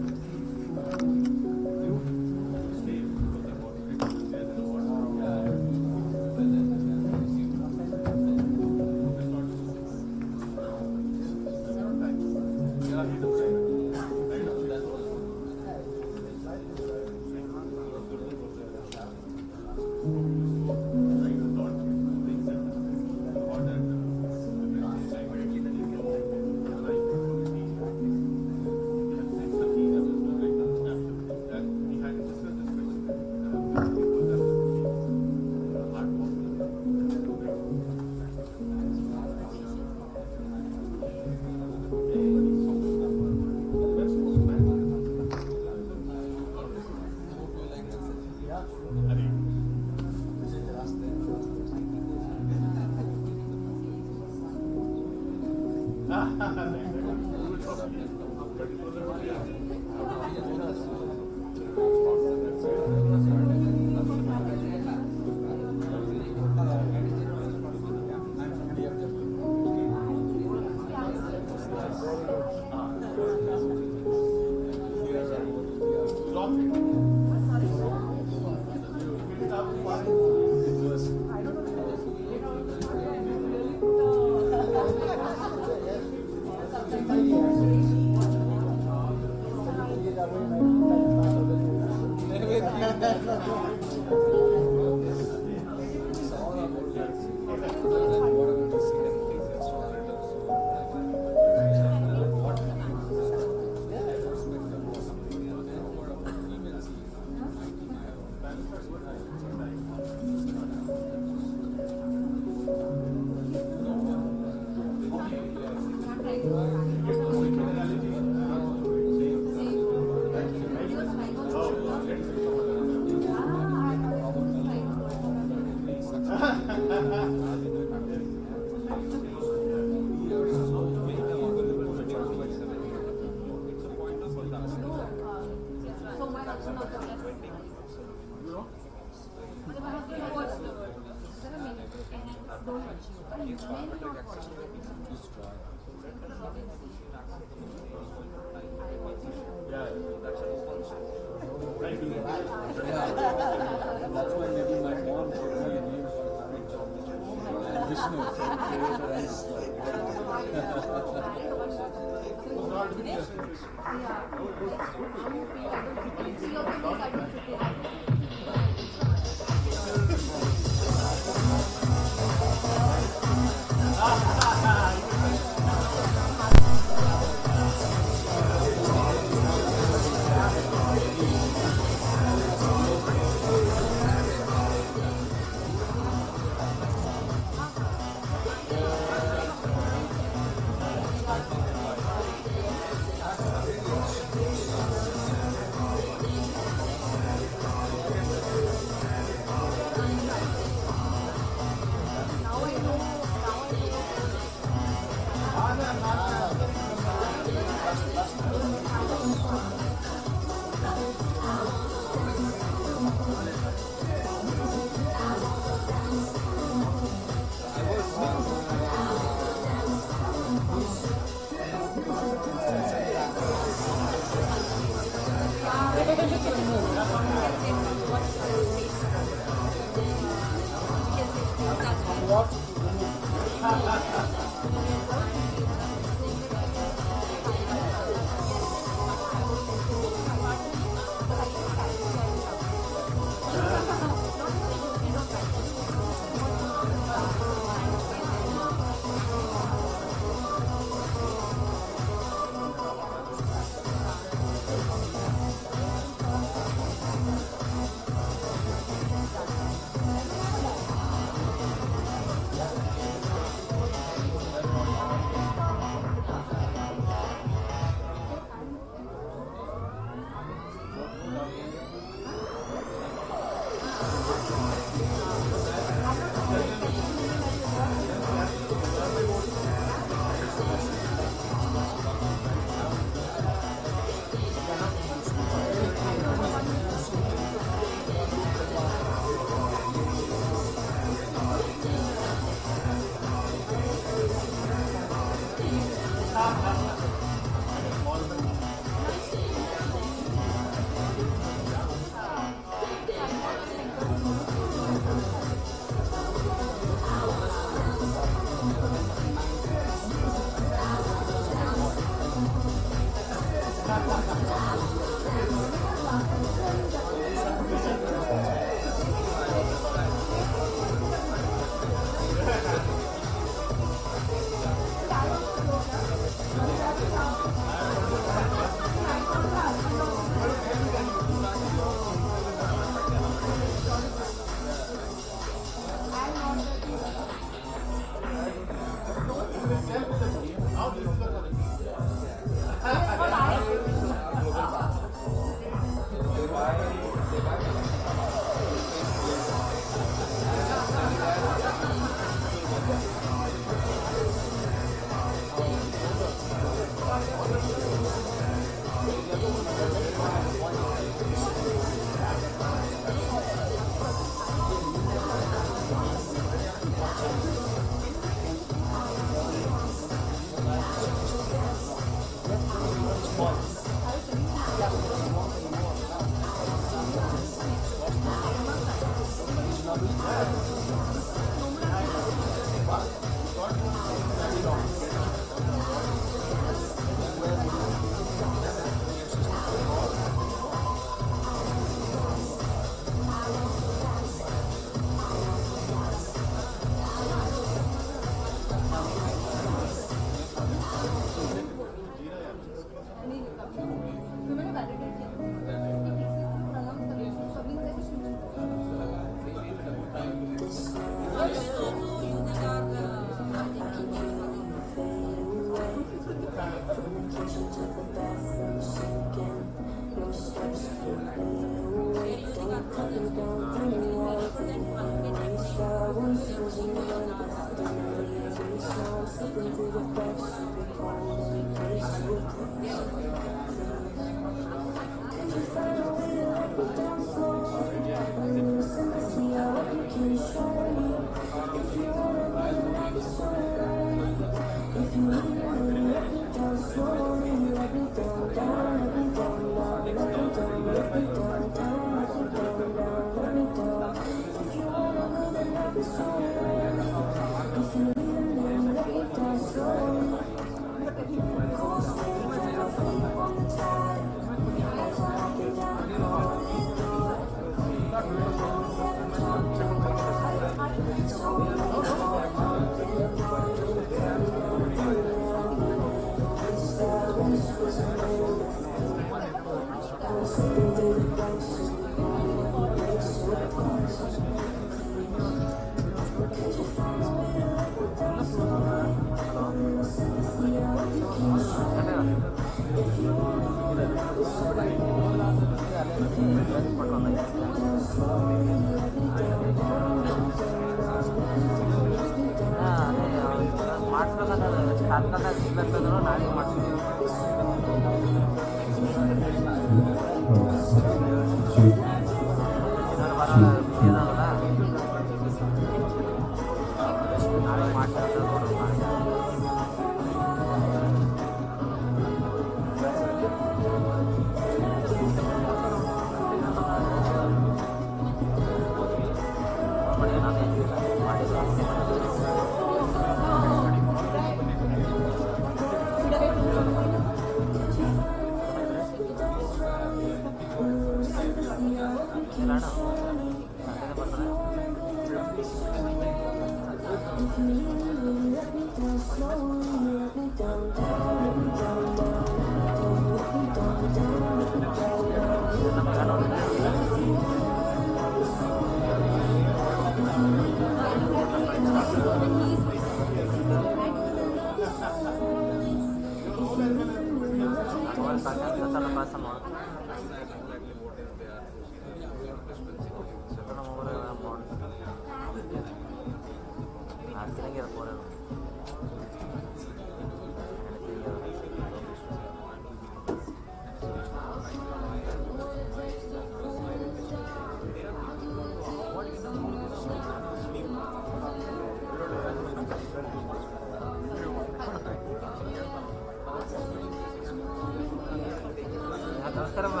ನಮಸ್ಕಾರಮ್ಮ.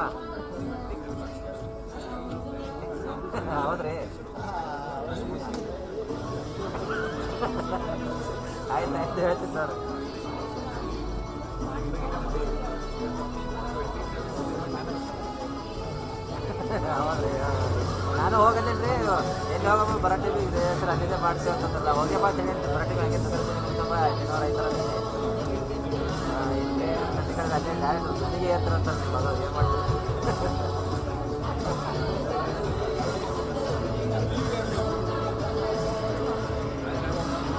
ಹೌದ್ರಿ, ಆಯ್ತು ಆಯ್ತು ಹೇಳ್ತೀನಿ sir. ಹೌದ್ರಿ, ನಾನು ಹೋಗಲ್ಲೇನ್ರಿ ಎಲ್ಲಿ ಹೋಗಮ್ಮ ಬರಾಟಿವಿ ಇದೆ sir, ಅಲ್ಲಿಂದ ಮಾಡ್ತೀವಿ ಅಂತಂದ್ರಲ್ಲ, ಹೋಗಿ ಬಾ ಹೇಳಿ ಬರಾಟಿವಿ ಹಂಗೆ ತುಂಬ ಐನೂರ ಇಲ್ಲಿ ಅಲ್ಲೇ ಡೈರೆಕ್ಟ್ ಸುದ್ದಿಗೆ ಏರ್ತಾರಂತ ಮಗ ಏನು ಮಾಡ್ತೀವಿ.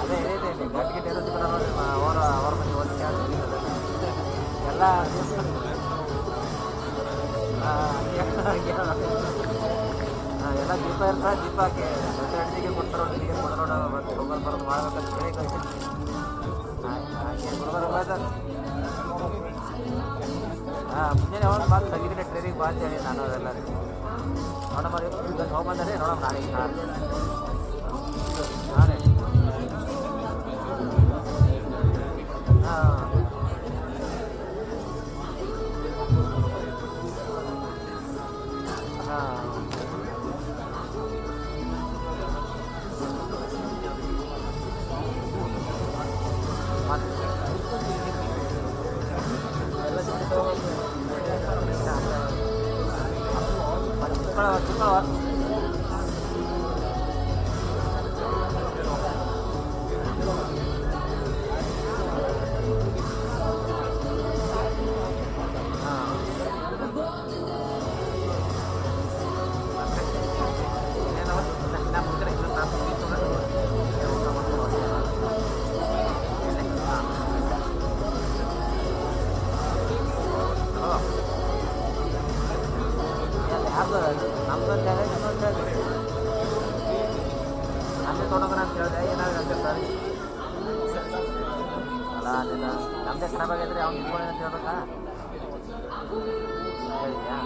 ಅದೇ ಹೇಳಿದೆ ಗಟ್ಟಿಗೆ ಇರೋದು ನೋಡಿ ಅವ್ರ ಮನೆ ಹೋಲಿಕೆ ಎಲ್ಲ ಎಲ್ಲ ದೀಪ ಇರ್ತಾರೆ, ದೀಪ ಹಾಕಿ ದೊಡ್ಡ ಅಡಿಗೆ ಕೊಡ್ತಾರೋ ಅಡಿಗೆ ಕೊಡೋಣ ಹೋಗೋದು ಬರೋದು ಮಾಡ್ಬೇಕಂತ ಹೇಳಿ ಕಳಿಸಿ ಮುಂಜಾನೆ ಹೋಗಿ ಬಂದು ತೆಗಿದ್ರೆ ಟ್ರೈನಿಗೆ ಬಾ ಅಂತೇಳಿ ನಾನು ಅದೆಲ್ಲ ನೋಡಮ್ಮ ಈಗ ಹೋಗ್ಬಂದರೆ ನೋಡಮ್ಮ ನಾಳೆ ನಾನೇ ನಮ್ದೇ ಖರಾಬ್ ಆಗಿದ್ರೆ ಅವ್ನು ಇಟ್ಕೊಳ್ಳಿ ಅಂತ ಹೇಳ್ಬೇಕಾ ಹೇಳಿದ್ಯಾ?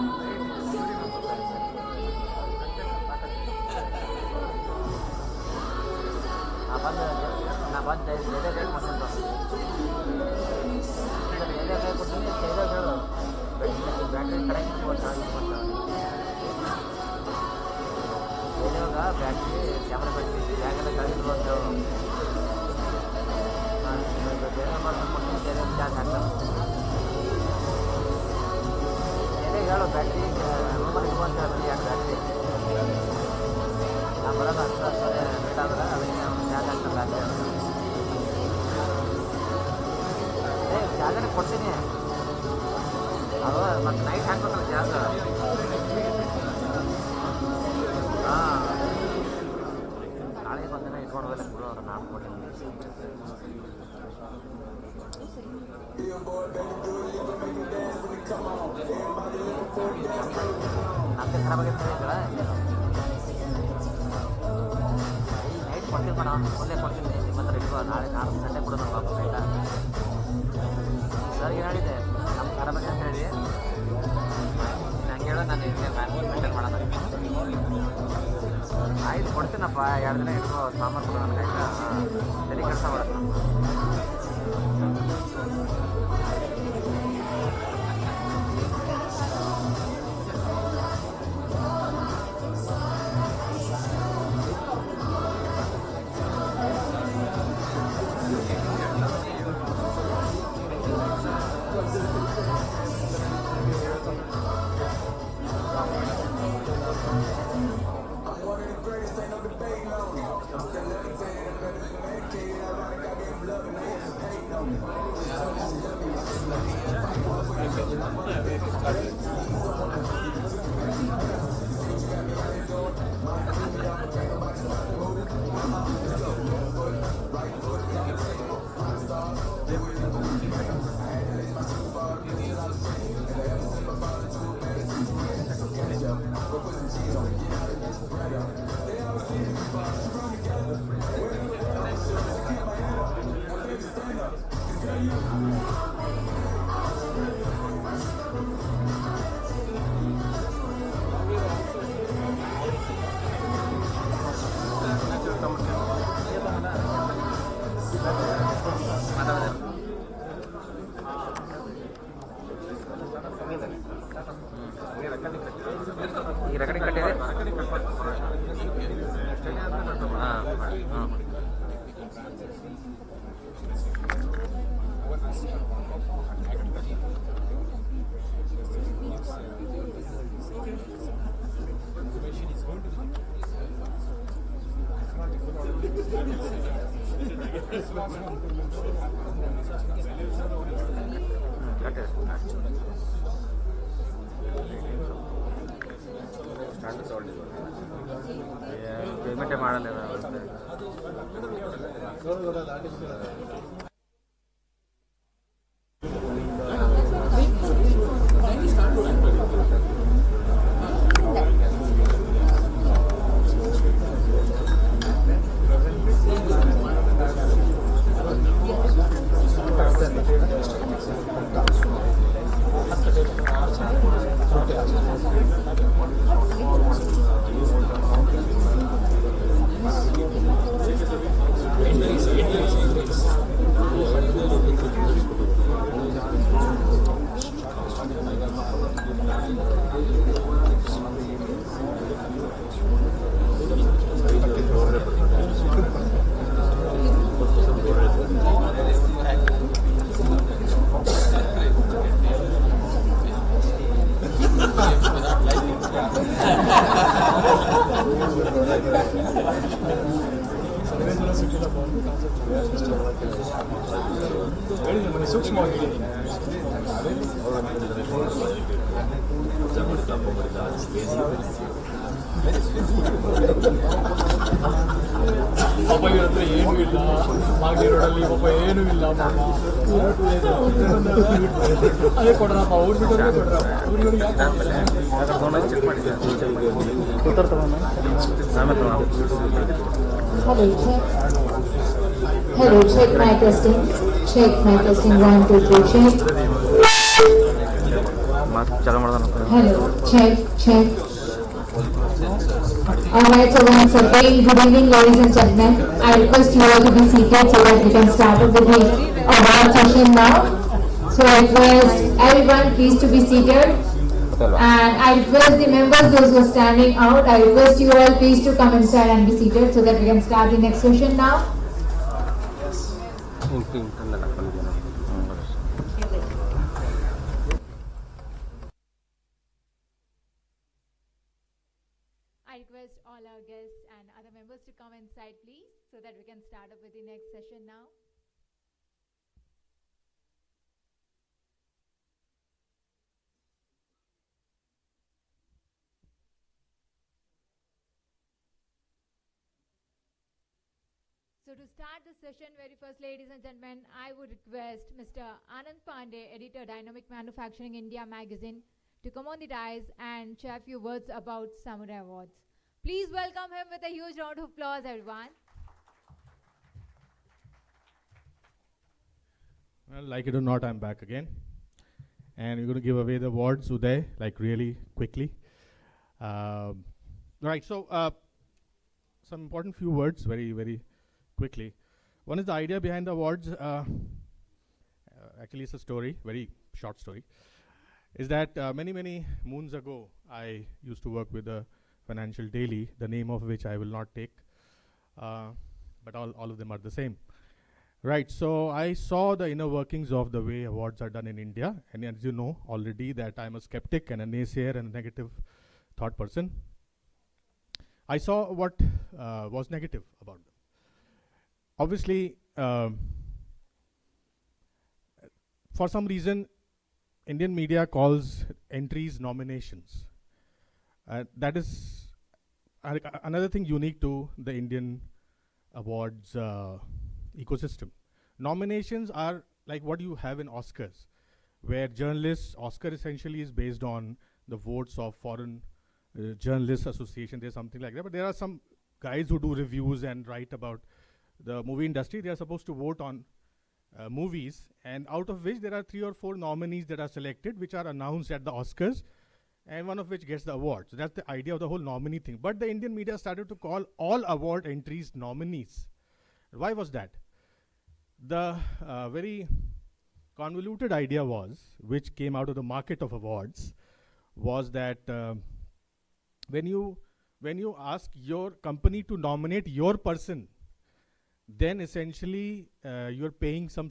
ನಾ ಬಂದು ಎದೆ ರೇಟ್ ಮಾಡ್ತೀನಿ ಎದೆ ರೇಟ್ ಕೊಡ್ತೀನಿ ಎದೆ ಹೇಳು ಬ್ಯಾಟ್ರಿ ಕಡೆ ಎದೆವಾಗ ಬ್ಯಾಟ್ರಿ ಕ್ಯಾಮ್ರಾ ಬ್ಯಾಟ್ರಿ ಬ್ಯಾಗೆಲ್ಲ ಕಳಿದ್ರು ಅಂತ ಬೇರೆ ಮಾಡ್ಕೊಂಡು ಬೇರೆ ಚಾರ್ಜ್ ಹಾಕ್ತಾರೆ ಎದೆ ಹೇಳು ಬ್ಯಾಟ್ರಿ ರೂಮಲ್ಲಿ ಇರುವಂತ ಎರಡು ಬ್ಯಾಟ್ರಿ ನಾ ಬರೋದು ಅಷ್ಟು ಲೇಟ್ ಆದ್ರೆ ಅದಕ್ಕೆ ಚಾರ್ಜ್ ಹಾಕ್ತಾರೆ ಬ್ಯಾಟ್ರಿ ಚಾರ್ಜರ್ ಕೊಡ್ತೀನಿ ಅದು ಮತ್ತು ನೈಟ್ ಹಾಕ್ಬೇಕಲ್ಲ ಚಾರ್ಜ್ ಹಾಂ ನಾಳೆ ಬಂದಿನ ಇಟ್ಕೊಂಡು ಹೋಗ್ಲಿಕ್ಕೆ ಬಿಡು ಅವ್ರು ನಾನು ಕೊಡ್ತೀನಿ ನಮ್ದೇ ಖರಾಬ್ ಆಗೈತೆ ಹೇಳಿದ್ರ ನೈಟ್ ಕೊಡ್ತೀನಿ ಮೇಡ ಒಳ್ಳೆ ಕೊಡ್ತೀನಿ ನಿಮ್ಮ ಹತ್ರ ಇಟ್ಕೋ ನಾಳೆ 4 ಗಂಟೆ ಕೊಡು ನಾನು ವಾಪಸ್ ಆಯ್ತಾ ಸರ್ ಏನು ಹೇಳಿದೆ ನಮ್ಮ ಖರಾಬ್ ಆಗಿ ಅಂತ ಹೇಳಿ ನಂಗೆ ಹೇಳೋ ನಾನು ಇಲ್ಲಿ ಮೇಂಟೈನ್ ಮಾಡೋಣ ಆಯ್ತು ಕೊಡ್ತೀನಪ್ಪ 2 ದಿನ ಇಟ್ಕೋ ಸಾಮಾನು ಕೊಡು ನನಗೆ ಆಯ್ತಾ ಸರಿ ಕೆಲಸ ಮಾಡೋದು ಪೇಮೆಂಟೇ ಮಾಡಲ್ಲ ಪಾಪ ಇವ್ರ ಹತ್ರ ಏನೂ ಇಲ್ಲ, ಮಾಗಡಿ ರೋಡಲ್ಲಿ ಪಾಪ ಏನೂ ಇಲ್ಲ. ಅದೇ ಕೊಡ್ರಪ್ಪ, ಅವ್ರು ಬಿಟ್ಟವ್ರಿಗೆ ಕೊಡ್ರಪ್ಪ. Hello, check my testing. Check my testing. 1, 2, 3, check. Hello, check. Alright, so once again, good evening, ladies and gentlemen. I request you all to be seated so that we can start with the award session now. So I request everyone please to be seated. And I request the members, those who are standing out, I request you all please to come inside and be seated so that we can start the next session now. I request all our guests and other members to come inside please so that we can start up with the next session now. So to start the session very first, ladies and gentlemen, I would request Mr. Anand Pandey, editor Dynamic Manufacturing India magazine, to come on the dais and share a few words about Samurai Awards. Please welcome him with a huge round of applause, everyone. Well, like it or not, I'm back again. And we're going to give away the awards, Uday, like really quickly. Right, so some important few words, very, very quickly. One is the idea behind the awards. Actually, it's a story, very short story. Is that many moons ago, I used to work with a financial daily, the name of which I will not take, but all of them are the same. Right, so I saw the inner workings of the way awards are done in India, and as you know already that I'm a skeptic and a naysayer and a negative thought person. I saw what was negative about them. Obviously, for some reason, Indian media calls entries nominations. That is another thing unique to the Indian awards ecosystem. Nominations are like what you have in Oscars, where journalists, Oscar essentially is based on the votes of foreign journalists association. There's something like that, but there are some guys who do reviews and write about the movie industry. They are supposed to vote on movies, and out of which there are 3 or 4 nominees that are selected, which are announced at the Oscars, and one of which gets the award. So that's the idea of the whole nominee thing. But the Indian media started to call all award entries nominees. Why was that? The very convoluted idea was, which came out of the market of awards, was that when you ask your company to nominate your person, then essentially you're paying some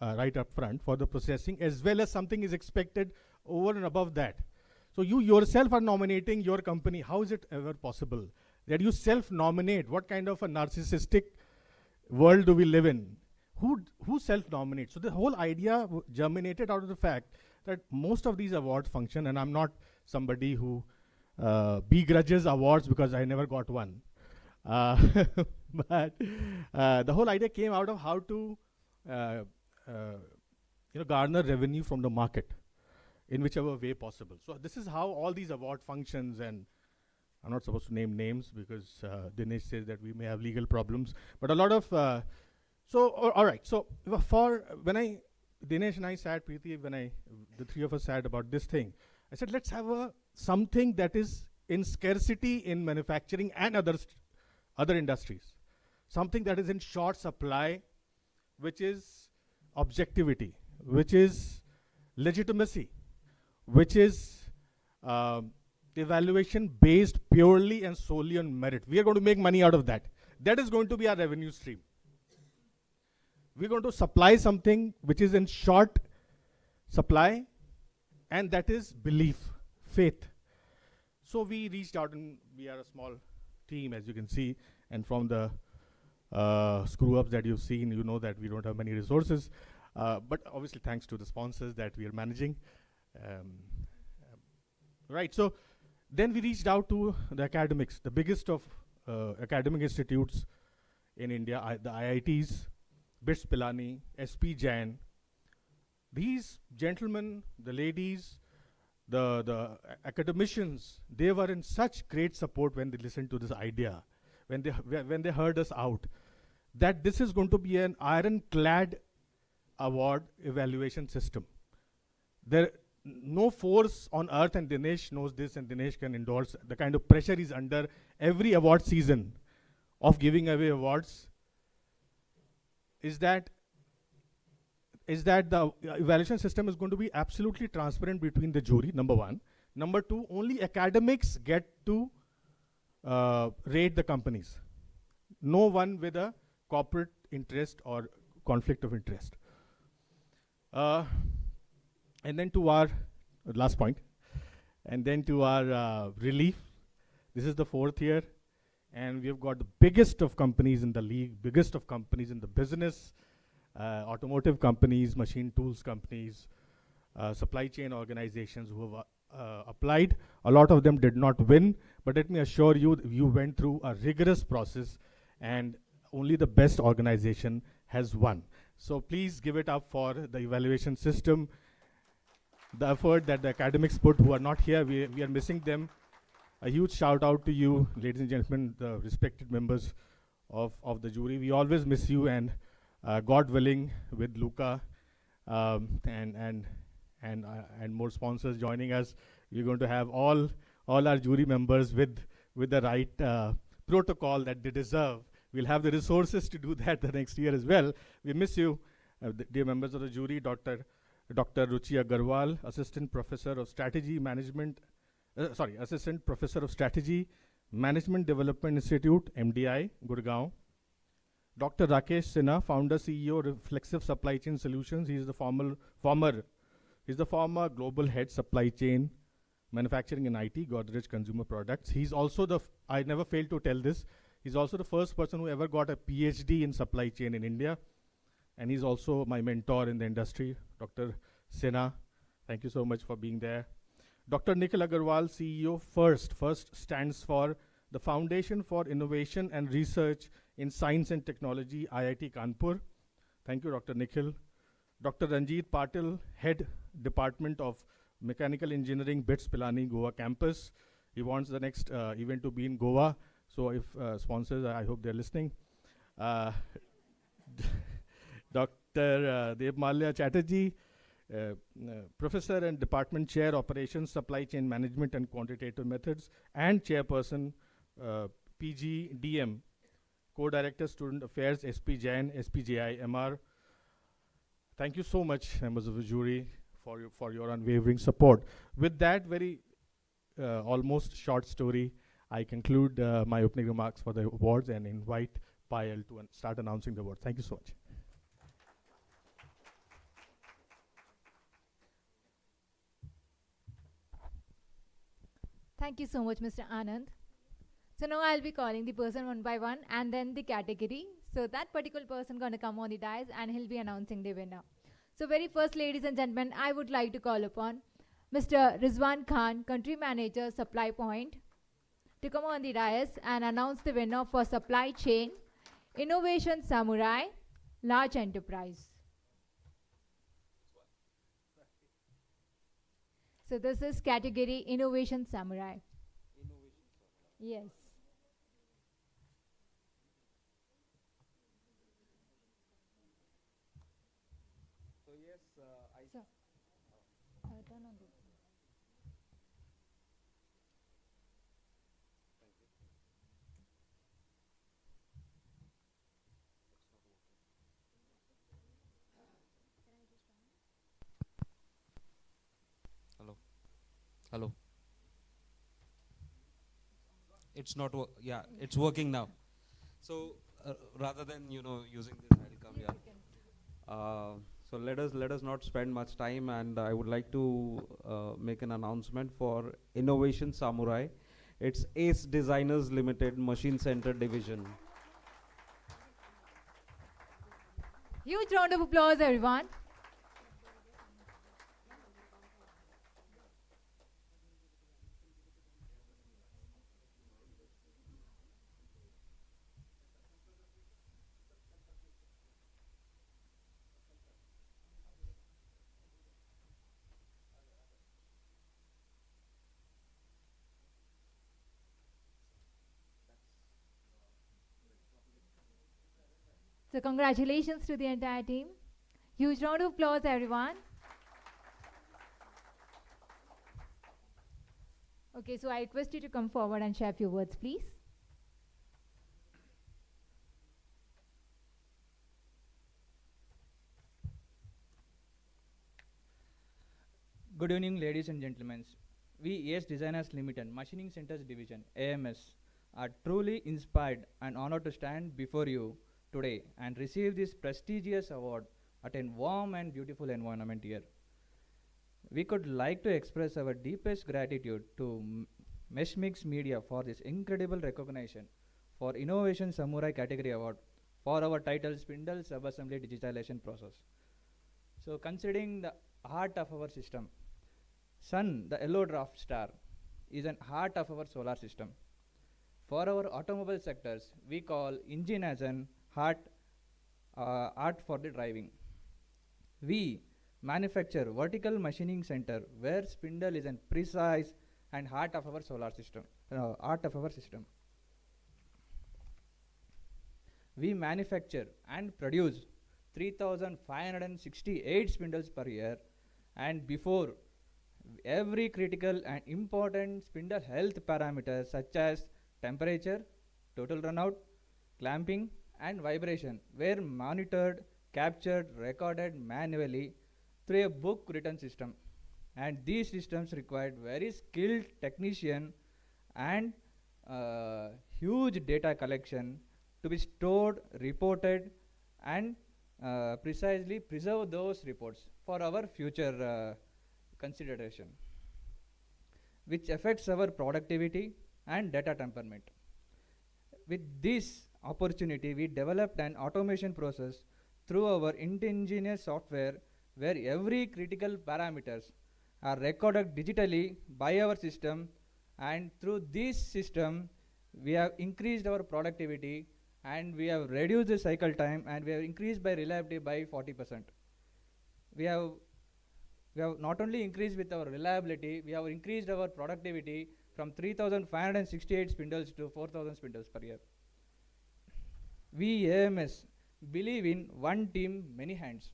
right up front for the processing, as well as something is expected over and above that. So you yourself are nominating your company. How is it ever possible that you self-nominate? What kind of a narcissistic world do we live in? who self-nominates. So the whole idea germinated out of the fact that most of these awards function, and I'm not somebody who begrudges awards because I never got one. But the whole idea came out of how to garner revenue from the market in whichever way possible. So this is how all these award functions, and I'm not supposed to name names because Dinesh says that we may have legal problems, but a lot of all right. So when Dinesh and I sat, Preeti, the three of us sat about this thing, I said, let's have something that is in scarcity in manufacturing and other industries. Something that is in short supply, which is objectivity, which is legitimacy, which is evaluation based purely and solely on merit. We are going to make money out of that. That is going to be our revenue stream. We're going to supply something which is in short supply, and that is belief, faith. So we reached out, and we are a small team, as you can see, and from the screw-ups that you've seen, you know that we don't have many resources, but obviously thanks to the sponsors that we are managing. Right, so then we reached out to the academics, the biggest of academic institutes in India, the IITs, BITS Pilani, SP Jain. These gentlemen, the ladies, the academicians, they were in such great support when they listened to this idea, when they heard us out, that this is going to be an ironclad award evaluation system. There no force on earth, and Dinesh knows this, and Dinesh can endorse the kind of pressure is under every award season of giving away awards, is that the evaluation system is going to be absolutely transparent between the jury, number one. Number two, only academics get to rate the companies. No one with a corporate interest or conflict of interest. And then to our last point, and then to our relief. This is the fourth year, and we've got the biggest of companies in the league, biggest of companies in the business, automotive companies, machine tools companies, supply chain organizations who have applied. A lot of them did not win, but let me assure you, you went through a rigorous process, and only the best organization has won. So please give it up for the evaluation system, the effort that the academics put, who are not here. We are missing them. A huge shout out to you, ladies and gentlemen, the respected members of the jury. We always miss you, and God willing, with Luca and more sponsors joining us, we're going to have all our jury members with the right protocol that they deserve. We'll have the resources to do that the next year as well. We miss you, dear members of the jury. Dr. Ruchi Agarwal, Assistant Professor of Strategy Management, Assistant Professor of Strategy, Management Development Institute, MDI, Gurgaon. Dr. Rakesh Sinha, Founder, CEO, Reflexive Supply Chain Solutions. He's the former Global Head Supply Chain, Manufacturing and IT, Godrej Consumer Products. He's also I never failed to tell this, he's also the first person who ever got a PhD in supply chain in India. And he's also my mentor in the industry, Dr. Sinha. Thank you so much for being there. Dr. Nikhil Agarwal, CEO, FIRST. FIRST stands for the Foundation for Innovation and Research in Science and Technology, IIT Kanpur. Thank you, Dr. Nikhil. Dr. Ranjit Patil, Head Department of Mechanical Engineering, BITS Pilani, Goa campus. He wants the next event to be in Goa. So if sponsors, I hope they're listening. Dr. Devmalya Chatterjee, Professor and Department Chair, Operations, Supply Chain Management and Quantitative Methods, and Chairperson, PGDM, Co-Director, Student Affairs, SP Jain, SPJI, MR. Thank you so much, members of the jury, for your unwavering support. With that very almost short story, I conclude my opening remarks for the awards and invite Payal to start announcing the awards. Thank you so much. Thank you so much, Mr. Anand. So now I'll be calling the person one by one and then the category. So that particular person gonna come on the dais and he'll be announcing the winner. So very first, ladies and gentlemen, I would like to call upon Mr. Rizwan Khan, Country Manager, Supply Point, to come on the dais and announce the winner for Supply Chain, Innovation Samurai, Large Enterprise. So this is category Innovation Samurai. Yes. So yes, I. So, turn on the. Hello. Hello. It's not. Yeah, it's working now. So rather than using this, I'll come here. So let us not spend much time, and I would like to make an announcement for Innovation Samurai. It's Ace Designers Limited Machine Center Division. Huge round of applause, everyone. So congratulations to the entire team. Huge round of applause, everyone. Okay, so I request you to come forward and share a few words, please. Good evening, ladies and gentlemen. We AS Designers Limited, Machining Centers Division, AMS, are truly inspired and honored to stand before you today and receive this prestigious award at a warm and beautiful environment here. We could like to express our deepest gratitude to Meshmix Media for this incredible recognition for Innovation Samurai Category Award for our title Spindle Subassembly Digitalization Process. So considering the heart of our system, Sun, the yellow dwarf star, is an heart of our solar system. For our automobile sectors, we call engine as an heart for the driving. We manufacture vertical machining center where spindle is an precise and heart of our solar system. We manufacture and produce 3,568 spindles per year, and before every critical and important spindle health parameters such as temperature, total runout, clamping, and vibration were monitored, captured, recorded manually through a book written system. And these systems required very skilled technician and huge data collection to be stored, reported, and precisely preserve those reports for our future consideration, which affects our productivity and data temperament. With this opportunity, we developed an automation process through our indigenous software where every critical parameters are recorded digitally by our system, and through this system we have increased our productivity and we have reduced the cycle time and we have increased by reliability by 40%. We have not only increased with our reliability, we have increased our productivity from 3,568 spindles to 4,000 spindles per year. We AMS believe in one team, many hands.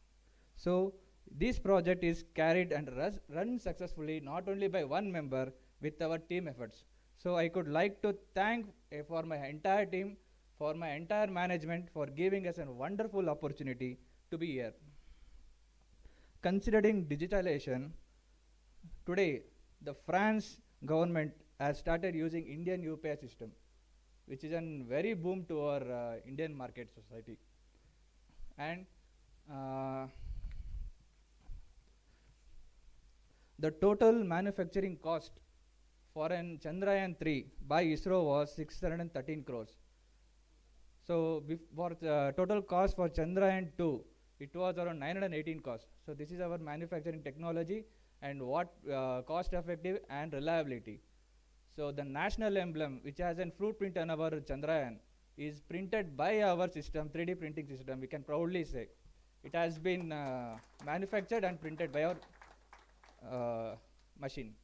So this project is carried and run successfully not only by one member with our team efforts. So I could like to thank for my entire team, for my entire management for giving us a wonderful opportunity to be here. Considering digitalization, today the France government has started using Indian UPI system, which is a very boom to our Indian market society. And the total manufacturing cost for an Chandrayaan 3 by ISRO was 613 crores. So for total cost for Chandrayaan 2, it was around 918 cost. So this is our manufacturing technology and what cost effective and reliability. So the national emblem, which has a fruit print on our Chandrayaan, is printed by our system, 3D printing system. We can proudly say it has been manufactured and printed by our machine.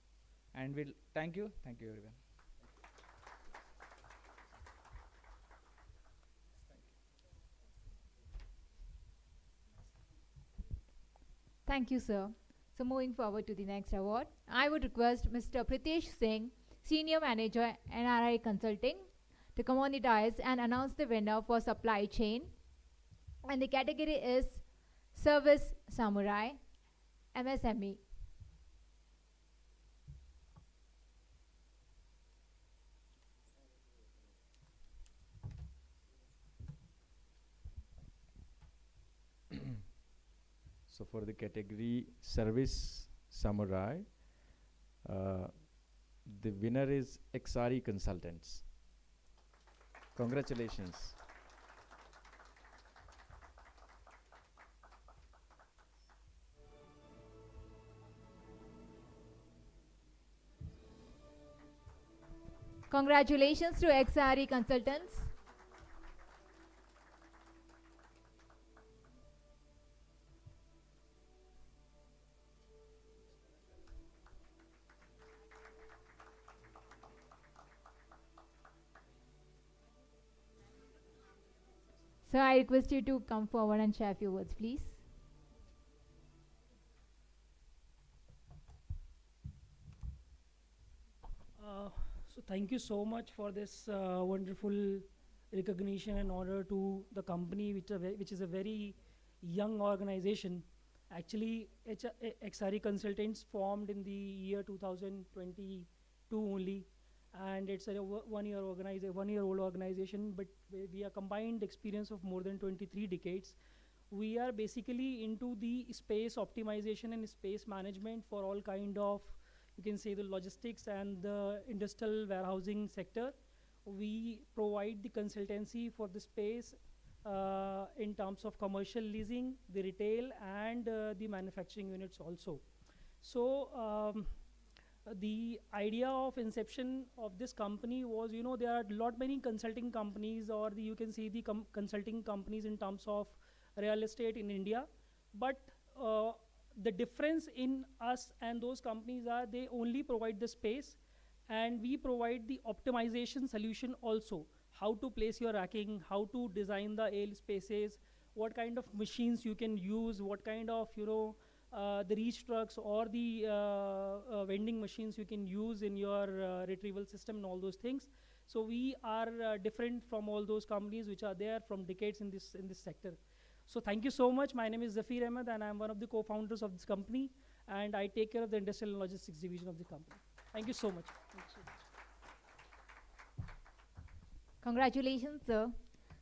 And we'll thank you everyone. Thank you, sir. So moving forward to the next award, I would request Mr. Pritesh Singh, Senior Manager, NRI Consulting, to come on the dais and announce the winner for supply chain. And the category is Service Samurai, MSME. So for the category Service Samurai, the winner is XRE Consultants. Congratulations. Congratulations to XRE Consultants. So I request you to come forward and share a few words, please. So thank you so much for this wonderful recognition and honor to the company, which is a very young organization. Actually, XRE Consultants formed in the year 2022 only, and it's a one-year-old organization, but we are combined experience of more than 23 decades. We are basically into the space optimization and space management for all kind of, you can say, the logistics and the industrial warehousing sector. We provide the consultancy for the space in terms of commercial leasing, the retail, and the manufacturing units also. So the idea of inception of this company was, there are many consulting companies, or you can see the consulting companies in terms of real estate in India, but the difference in us and those companies are they only provide the space, and we provide the optimization solution also. How to place your racking, how to design the AL spaces, what kind of machines you can use, what kind of, the reach trucks or the vending machines you can use in your retrieval system and all those things. So we are different from all those companies which are there from decades in this sector. So thank you so much. My name is Zafir Ahmed, and I'm one of the co-founders of this company, and I take care of the industrial and logistics division of the company. Thank you so much. Congratulations, sir.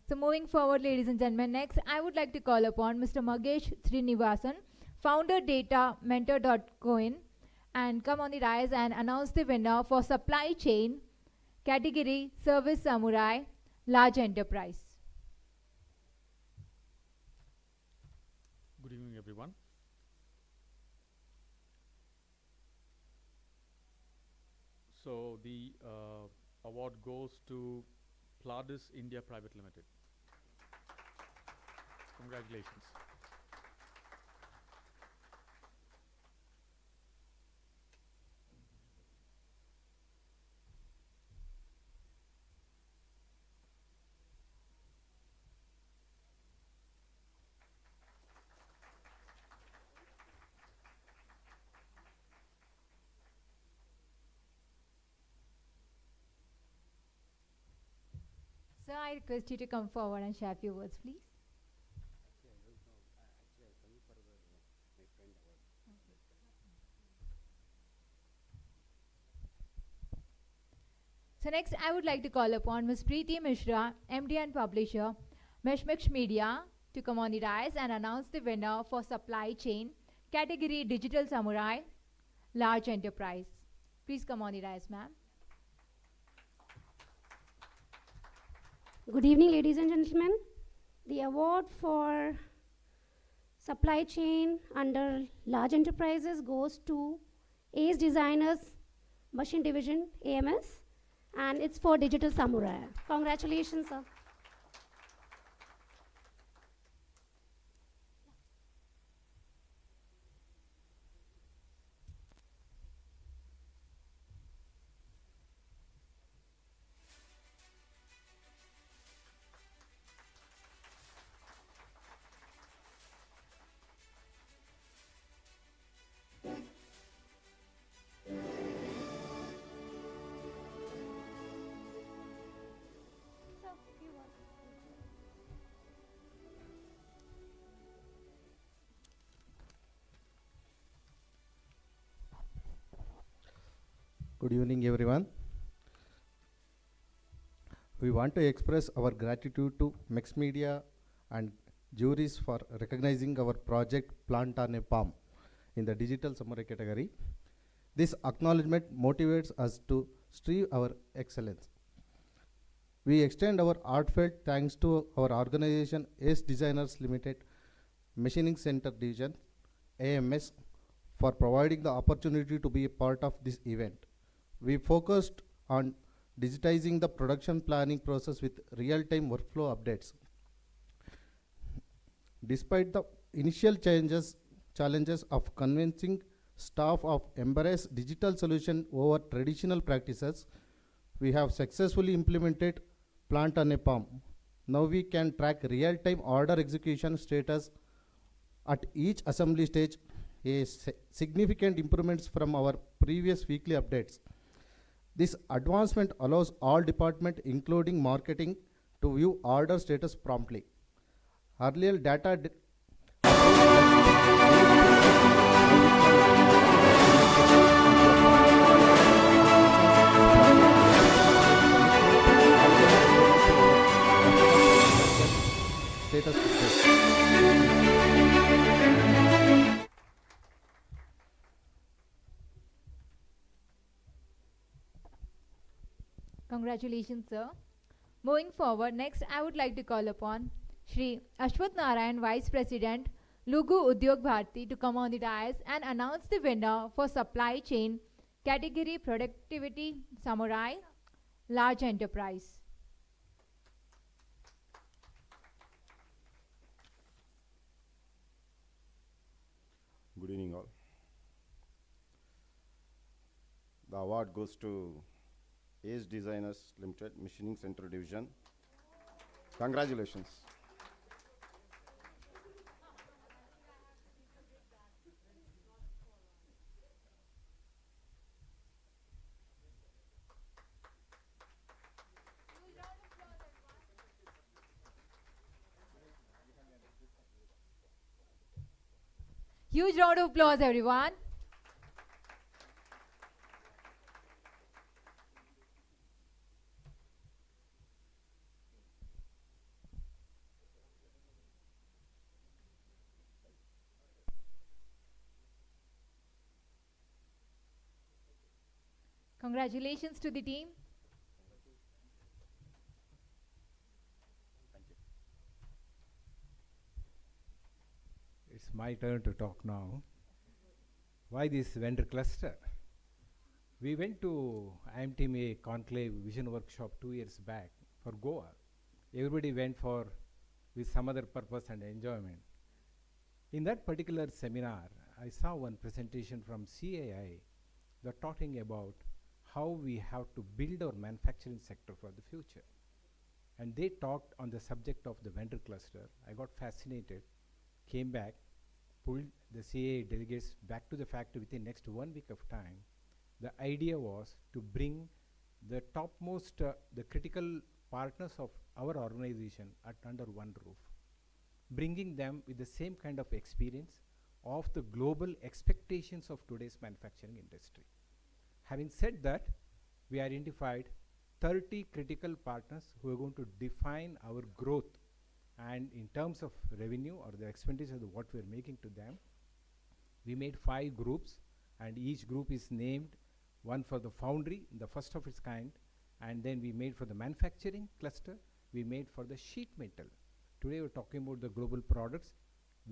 So moving forward, ladies and gentlemen, next I would like to call upon Mr. Magesh Srinivasan, founder DataMentor.coin, and come on the rise and announce the winner for supply chain, category Service Samurai, large enterprise. Good evening, everyone. So the award goes to Pladis India Private Limited. Congratulations. Sir, I request you to come forward and share a few words, please. So next, I would like to call upon Ms. Preeti Mishra, MD and Publisher, Meshmix Media, to come on the dais and announce the winner for supply chain, category Digital Samurai, large enterprise. Please come on the dais, ma'am. Good evening, ladies and gentlemen. The award for supply chain under large enterprises goes to ACE Designers Machine Division, AMS, and it's for Digital Samurai. Congratulations, sir. Good evening, everyone. We want to express our gratitude to Max Media and juries for recognizing our project Plant on a Palm in the Digital Samurai category. This acknowledgement motivates us to strive our excellence. We extend our heartfelt thanks to our organization ACE Designers Limited, Machining Center Division, AMS, for providing the opportunity to be a part of this event. We focused on digitizing the production planning process with real-time workflow updates. Despite the initial challenges of convincing staff of embrace digital solution over traditional practices, we have successfully implemented Plant on a Palm. Now we can track real-time order execution status at each assembly stage, significant improvements from our previous weekly updates. This advancement allows all departments, including marketing, to view order status promptly. Earlier data status Congratulations, sir. Moving forward, next I would like to call upon Shri Ashwath Narayan, Vice President, Lugu Udyog Bharti, to come on the dais and announce the winner for supply chain category Productivity Samurai Large Enterprise. Good evening, all. The award goes to ACE Designers Limited, Machining Center Division. Congratulations. Huge round of applause, everyone. Congratulations to the team. It's my turn to talk now. Why this vendor cluster? We went to IMTMA Conclave Vision Workshop 2 years back for Goa. Everybody went for with some other purpose and enjoyment. In that particular seminar, I saw one presentation from CAI that talking about how we have to build our manufacturing sector for the future. And they talked on the subject of the vendor cluster. I got fascinated, came back, pulled the CAI delegates back to the factory within next 1 week of time. The idea was to bring the topmost, the critical partners of our organization under one roof, bringing them with the same kind of experience of the global expectations of today's manufacturing industry. Having said that, we identified 30 critical partners who are going to define our growth, and in terms of revenue or the expenditure of what we are making to them, we made 5 groups, and each group is named, one for the foundry, the first of its kind, and then we made for the manufacturing cluster, we made for the sheet metal. Today we're talking about the global products.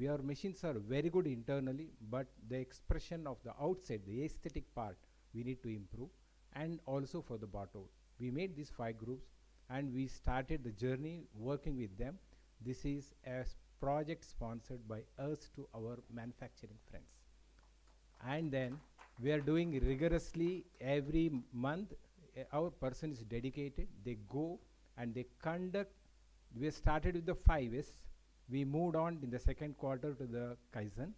Our machines are very good internally, but the expression of the outside, the aesthetic part, we need to improve, and also for the bottom. We made these 5 groups and we started the journey working with them. This is a project sponsored by us to our manufacturing friends. And then we are doing rigorously every month. Our person is dedicated. They go and they conduct. We started with the 5S. We moved on in the second quarter to the Kaizen.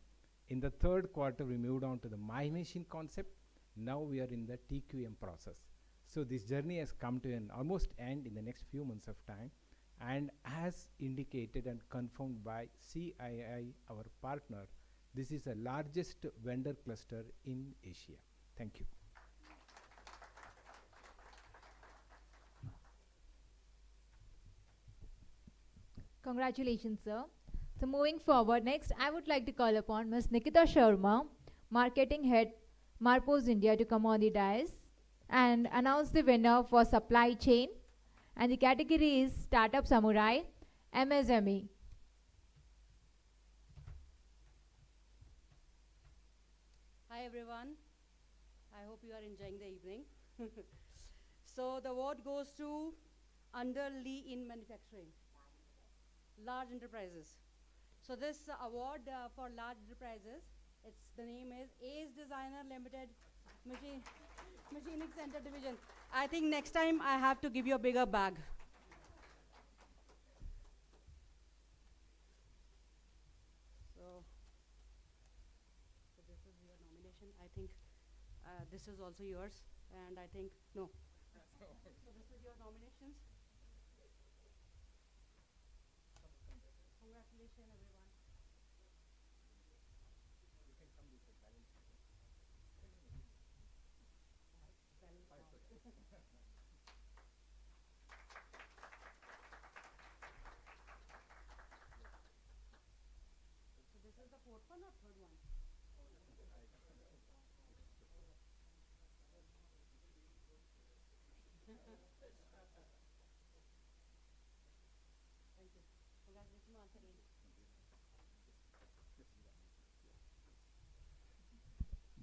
In the third quarter, we moved on to the My Machine concept. Now we are in the TQM process. So this journey has come to an almost end in the next few months of time. And as indicated and confirmed by CII, our partner, this is the largest vendor cluster in Asia. Thank you. Congratulations, sir. So moving forward, next I would like to call upon Ms. Nikita Sharma, Marketing Head, Marpos India, to come on the dais and announce the winner for supply chain. And the category is Startup Samurai, MSME. Hi everyone. I hope you are enjoying the evening. So the award goes to Under Lee in Manufacturing, Large Enterprises. So this award for large enterprises, the name is Ace Designer Limited Machining Center Division. I think next time I have to give you a bigger bag. So this is your nomination. I think this is also yours, and I think, no. So this is your nominations. Congratulations, everyone. So this is the fourth one or third one? Thank you. Congratulations once again.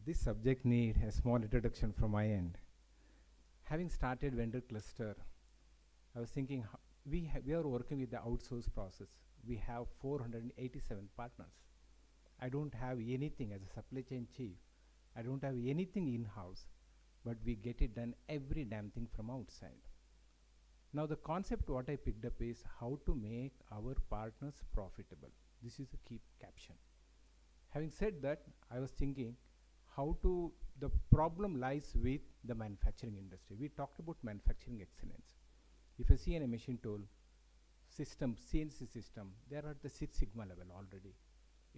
This subject need a small introduction from my end. Having started vendor cluster, I was thinking we are working with the outsource process. We have 487 partners. I don't have anything as a supply chain chief. I don't have anything in-house, but we get it done every damn thing from outside. Now the concept what I picked up is how to make our partners profitable. This is a key caption. Having said that, I was thinking the problem lies with the manufacturing industry. We talked about manufacturing excellence. If you see in a machine tool system, CNC system, they are at the 6 Sigma level already.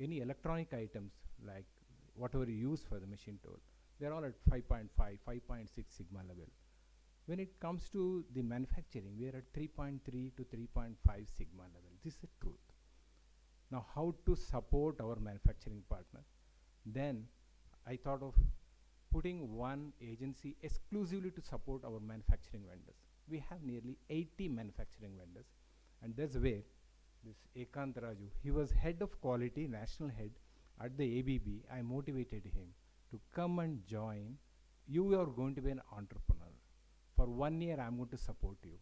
Any electronic items like whatever you use for the machine tool, they're all at 5.5, 5.6 Sigma level. When it comes to the manufacturing, we are at 3.3 to 3.5 Sigma level. This is the truth. Now, how to support our manufacturing partner? Then I thought of putting one agency exclusively to support our manufacturing vendors. We have nearly 80 manufacturing vendors, and that's where this Ekant Raju, he was head of quality, national head at the ABB. I motivated him to come and join. You are going to be an entrepreneur. For 1 year, I'm going to support you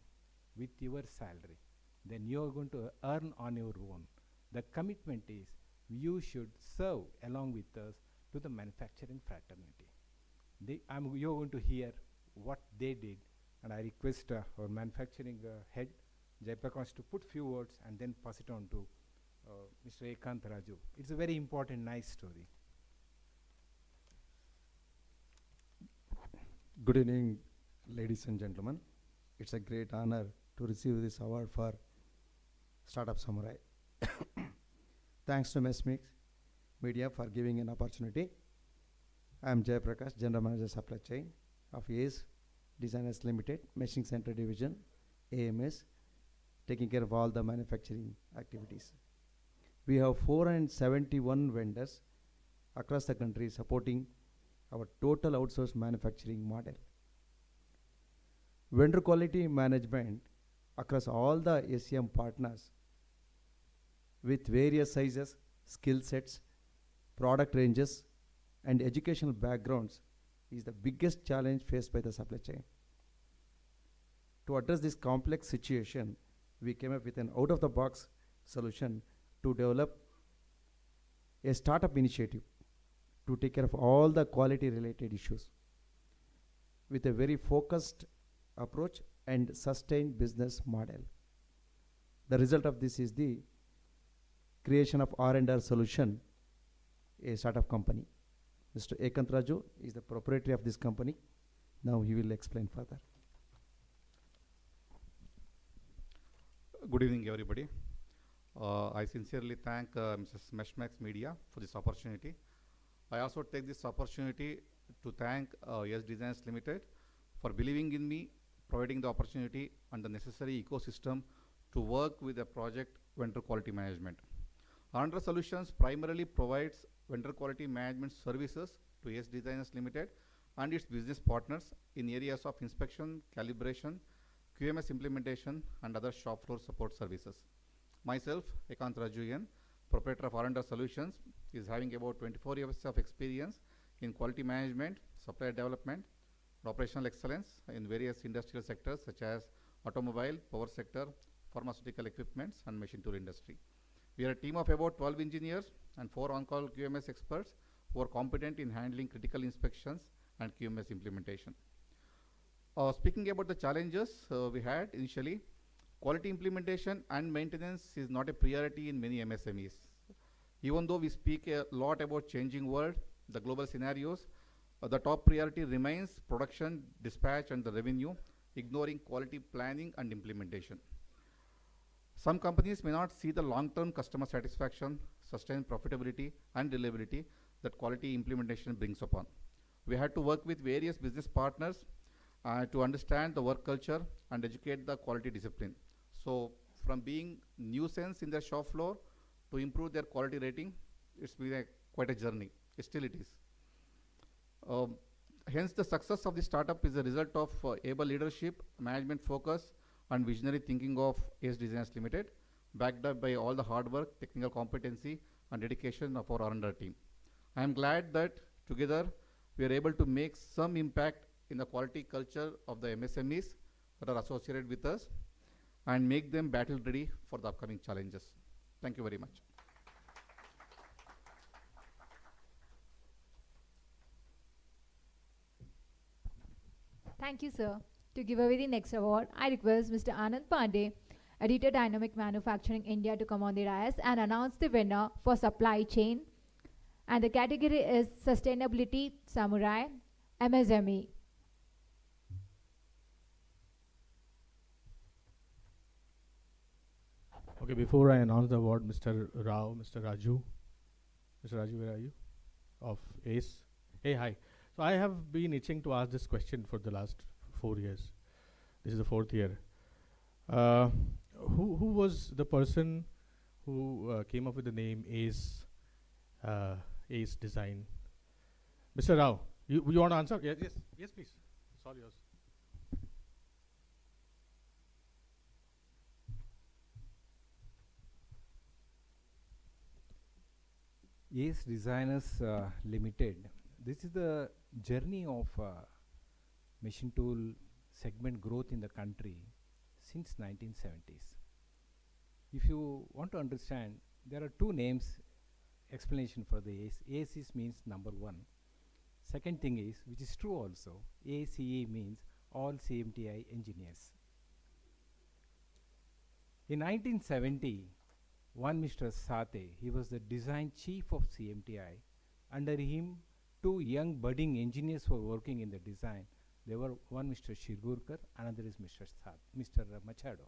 with your salary. Then you are going to earn on your own. The commitment is you should serve along with us to the manufacturing fraternity. You're going to hear what they did, and I request our manufacturing head, Jayaprakash, to put few words and then pass it on to Mr. Ekant Raju. It's a very important, nice story. Good evening, ladies and gentlemen. It's a great honor to receive this award for Startup Samurai. Thanks to Messmix Media for giving an opportunity. I am Jay Prakash, General Manager Supply Chain of ACE Designers Limited, Machining Center Division, AMS, taking care of all the manufacturing activities. We have 471 vendors across the country supporting our total outsourced manufacturing model. Vendor quality management across all the ACM partners with various sizes, skill sets, product ranges, and educational backgrounds is the biggest challenge faced by the supply chain. To address this complex situation, we came up with an out-of-the-box solution to develop a startup initiative to take care of all the quality-related issues with a very focused approach and sustained business model. The result of this is the creation of R&R Solution, a startup company. Mr. Ekant Raju is the proprietor of this company. Now he will explain further. Good evening, everybody. I sincerely thank Mrs. Meshmax Media for this opportunity. I also take this opportunity to thank Yes Designs Limited for believing in me, providing the opportunity and the necessary ecosystem to work with the project vendor quality management. R&R Solutions primarily provides vendor quality management services to Yes Designers Limited and its business partners in areas of inspection, calibration, QMS implementation, and other shop floor support services. Myself, Ekant Rajuyan, proprietor of R&R Solutions, is having about 24 years of experience in quality management, supplier development, and operational excellence in various industrial sectors such as automobile, power sector, pharmaceutical equipments, and machine tool industry. We are a team of about 12 engineers and 4 on-call QMS experts who are competent in handling critical inspections and QMS implementation. Speaking about the challenges we had initially, quality implementation and maintenance is not a priority in many MSMEs. Even though we speak a lot about changing world, the global scenarios, the top priority remains production, dispatch, and the revenue, ignoring quality planning and implementation. Some companies may not see the long-term customer satisfaction, sustained profitability, and reliability that quality implementation brings upon. We had to work with various business partners to understand the work culture and educate the quality discipline. So from being nuisance in their shop floor to improve their quality rating, it's been quite a journey. Still it is. Hence the success of the startup is a result of able leadership, management focus, and visionary thinking of Yes Designs Limited, backed up by all the hard work, technical competency, and dedication of our R&R team. I am glad that together we are able to make some impact in the quality culture of the MSMEs that are associated with us and make them battle ready for the upcoming challenges. Thank you very much. Thank you, sir. To give away the next award, I request Mr. Anand Pandey, Editor Dynamic Manufacturing India, to come on the dais and announce the winner for supply chain. And the category is Sustainability Samurai MSME. Okay, before I announce the award, Mr. Rao, Mr. Raju. Mr. Raju, where are you? Of ACE. Hey, hi. So I have been itching to ask this question for the last 4 years. This is the 4th year. Who was the person who came up with the name ACE, ACE Design? Mr. Rao, you want to answer? Yes, please. It's all yours. Yes Designers Limited. This is the journey of machine tool segment growth in the country since 1970s. If you want to understand, there are 2 names explanation for the ACE. ACE means number 1. Second thing is, which is true also, ACE means all CMTI engineers. In 1970, one Mr. Sathe, he was the design chief of CMTI. Under him, 2 young budding engineers were working in the design. They were one Mr. Shirgurkar, another is Mr. Machado.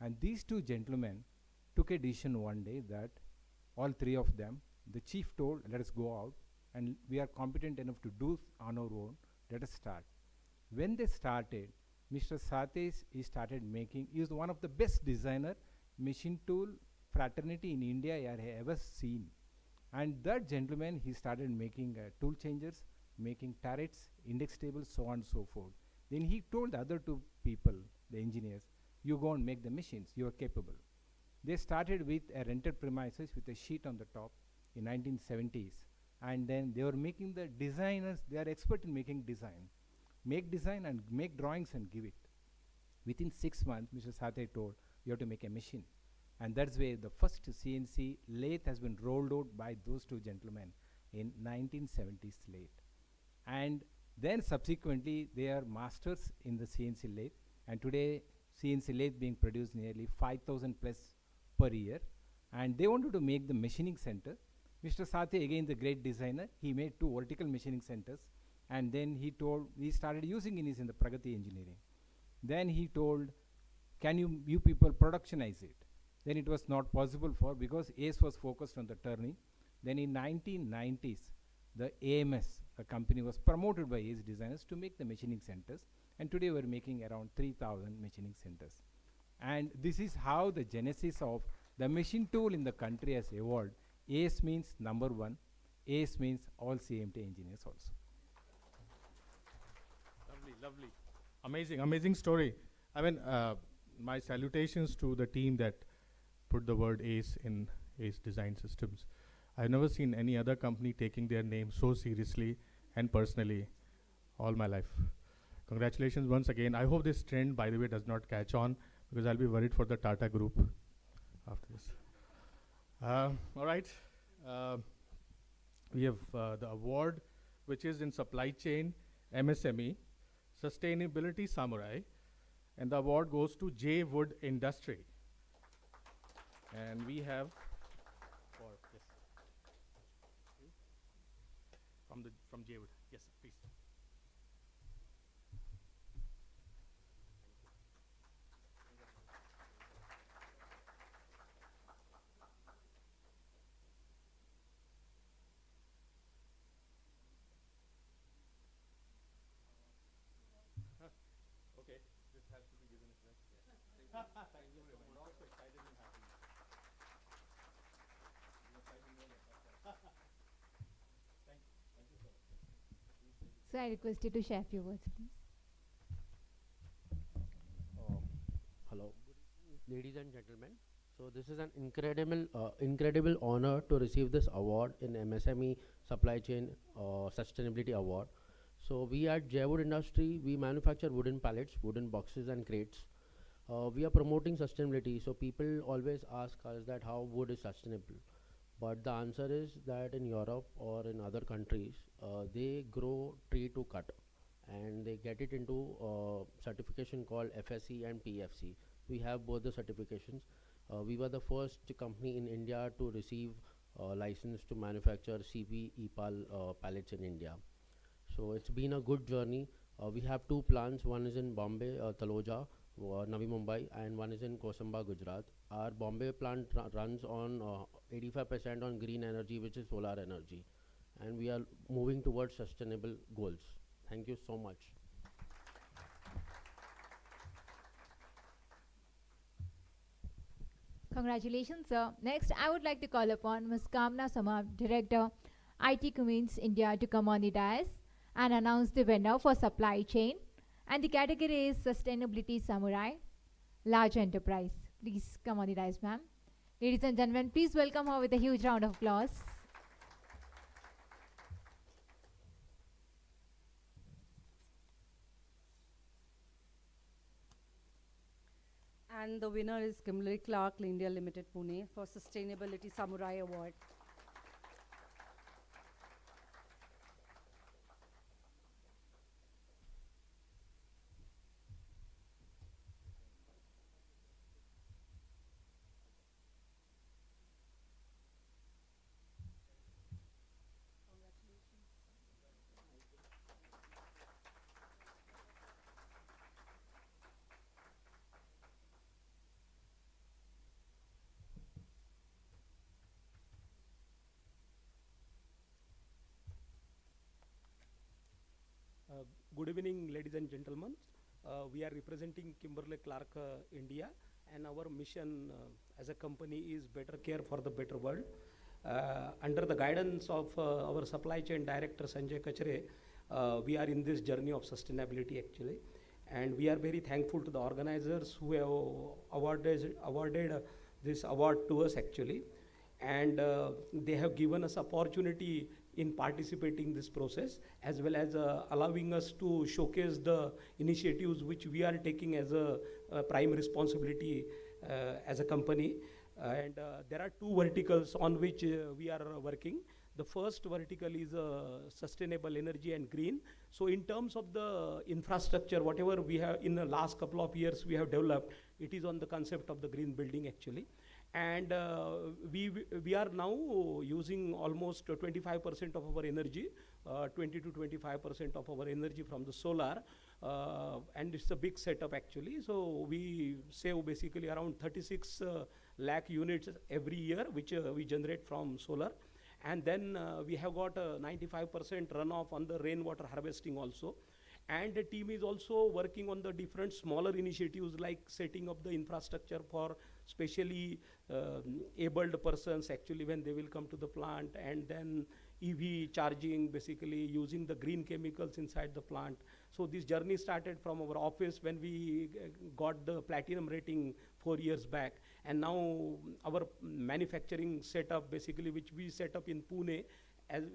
And these 2 gentlemen took a decision one day that all 3 of them, the chief told, let us go out and we are competent enough to do on our own, let us start. When they started, Mr. Sathe, he started making, he is one of the best designer machine tool fraternity in India I have ever seen. And that gentleman, he started making tool changers, making turrets, index tables, so on and so forth. Then he told the other 2 people, the engineers, you go and make the machines, you are capable. They started with a rented premises with a sheet on the top in 1970s, and then they were making the designers, they are expert in making design. Make design and make drawings and give it. Within 6 months, Mr. Sathe told, you have to make a machine. And that's where the first CNC lathe has been rolled out by those two gentlemen in 1970s late. And then subsequently, they are masters in the CNC lathe. And today, CNC lathe being produced nearly 5,000 plus per year. And they wanted to make the machining center. Mr. Sathe, again the great designer, he made 2 vertical machining centers. And then he started using in the Pragati engineering. Then he told, can you people productionize it? Then it was not possible because ACE was focused on the turning. Then in 1990s, the AMS, a company, was promoted by ACE designers to make the machining centers. And today we're making around 3,000 machining centers. And this is how the genesis of the machine tool in the country has evolved. ACE means number 1. ACE means all CMT engineers also. Lovely. Amazing story. I mean, my salutations to the team that put the word ACE in ACE Design Systems. I've never seen any other company taking their name so seriously and personally all my life. Congratulations once again. I hope this trend, by the way, does not catch on, because I'll be worried for the Tata Group after this. All right. We have the award, which is in supply chain, MSME, Sustainability Samurai, and the award goes to J Wood Industry. And we have from J Wood. Yes, please. Okay, this has to be given as well. Yes. Thank you very much. I'm also excited and happy. Thank you so much. So I request you to share a few words, please. Hello, ladies and gentlemen. So this is an incredible honor to receive this award in MSME Supply Chain Sustainability Award. So we at J Wood Industry, we manufacture wooden pallets, wooden boxes and crates. We are promoting sustainability. So people always ask us that how wood is sustainable. But the answer is that in Europe or in other countries, they grow tree to cut, and they get it into certification called FSC and PFC. We have both the certifications. We were the first company in India to receive license to manufacture CP EPAL pallets in India. So it's been a good journey. We have 2 plants. One is in Bombay, Taloja, Navi Mumbai, and one is in Kosamba, Gujarat. Our Bombay plant runs on 85% on green energy, which is solar energy. And we are moving towards sustainable goals. Thank you so much. Congratulations, sir. Next, I would like to call upon Ms. Kamna Samab, Director, IT Cummins India, to come on the dais and announce the winner for supply chain. And the category is Sustainability Samurai, Large Enterprise. Please come on the dais, ma'am. Ladies and gentlemen, please welcome her with a huge round of applause. And the winner is Kimberly Clark India Limited, Pune, for Sustainability Samurai Award. Good evening, ladies and gentlemen. We are representing Kimberly Clark India, and our mission as a company is better care for the better world. Under the guidance of our supply chain director Sanjay Kachre, we are in this journey of sustainability actually. And we are very thankful to the organizers who have awarded this award to us actually. And they have given us opportunity in participating this process, as well as allowing us to showcase the initiatives which we are taking as a prime responsibility as a company. And there are two verticals on which we are working. The first vertical is sustainable energy and green. So in terms of the infrastructure, whatever we have in the last couple of years we have developed, it is on the concept of the green building actually. And we are now using almost 25% of our energy, 20 to 25% of our energy from the solar, and it's a big setup actually. So we save basically around 36 lakh units every year, which we generate from solar. And then we have got a 95% runoff on the rainwater harvesting also. And the team is also working on the different smaller initiatives like setting up the infrastructure for specially abled persons actually when they will come to the plant, and then EV charging, basically using the green chemicals inside the plant. So this journey started from our office when we got the platinum rating 4 years back. And now our manufacturing setup basically, which we set up in Pune,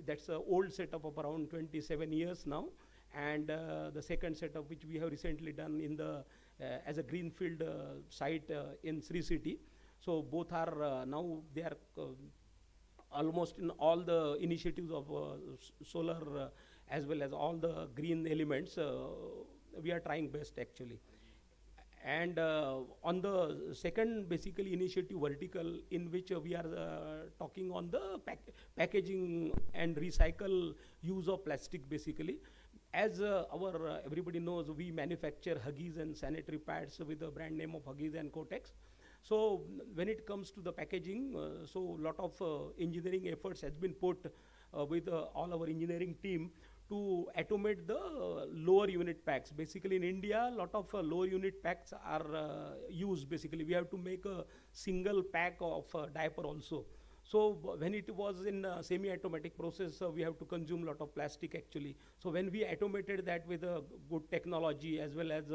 that's an old setup of around 27 years now. And the second setup which we have recently done in the as a greenfield site in Sri City. So both are now they are almost in all the initiatives of solar as well as all the green elements. We are trying best actually. And on the second basically initiative vertical, in which we are talking on the packaging and recycle use of plastic basically. As everybody knows, we manufacture Huggies and sanitary pads with the brand name of Huggies and Kotex. So when it comes to the packaging, so a lot of engineering efforts has been put with all our engineering team to automate the lower unit packs. Basically in India, a lot of lower unit packs are used basically. We have to make a single pack of diaper also. So when it was in semi-automatic process, we have to consume a lot of plastic actually. So when we automated that with a good technology as well as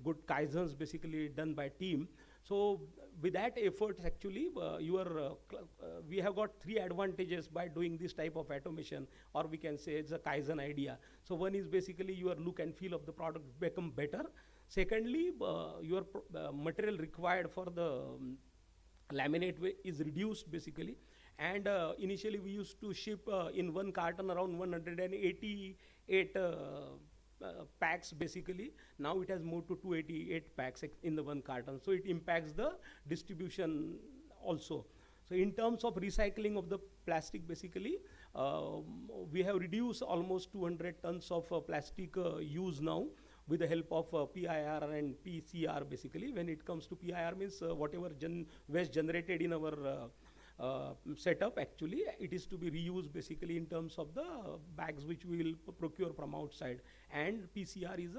good kaizens basically done by team. So with that effort actually, we have got 3 advantages by doing this type of automation, or we can say it's a kaizen idea. So one is basically your look and feel of the product become better. Secondly, your material required for the laminate is reduced basically. And initially we used to ship in one carton around 188 packs basically. Now it has moved to 288 packs in the one carton. So it impacts the distribution also. So in terms of recycling of the plastic basically, we have reduced almost 200 tons of plastic use now with the help of PIR and PCR basically. When it comes to PIR means whatever waste generated in our setup actually, it is to be reused basically in terms of the bags which we will procure from outside. And PCR is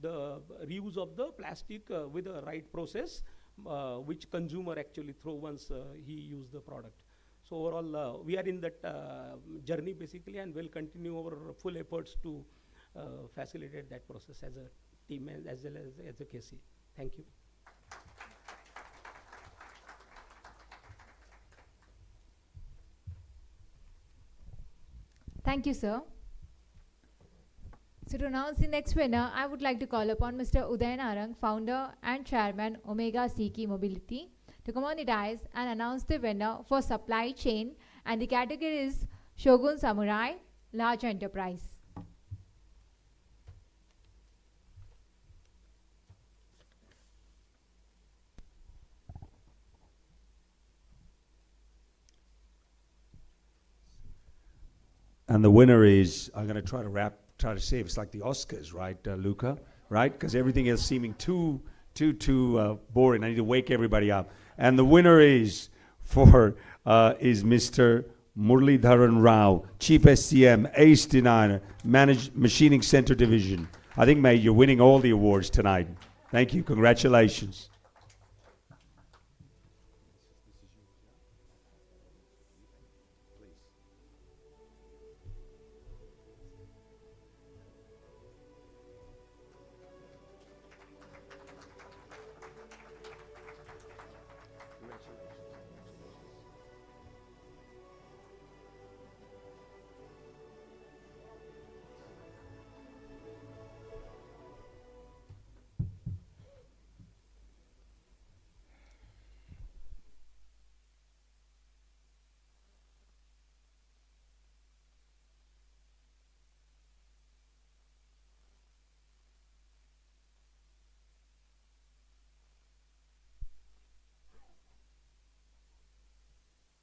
the reuse of the plastic with the right process which consumer actually throw once he use the product. So overall we are in that journey basically, and will continue our full efforts to facilitate that process as a team as well as a KC. Thank you. Thank you, sir. So to announce the next winner, I would like to call upon Mr. Uday Narang, founder and chairman, Omega Seeki Mobility, to come on the dais and announce the winner for supply chain, and the category is Shogun Samurai, large enterprise. And the winner is, I'm going to try to say it's like the Oscars, right, Luca? Right? Because everything is seeming too boring. I need to wake everybody up. And the winner is Mr. Muralidharan Rao, Chief SCM, Ace Designer, Managed Machining Center Division. I think, mate, you're winning all the awards tonight. Thank you. Congratulations.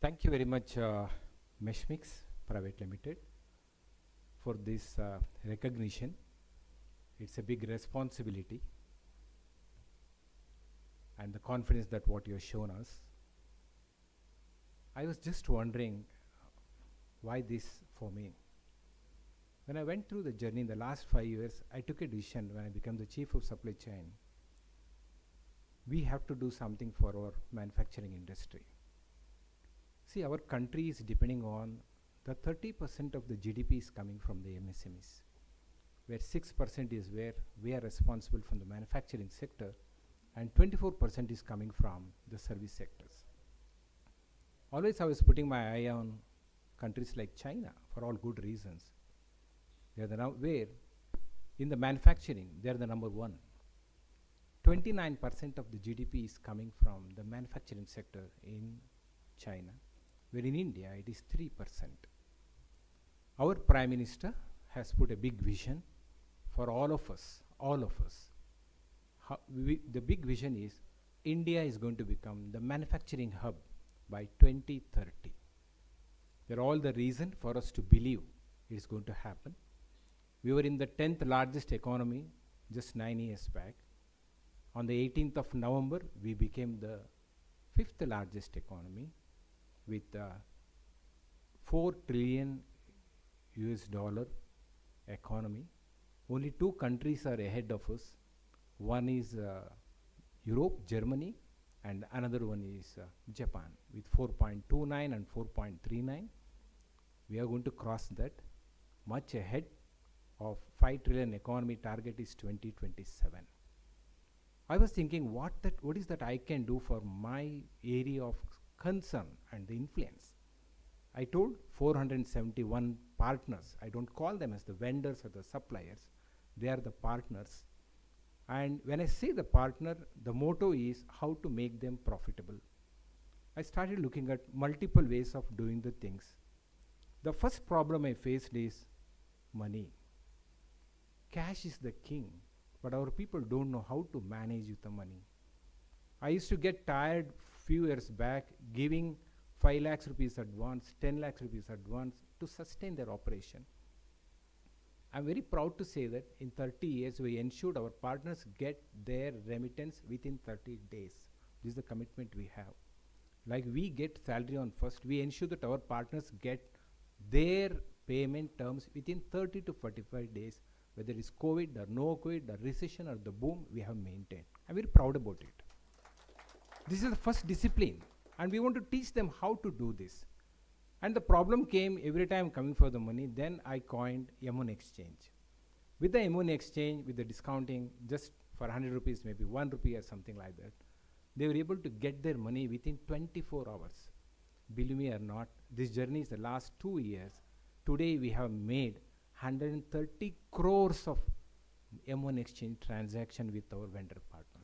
Thank you very much, Meshmix Private Limited, for this recognition. It's a big responsibility and the confidence that what you have shown us. I was just wondering why this for me. When I went through the journey in the last 5 years, I took a decision when I became the chief of supply chain. We have to do something for our manufacturing industry. See, our country is depending on the 30% of the GDP is coming from the MSMEs, where 6% is where we are responsible from the manufacturing sector, and 24% is coming from the service sectors. Always I was putting my eye on countries like China for all good reasons. They are the where in the manufacturing they are the number one. 29% of the GDP is coming from the manufacturing sector in China, where in India it is 3%. Our Prime Minister has put a big vision for all of us. The big vision is India is going to become the manufacturing hub by 2030. There are all the reason for us to believe it is going to happen. We were in the 10th largest economy just 9 years back. On the 18th of November, we became the 5th largest economy with 4 trillion US dollar economy. Only 2 countries are ahead of us. One is Europe, Germany, and another one is Japan with 4.29 and 4.39. We are going to cross that much ahead of 5 trillion economy target is 2027. I was thinking what is that I can do for my area of concern and the influence. I told 471 partners, I don't call them as the vendors or the suppliers, they are the partners. And when I say the partner, the motto is how to make them profitable. I started looking at multiple ways of doing the things. The first problem I faced is money. Cash is the king, but our people don't know how to manage with the money. I used to get tired few years back giving 5 lakhs rupees advance, 10 lakhs rupees advance to sustain their operation. I'm very proud to say that in 30 years we ensured our partners get their remittance within 30 days. This is the commitment we have. Like we get salary on first, we ensure that our partners get their payment terms within 30 to 45 days, whether it's COVID or no COVID, the recession or the boom, we have maintained. I'm very proud about it. This is the first discipline, and we want to teach them how to do this. And the problem came every time coming for the money, then I coined M1 exchange. With the M1 exchange, with the discounting, just for 100 rupees, maybe 1 rupee or something like that, they were able to get their money within 24 hours. Believe me or not, this journey is the last 2 years. Today we have made 130 crores of M1 exchange transaction with our vendor partners.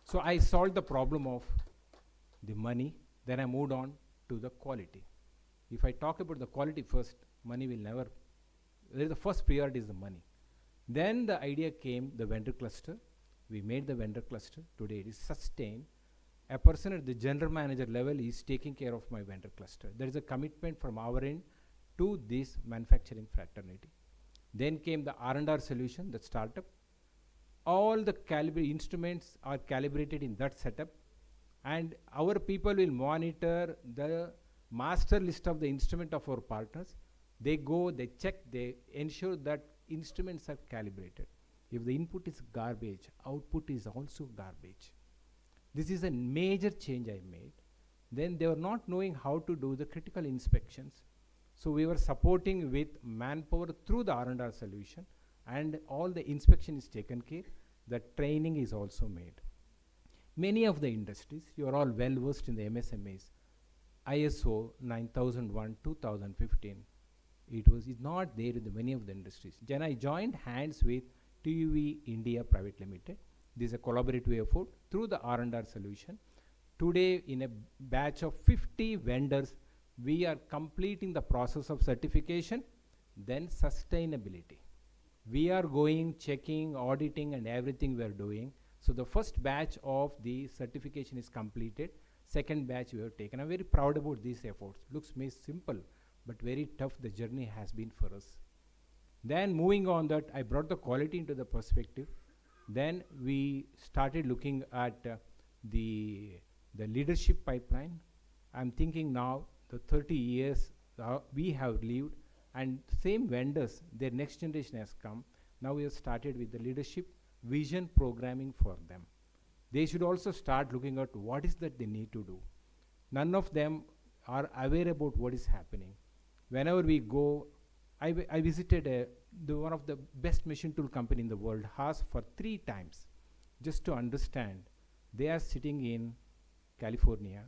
So I solved the problem of the money, then I moved on to the quality. If I talk about the quality first, money will never, the first priority is the money. Then the idea came, the vendor cluster. We made the vendor cluster. Today it is sustained. A person at the general manager level is taking care of my vendor cluster. There is a commitment from our end to this manufacturing fraternity. Then came the R&R solution, the startup. All the instruments are calibrated in that setup, and our people will monitor the master list of the instrument of our partners. They go, they check, they ensure that instruments are calibrated. If the input is garbage, output is also garbage. This is a major change I made. Then they were not knowing how to do the critical inspections. So we were supporting with manpower through the R&R solution, and all the inspection is taken care. The training is also made. Many of the industries, you are all well versed in the MSMEs, ISO 9001, 2015, it was not there in many of the industries. Then I joined hands with TUV India Private Limited. This is a collaborative effort through the R&R solution. Today, in a batch of 50 vendors, we are completing the process of certification, then sustainability. We are going, checking, auditing, and everything we are doing. So the first batch of the certification is completed. second batch we have taken. I'm very proud about these efforts. Looks may simple, but very tough the journey has been for us. Then moving on that, I brought the quality into the perspective. Then we started looking at the leadership pipeline. I'm thinking now the 30 years we have lived, and same vendors, their next generation has come. Now we have started with the leadership vision programming for them. They should also start looking at what is that they need to do. None of them are aware about what is happening. Whenever we go, I visited one of the best machine tool company in the world, Haas, for 3 times, just to understand. They are sitting in California,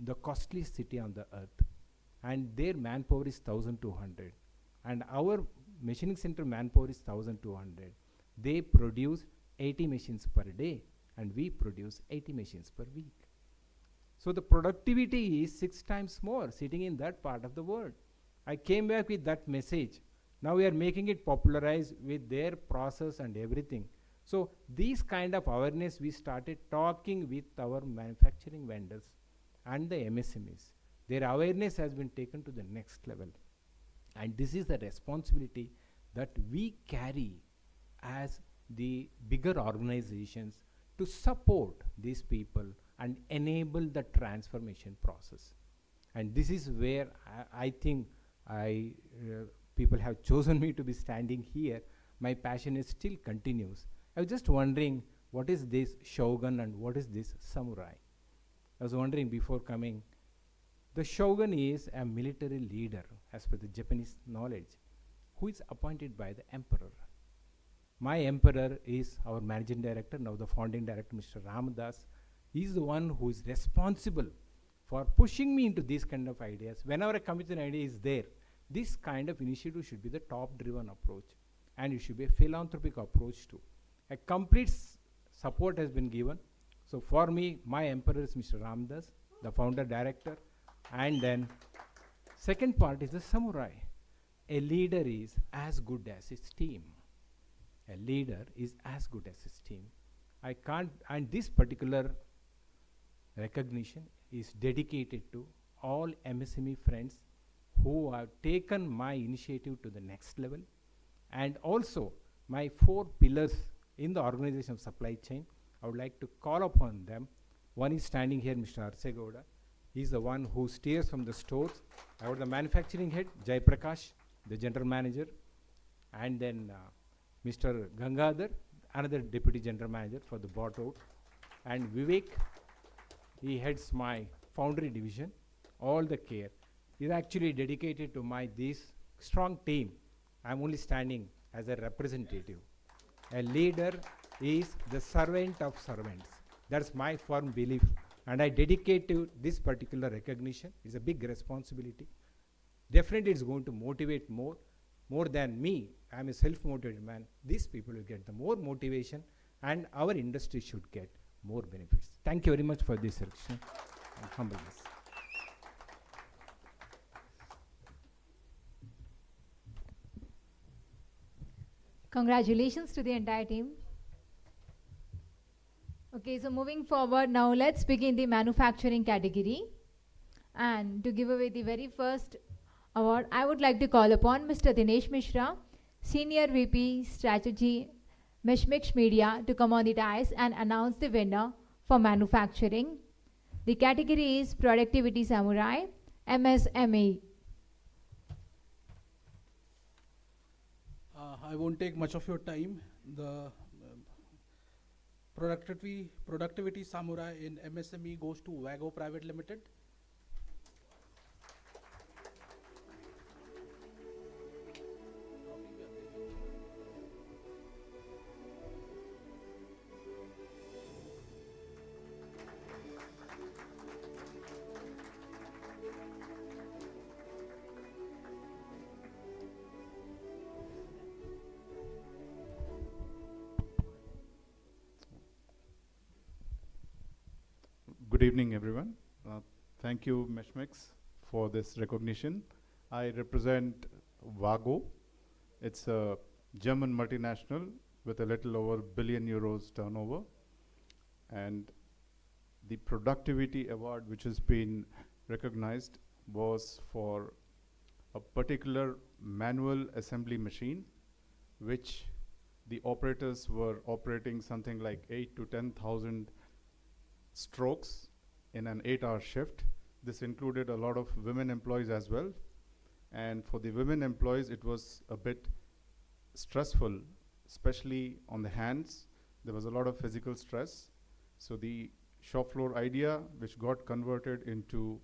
the costliest city on the earth, and their manpower is 1,200. And our machining center manpower is 1,200. They produce 80 machines per day, and we produce 80 machines per week. So the productivity is 6 times more sitting in that part of the world. I came back with that message. Now we are making it popularized with their process and everything. So these kind of awareness we started talking with our manufacturing vendors and the MSMEs. Their awareness has been taken to the next level. And this is the responsibility that we carry as the bigger organizations to support these people and enable the transformation process. And this is where I think people have chosen me to be standing here. My passion is still continues. I was just wondering, what is this shogun and what is this samurai? I was wondering before coming, the shogun is a military leader, as per the Japanese knowledge, who is appointed by the emperor. My emperor is our managing director, now the founding director, Mr. Ramadas. He is the one who is responsible for pushing me into these kind of ideas. Whenever I come with an idea is there, this kind of initiative should be the top-driven approach, and it should be a philanthropic approach too. A complete support has been given. So for me, my emperor is Mr. Ramadas, the founder director, and then second part is the samurai. A leader is as good as his team. A leader is as good as his team. I can't, and this particular recognition is dedicated to all MSME friends who have taken my initiative to the next level, and also my 4 pillars in the organization of supply chain. I would like to call upon them. One is standing here, Mr. Arsegoda. He's the one who steers from the stores. I have the manufacturing head, Jai Prakash, the general manager, and then Mr. Gangadhar, another deputy general manager for the bought out, and Vivek, he heads my foundry division. All the care is actually dedicated to my this strong team. I'm only standing as a representative. A leader is the servant of servants. That's my firm belief, and I dedicate to this particular recognition. It's a big responsibility. Definitely it's going to motivate more than me. I'm a self-motivated man. These people will get the more motivation, and our industry should get more benefits. Thank you very much for this selection and humbleness. Congratulations to the entire team. Okay, so moving forward now, let's begin the manufacturing category. And to give away the very first award, I would like to call upon Mr. Dinesh Mishra, Senior VP Strategy, Meshmix Media, to come on the dais and announce the winner for manufacturing. The category is Productivity Samurai, MSME. I won't take much of your time. The productivity Samurai in MSME goes to Wago Private Limited. Good evening, everyone. Thank you, Meshmix, for this recognition. I represent Wago. It's a German multinational with a little over €1 billion turnover. And the productivity award which has been recognized was for a particular manual assembly machine, which the operators were operating something like 8 to 10,000 strokes in an 8-hour shift. This included a lot of women employees as well. And for the women employees, it was a bit stressful, especially on the hands. There was a lot of physical stress. So the shop floor idea, which got converted into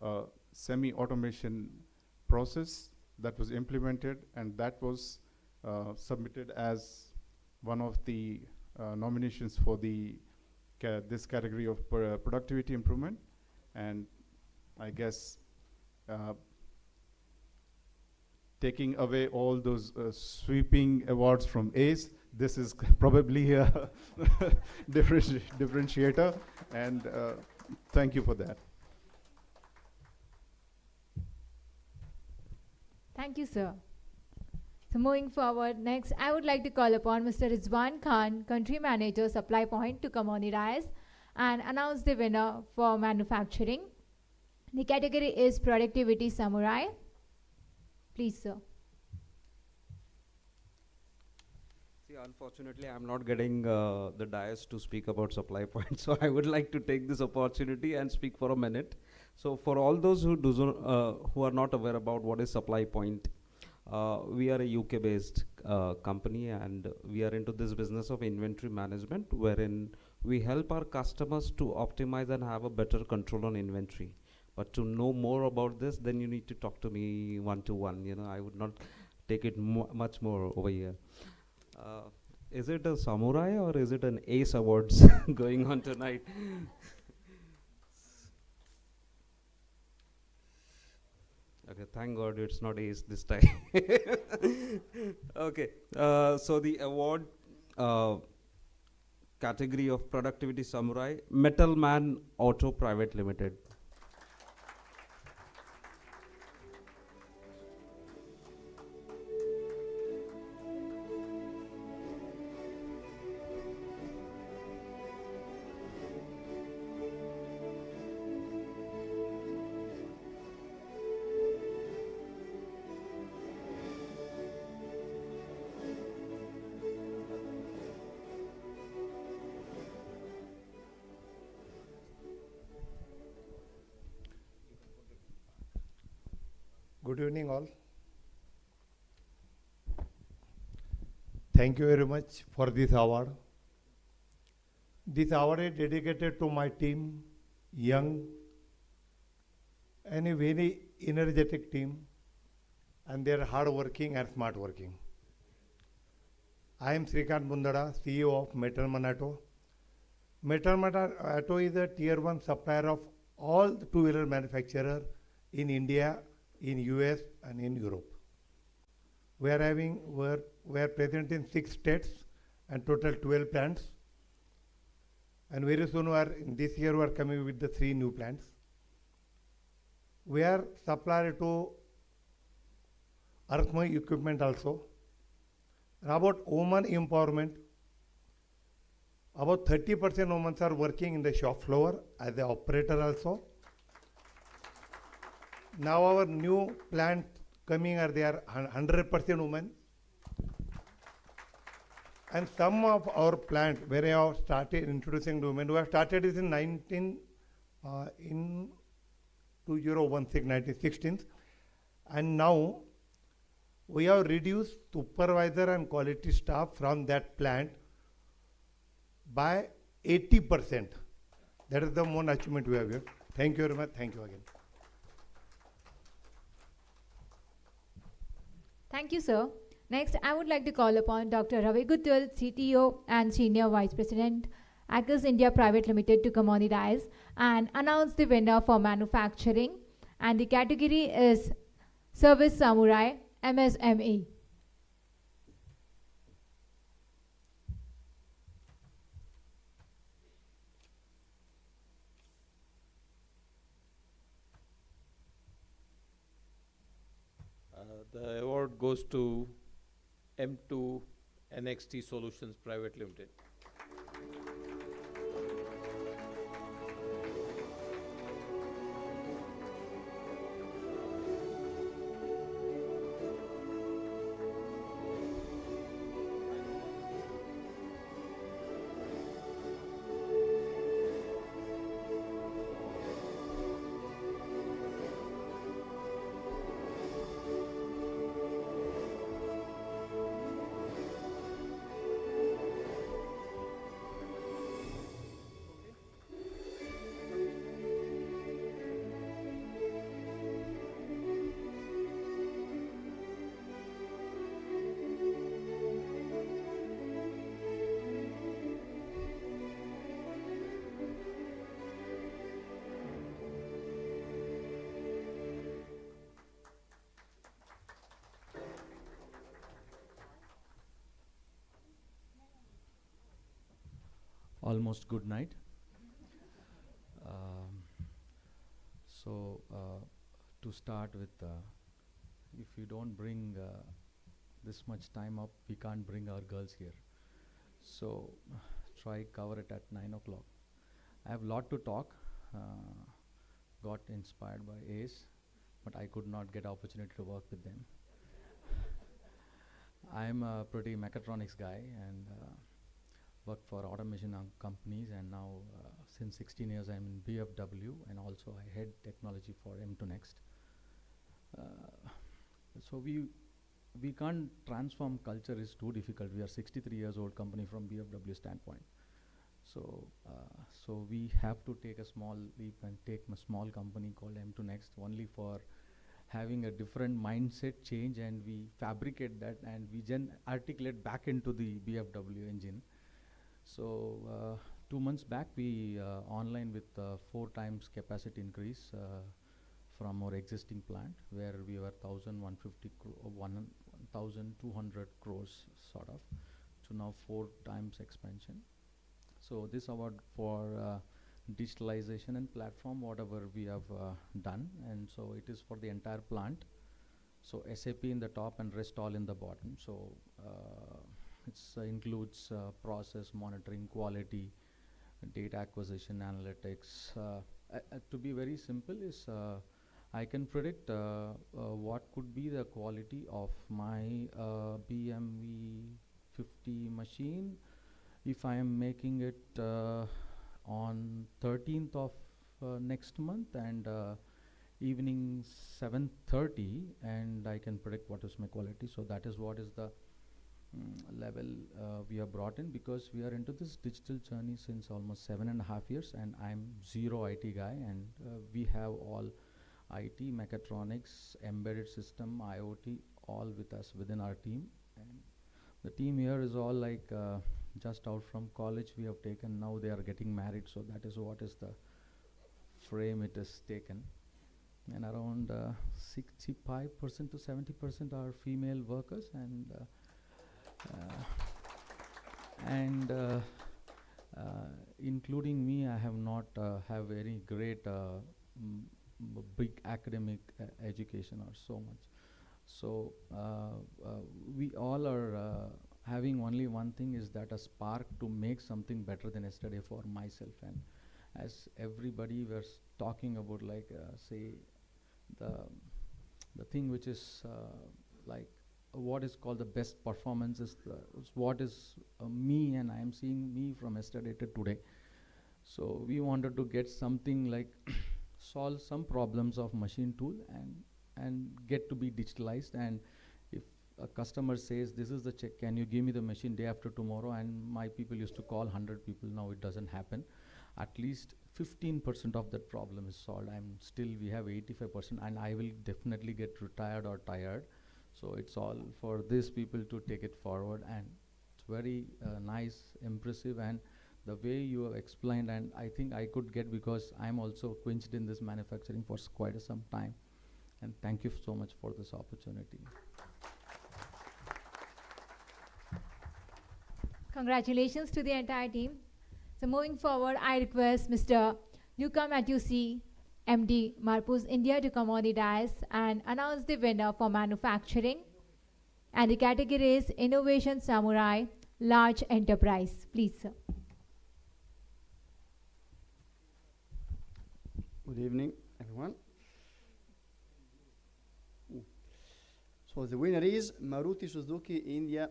a semi-automation process that was implemented, and that was submitted as one of the nominations for the this category of productivity improvement. And I guess taking away all those sweeping awards from ACE, this is probably a differentiator, and thank you for that. Thank you, sir. So moving forward, next I would like to call upon Mr. Rizwan Khan, Country Manager, Supply Point, to come on the dais and announce the winner for manufacturing. The category is Productivity Samurai. Please, sir. See, unfortunately, I'm not getting the dais to speak about Supply Point, so I would like to take this opportunity and speak for a minute. So, for all those who are not aware about what is Supply Point, we are a UK-based company, and we are into this business of inventory management, wherein we help our customers to optimize and have a better control on inventory. But to know more about this, then you need to talk to me one-to-one. You know, I would not take it much more over here. Is it a samurai or is it an ACE Awards going on tonight? Okay, thank God it's not ACE this time. Okay, so the award category of Productivity Samurai, Metal Man Auto Private Limited. Good evening, all. Thank you very much for this award. This award is dedicated to my team, young and a very energetic team, and they are hard-working and smart-working. I am Srikant Bundada, CEO of Metalman Auto. Metalman Auto is a tier 1 supplier of all the two-wheeler manufacturers in India, in US and in Europe. We are present in 6 states and total 12 plants. And very soon this year we are coming with the 3 new plants. We are supplier to earth-moving equipment also. And about women empowerment, about 30% women are working in the shop floor as the operator also. Now our new plant coming are there 100% women. And some of our plant where I have started introducing women, we have started this in 1916, and now we have reduced supervisor and quality staff from that plant by 80%. That is the most achievement we have here. Thank you very much. Thank you again. Thank you, sir. Next, I would like to call upon Dr. Ravi Guttal, CTO and Senior Vice President, Accus India Private Limited, to come on the dais and announce the winner for manufacturing. And the category is Service Samurai, MSME. The award goes to M2 NXT Solutions Private Limited. almost good night. So to start with, if you don't bring this much time up, we can't bring our girls here. So try cover it at 9 o'clock. I have a lot to talk. Got inspired by ACE, but I could not get opportunity to work with them. I'm a pretty mechatronics guy and worked for automation companies, and now since 16 years I'm in BFW, and also I head technology for M2 Next. So we can't transform culture, is too difficult. We are 63 years old company from BFW standpoint. So so we have to take a small leap and take a small company called M2 Next only for having a different mindset change, and we fabricate that and we articulate back into the BFW engine. So 2 months back we online with 4 times capacity increase from our existing plant, where we were 1,200 crores sort of, to now 4 times expansion. So this award for digitalization and platform, whatever we have done, and so it is for the entire plant. So SAP in the top and rest all in the bottom. So it includes process monitoring, quality, data acquisition, analytics. To be very simple is I can predict what could be the quality of my BMW 50 machine if I am making it on 13th of next month and evening 7:30, and I can predict what is my quality. So that is what is the level we have brought in, because we are into this digital journey since almost 7.5 years, and I'm zero IT guy, and we have all IT, mechatronics, embedded system, IoT, all with us within our team. And the team here is all like just out from college we have taken, now they are getting married, so that is what is the frame it is taken. And around 65% to 70% are female workers, and including me, I have not have very great big academic education or so much. So we all are having only one thing, is that a spark to make something better than yesterday for myself. And as everybody was talking about, like say the thing which is like what is called the best performance is what is me, and I am seeing me from yesterday to today. So we wanted to get something like solve some problems of machine tool and get to be digitalized. And if a customer says, this is the check, can you give me the machine day after tomorrow, and my people used to call 100 people, now it doesn't happen. At least 15% of that problem is solved. We have 85%, and I will definitely get retired or tired. So it's all for these people to take it forward, and it's very nice, impressive, and the way you have explained, and I think I could get, because I'm also quenched in this manufacturing for quite some time. And thank you so much for this opportunity. Congratulations to the entire team. So moving forward, I request Mr. Luca Mattiusi, MD, Marpus India, to come on the dais and announce the winner for manufacturing. And the category is Innovation Samurai, Large Enterprise. Please, sir. Good evening, everyone. So the winner is Maruti Suzuki India.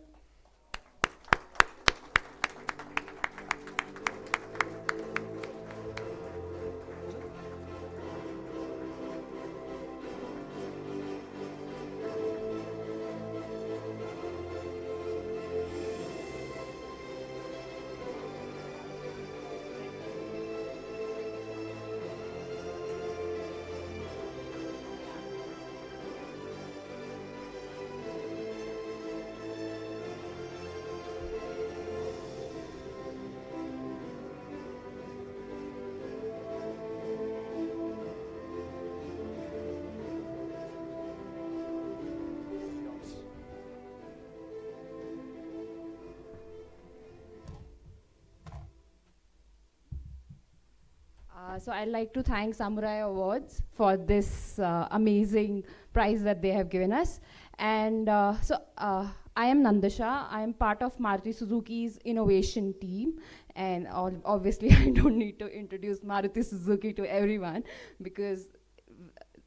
So I'd like to thank Samurai Awards for this amazing prize that they have given us. And I am Nandasha. I am part of Maruti Suzuki's innovation team. And obviously, I don't need to introduce Maruti Suzuki to everyone because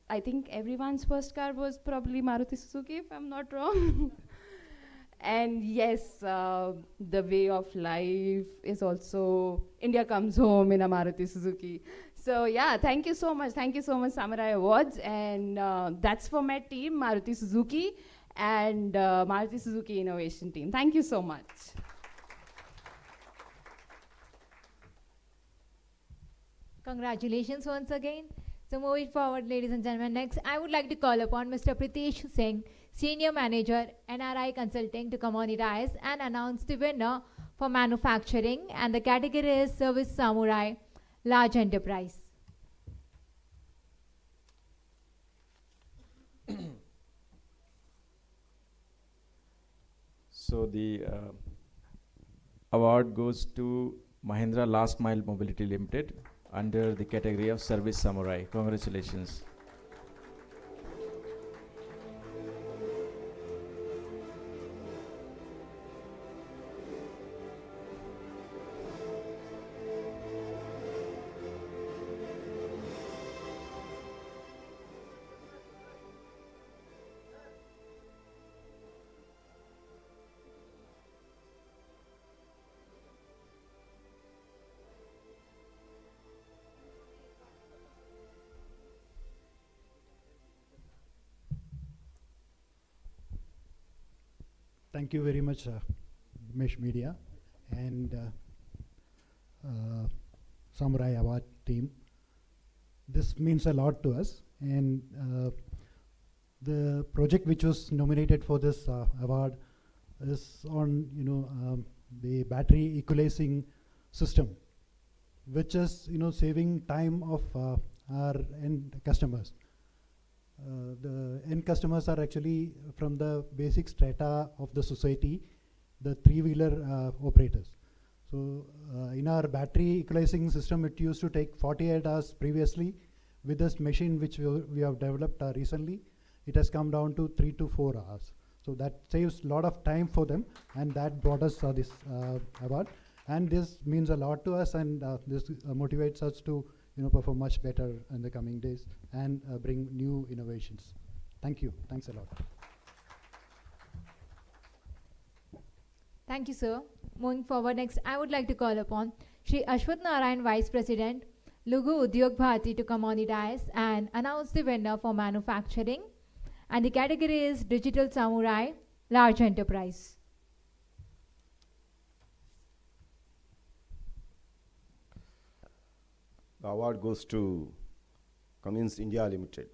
I think everyone's first car was probably Maruti Suzuki, if I'm not wrong. And yes, the way of life is also India comes home in a Maruti Suzuki. So yeah, thank you so much. Thank you so much, Samurai Awards. And that's for my team, Maruti Suzuki and Maruti Suzuki Innovation Team. Thank you so much. Congratulations once again. So moving forward, ladies and gentlemen, next I would like to call upon Mr. Pritesh Singh, Senior Manager, NRI Consulting, to come on the dais and announce the winner for manufacturing, and the category is Service Samurai, Large Enterprise. So the award goes to Mahindra Last Mile Mobility Limited under the category of Service Samurai. Congratulations. Thank you very much, Mesh Media and Samurai Award team. This means a lot to us, and the project which was nominated for this award is on the battery equalizing system, which is saving time of our end customers. The end customers are actually from the basic strata of the society, the three-wheeler operators. So in our battery equalizing system, it used to take 48 hours previously. With this machine which we have developed recently, it has come down to 3 to 4 hours. So that saves a lot of time for them, and that brought us this award. And this means a lot to us, and this motivates us to perform much better in the coming days and bring new innovations. Thank you. Thanks a lot. Thank you, sir. Moving forward, next I would like to call upon Shri Ashwath Narayan, Vice President, Lugu Udyog Bharati, to come on the dais and announce the winner for manufacturing. And the category is Digital Samurai, Large Enterprise. The award goes to Cummins India Limited.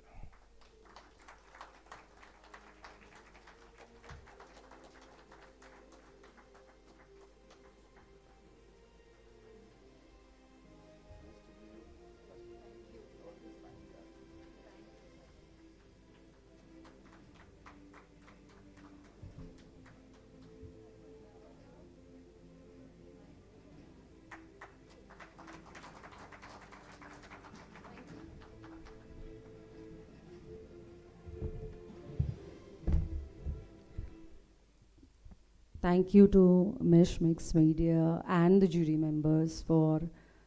Thank you to Mesh Mix Media and the jury members for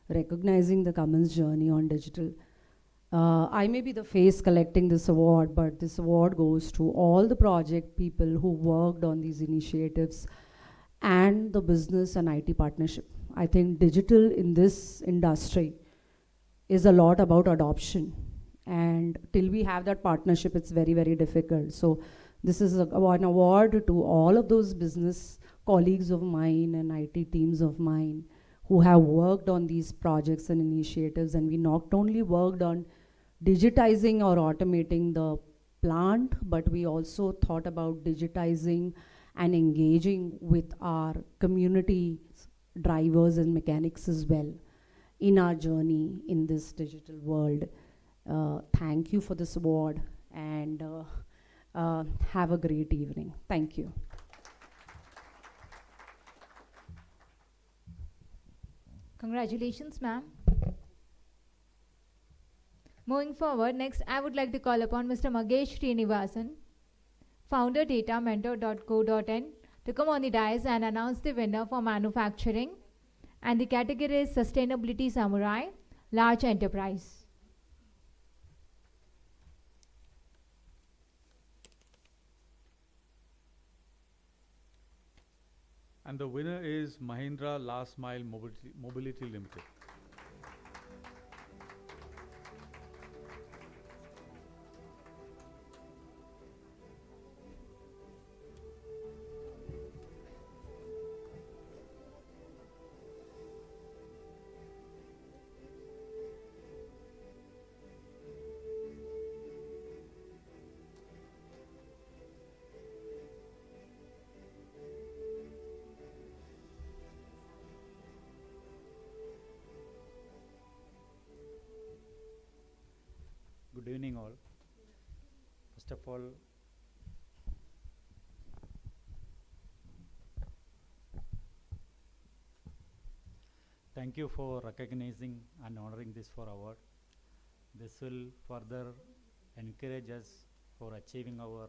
recognizing the Cummins journey on digital. I may be the face collecting this award, but this award goes to all the project people who worked on these initiatives and the business and IT partnership. I think digital in this industry is a lot about adoption, and till we have that partnership, it's very, very difficult. So this is an award to all of those business colleagues of mine and IT teams of mine who have worked on these projects and initiatives. And we not only worked on digitizing or automating the plant, but we also thought about digitizing and engaging with our community drivers and mechanics as well in our journey in this digital world. Thank you for this award, and have a great evening. Thank you. Congratulations, ma'am. Moving forward, next I would like to call upon Mr. Magesh Srinivasan, founder datamentor.co.in, to come on the dais and announce the winner for manufacturing, and the category is Sustainability Samurai, Large Enterprise. And the winner is Mahindra Last Mile Mobility Limited. Good evening all. First of all, thank you for recognizing and honoring this for award. This will further encourage us for achieving our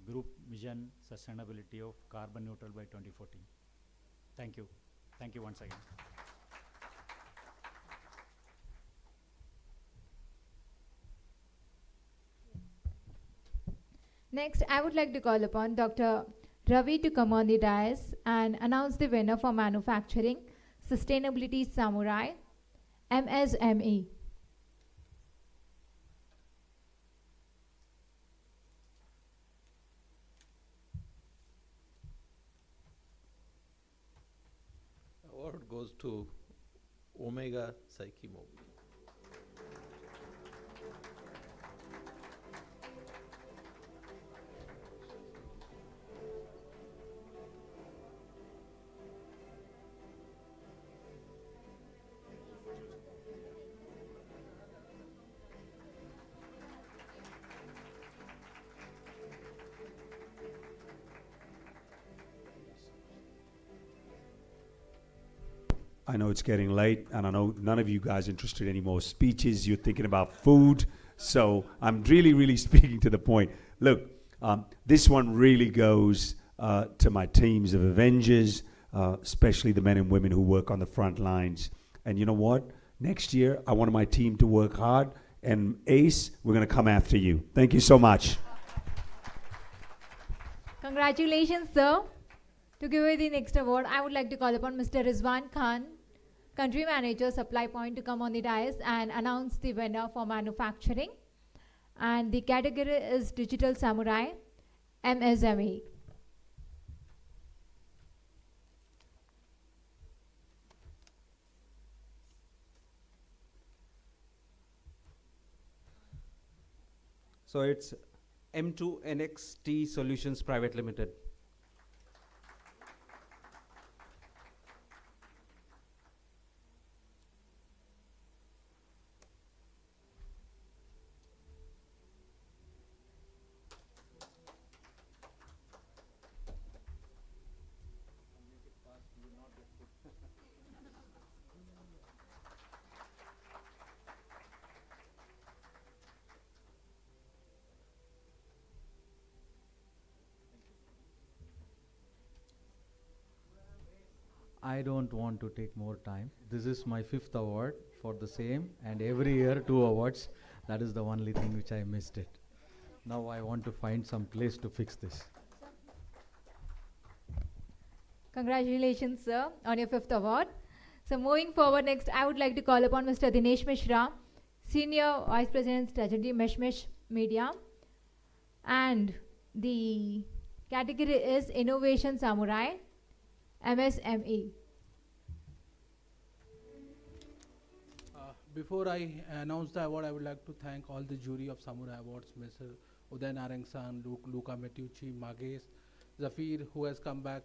group vision sustainability of carbon neutral by 2014. Thank you. Thank you once again. Next, I would like to call upon Dr. Ravi to come on the dais and announce the winner for manufacturing, Sustainability Samurai, MSME. Award goes to Omega Psyche Mobile. I know it's getting late, and I know none of you guys are interested in any more speeches. You're thinking about food, so I'm really speaking to the point. Look, this one really goes to my teams of Avengers, especially the men and women who work on the front lines. And you know what? Next year, I want my team to work hard, and Ace, we're going to come after you. Thank you so much. Congratulations, sir. To give away the next award, I would like to call upon Mr. Rizwan Khan, Country Manager, Supply Point, to come on the dais and announce the winner for manufacturing. And the category is Digital Samurai, MSME. So it's M2NXT Solutions Private Limited. I don't want to take more time. This is my 5th award for the same, and every year 2 awards. That is the only thing which I missed it. Now I want to find some place to fix this. Congratulations, sir, on your 5th award. So moving forward, next I would like to call upon Mr. Dinesh Mishra, Senior Vice President Strategy, Meshmesh Media. And the category is Innovation Samurai, MSME. Before I announce the award, I would like to thank all the jury of Samurai Awards, Mr. Uday Narangsan, Luca Mattiucci, Mages, Zafir, who has come back.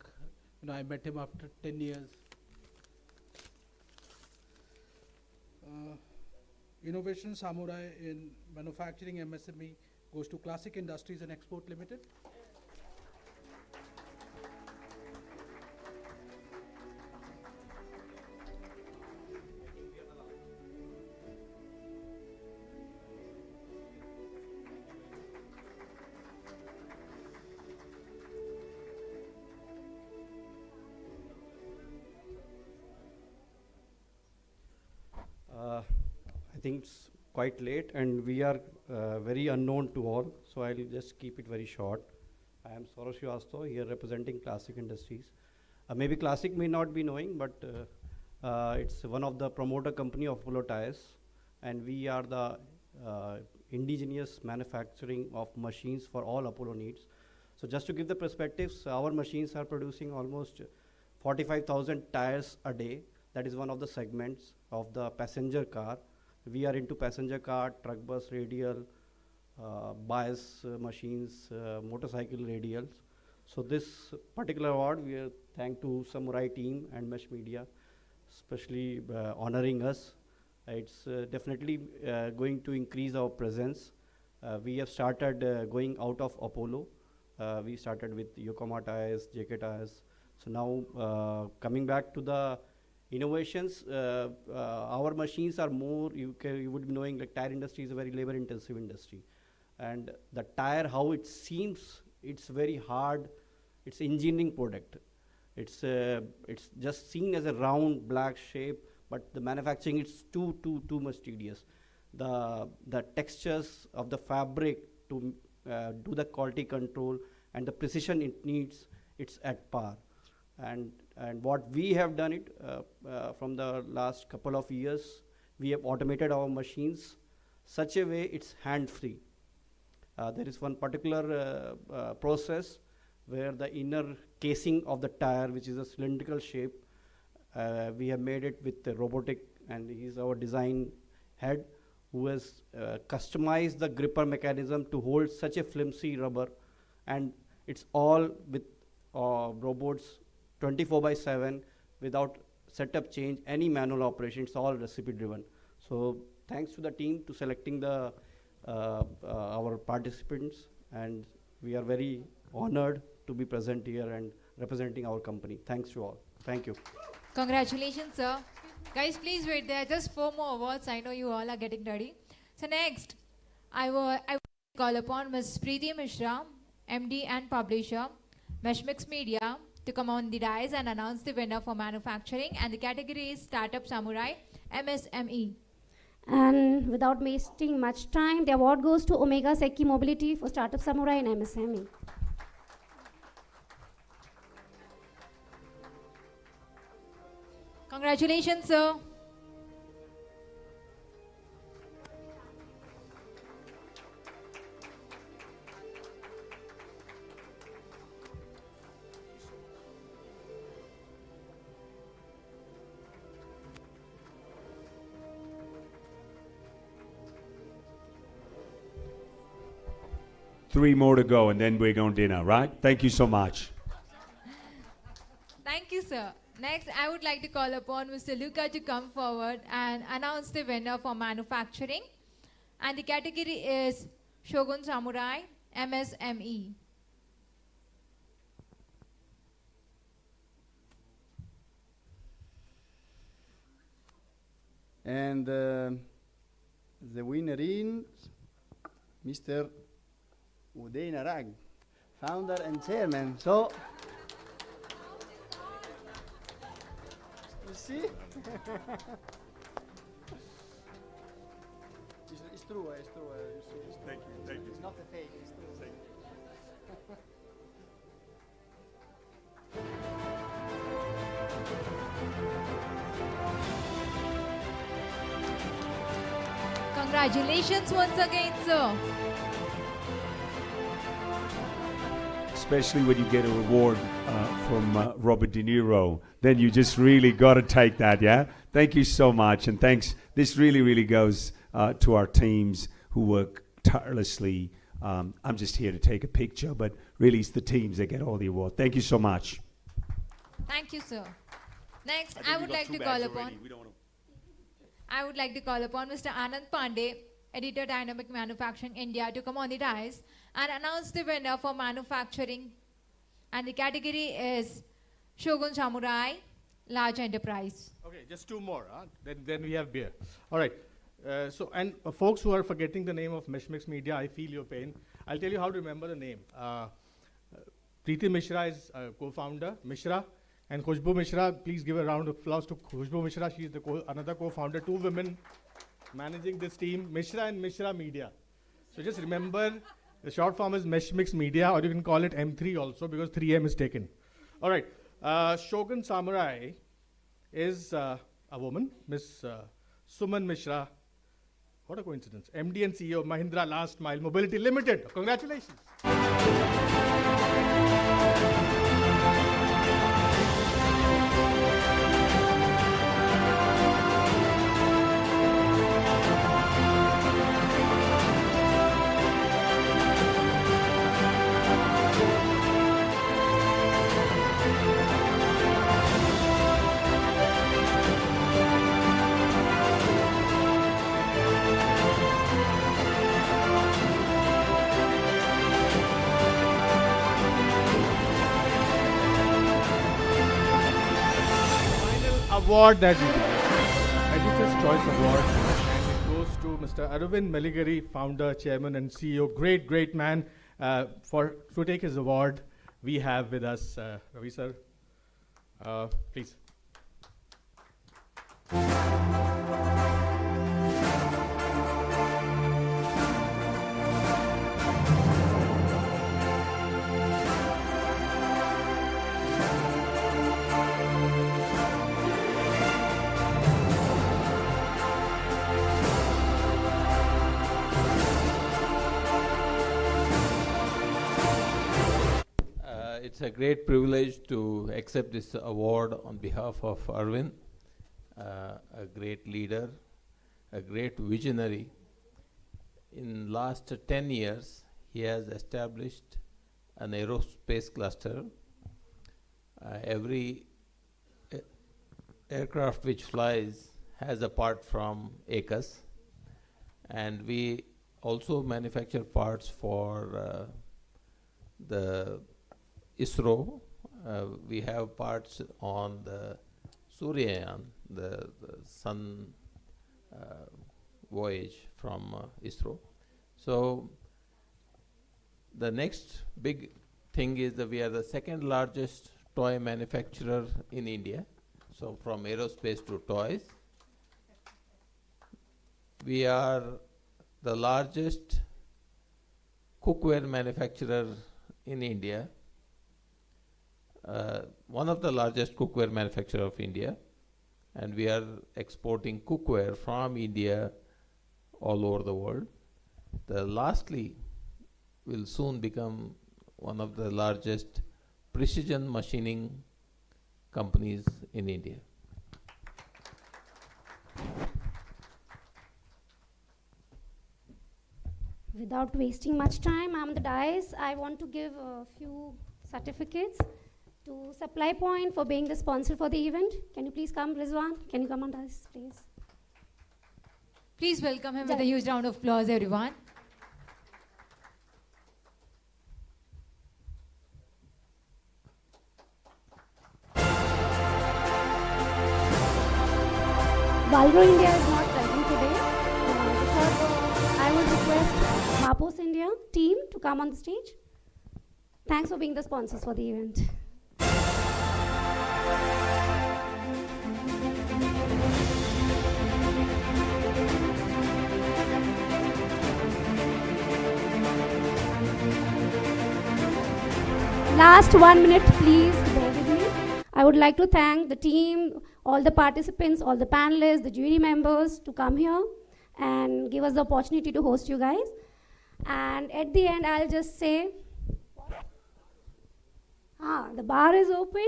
You know, I met him after 10 years. Innovation Samurai in Manufacturing MSME goes to Classic Industries and Export Limited. think it's quite late and we are very unknown to all, so I'll just keep it very short. I am Saurav Srivastava here representing Classic Industries. Maybe Classic may not be knowing, but it's one of the promoter company of Apollo Tyres, and we are the indigenous manufacturing of machines for all Apollo needs. So just to give the perspectives, our machines are producing almost 45,000 tires a day. That is one of the segments of the passenger car. We are into passenger car, truck bus radial, bias machines, motorcycle radials. So this particular award, we are thank to Samurai team and Mesh Media, especially honoring us. It's definitely going to increase our presence. We have started going out of Apollo. We started with Yokohama tires, JK tires. So now coming back to the innovations, our machines are more, you would be knowing, like tire industry is a very labor intensive industry. And the tire, how it seems, it's very hard. It's engineering product. It's just seen as a round black shape, but the manufacturing it's too much tedious. The textures of the fabric to do the quality control and the precision it needs, it's at par. And what we have done it from the last couple of years, we have automated our machines such a way it's hand-free. There is one particular process where the inner casing of the tire, which is a cylindrical shape, we have made it with the robotic, and he's our design head who has customized the gripper mechanism to hold such a flimsy rubber, and it's all with robots 24/7 without setup change, any manual operation. It's all recipe driven. So thanks to the team to selecting the our participants, and we are very honored to be present here and representing our company. Thanks to all. Thank you. Congratulations, sir. Guys, please wait there. Just 4 more awards. I know you all are getting ready. So next, I will call upon Ms. Preeti Mishra, MD and publisher, Meshmix Media, to come on the dais and announce the winner for manufacturing, and the category is Startup Samurai MSME. And without wasting much time, the award goes to Omega Seki Mobility for Startup Samurai and MSME. Congratulations, sir. Three more to go, and then we're going dinner, right? Thank you so much. Thank you, sir. Next, I would like to call upon Mr. Luca to come forward and announce the winner for manufacturing. And the category is Shogun Samurai MSME. And the winner is Mr. Uday Narang, founder and chairman. So, you see? It's true, it's true. You see, it's true. Thank you. It's not a fake, it's true. Congratulations once again, sir. Especially when you get a reward from Robert De Niro, then you just really got to take that, yeah? Thank you so much, and thanks. This really, really goes to our teams who work tirelessly. I'm just here to take a picture, but really it's the teams that get all the award. Thank you so much. Thank you, sir. Next, I would like to call upon Mr. Anand Pandey, Editor Dynamic Manufacturing India, to come on the dais and announce the winner for manufacturing. And the category is Shogun Samurai Large Enterprise. Okay, just 2 more. Then we have beer. All right. Folks who are forgetting the name of Meshmix Media, I feel your pain. I'll tell you how to remember the name. Preeti Mishra is co-founder, Mishra, and Khushbu Mishra. Please give a round of applause to Khushbu Mishra. She is another co-founder. 2 women managing this team, Mishra and Mishra Media. So just remember, the short form is Meshmix Media, or you can call it M3 also, because 3M is taken. All right. Shogun Samurai is a woman, Miss Suman Mishra. What a coincidence. MD and CEO of Mahindra Last Mile Mobility Limited. Congratulations. Award that we give, Editor's Choice Award, and it goes to Mr. Arvind Meligari, founder, chairman, and CEO. Great man. To take his award, we have with us Ravi sir. Please. It's a great privilege to accept this award on behalf of Arvind, a great leader, a great visionary. In last 10 years, he has established an aerospace cluster. Every aircraft which flies has a part from ACUS, and we also manufacture parts for the ISRO. We have parts on the Suryayan, the sun voyage from ISRO. So the next big thing is that we are the second largest toy manufacturer in India. So from aerospace to toys. We are the largest cookware manufacturer in India. One of the largest cookware manufacturer of India, and we are exporting cookware from India all over the world. Lastly, will soon become one of the largest precision machining companies in India. Without wasting much time, I'm the dais. I want to give a few certificates to Supply Point for being the sponsor for the event. Can you please come, Rizwan? Can you come on dais, please? Please welcome him with a huge round of applause, everyone. Valro India is not present today. I would request Mapos India team to come on the stage. Thanks for being the sponsors for the event. Last 1 minute, please bear with me. I would like to thank the team, all the participants, all the panelists, the jury members to come here and give us the opportunity to host you guys. And at the end, I'll just say, the bar is open.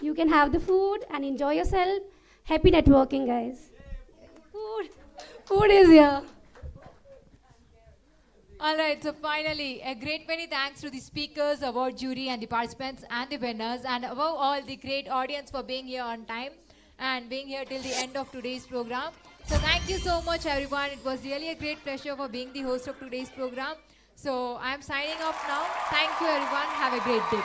You can have the food and enjoy yourself. Happy networking, guys. Food is here. All right, so finally, a great many thanks to the speakers, award jury, and the participants and the winners, and above all, the great audience for being here on time and being here till the end of today's program. So thank you so much, everyone. It was really a great pleasure for being the host of today's program. So I'm signing off now. Thank you, everyone. Have a great day.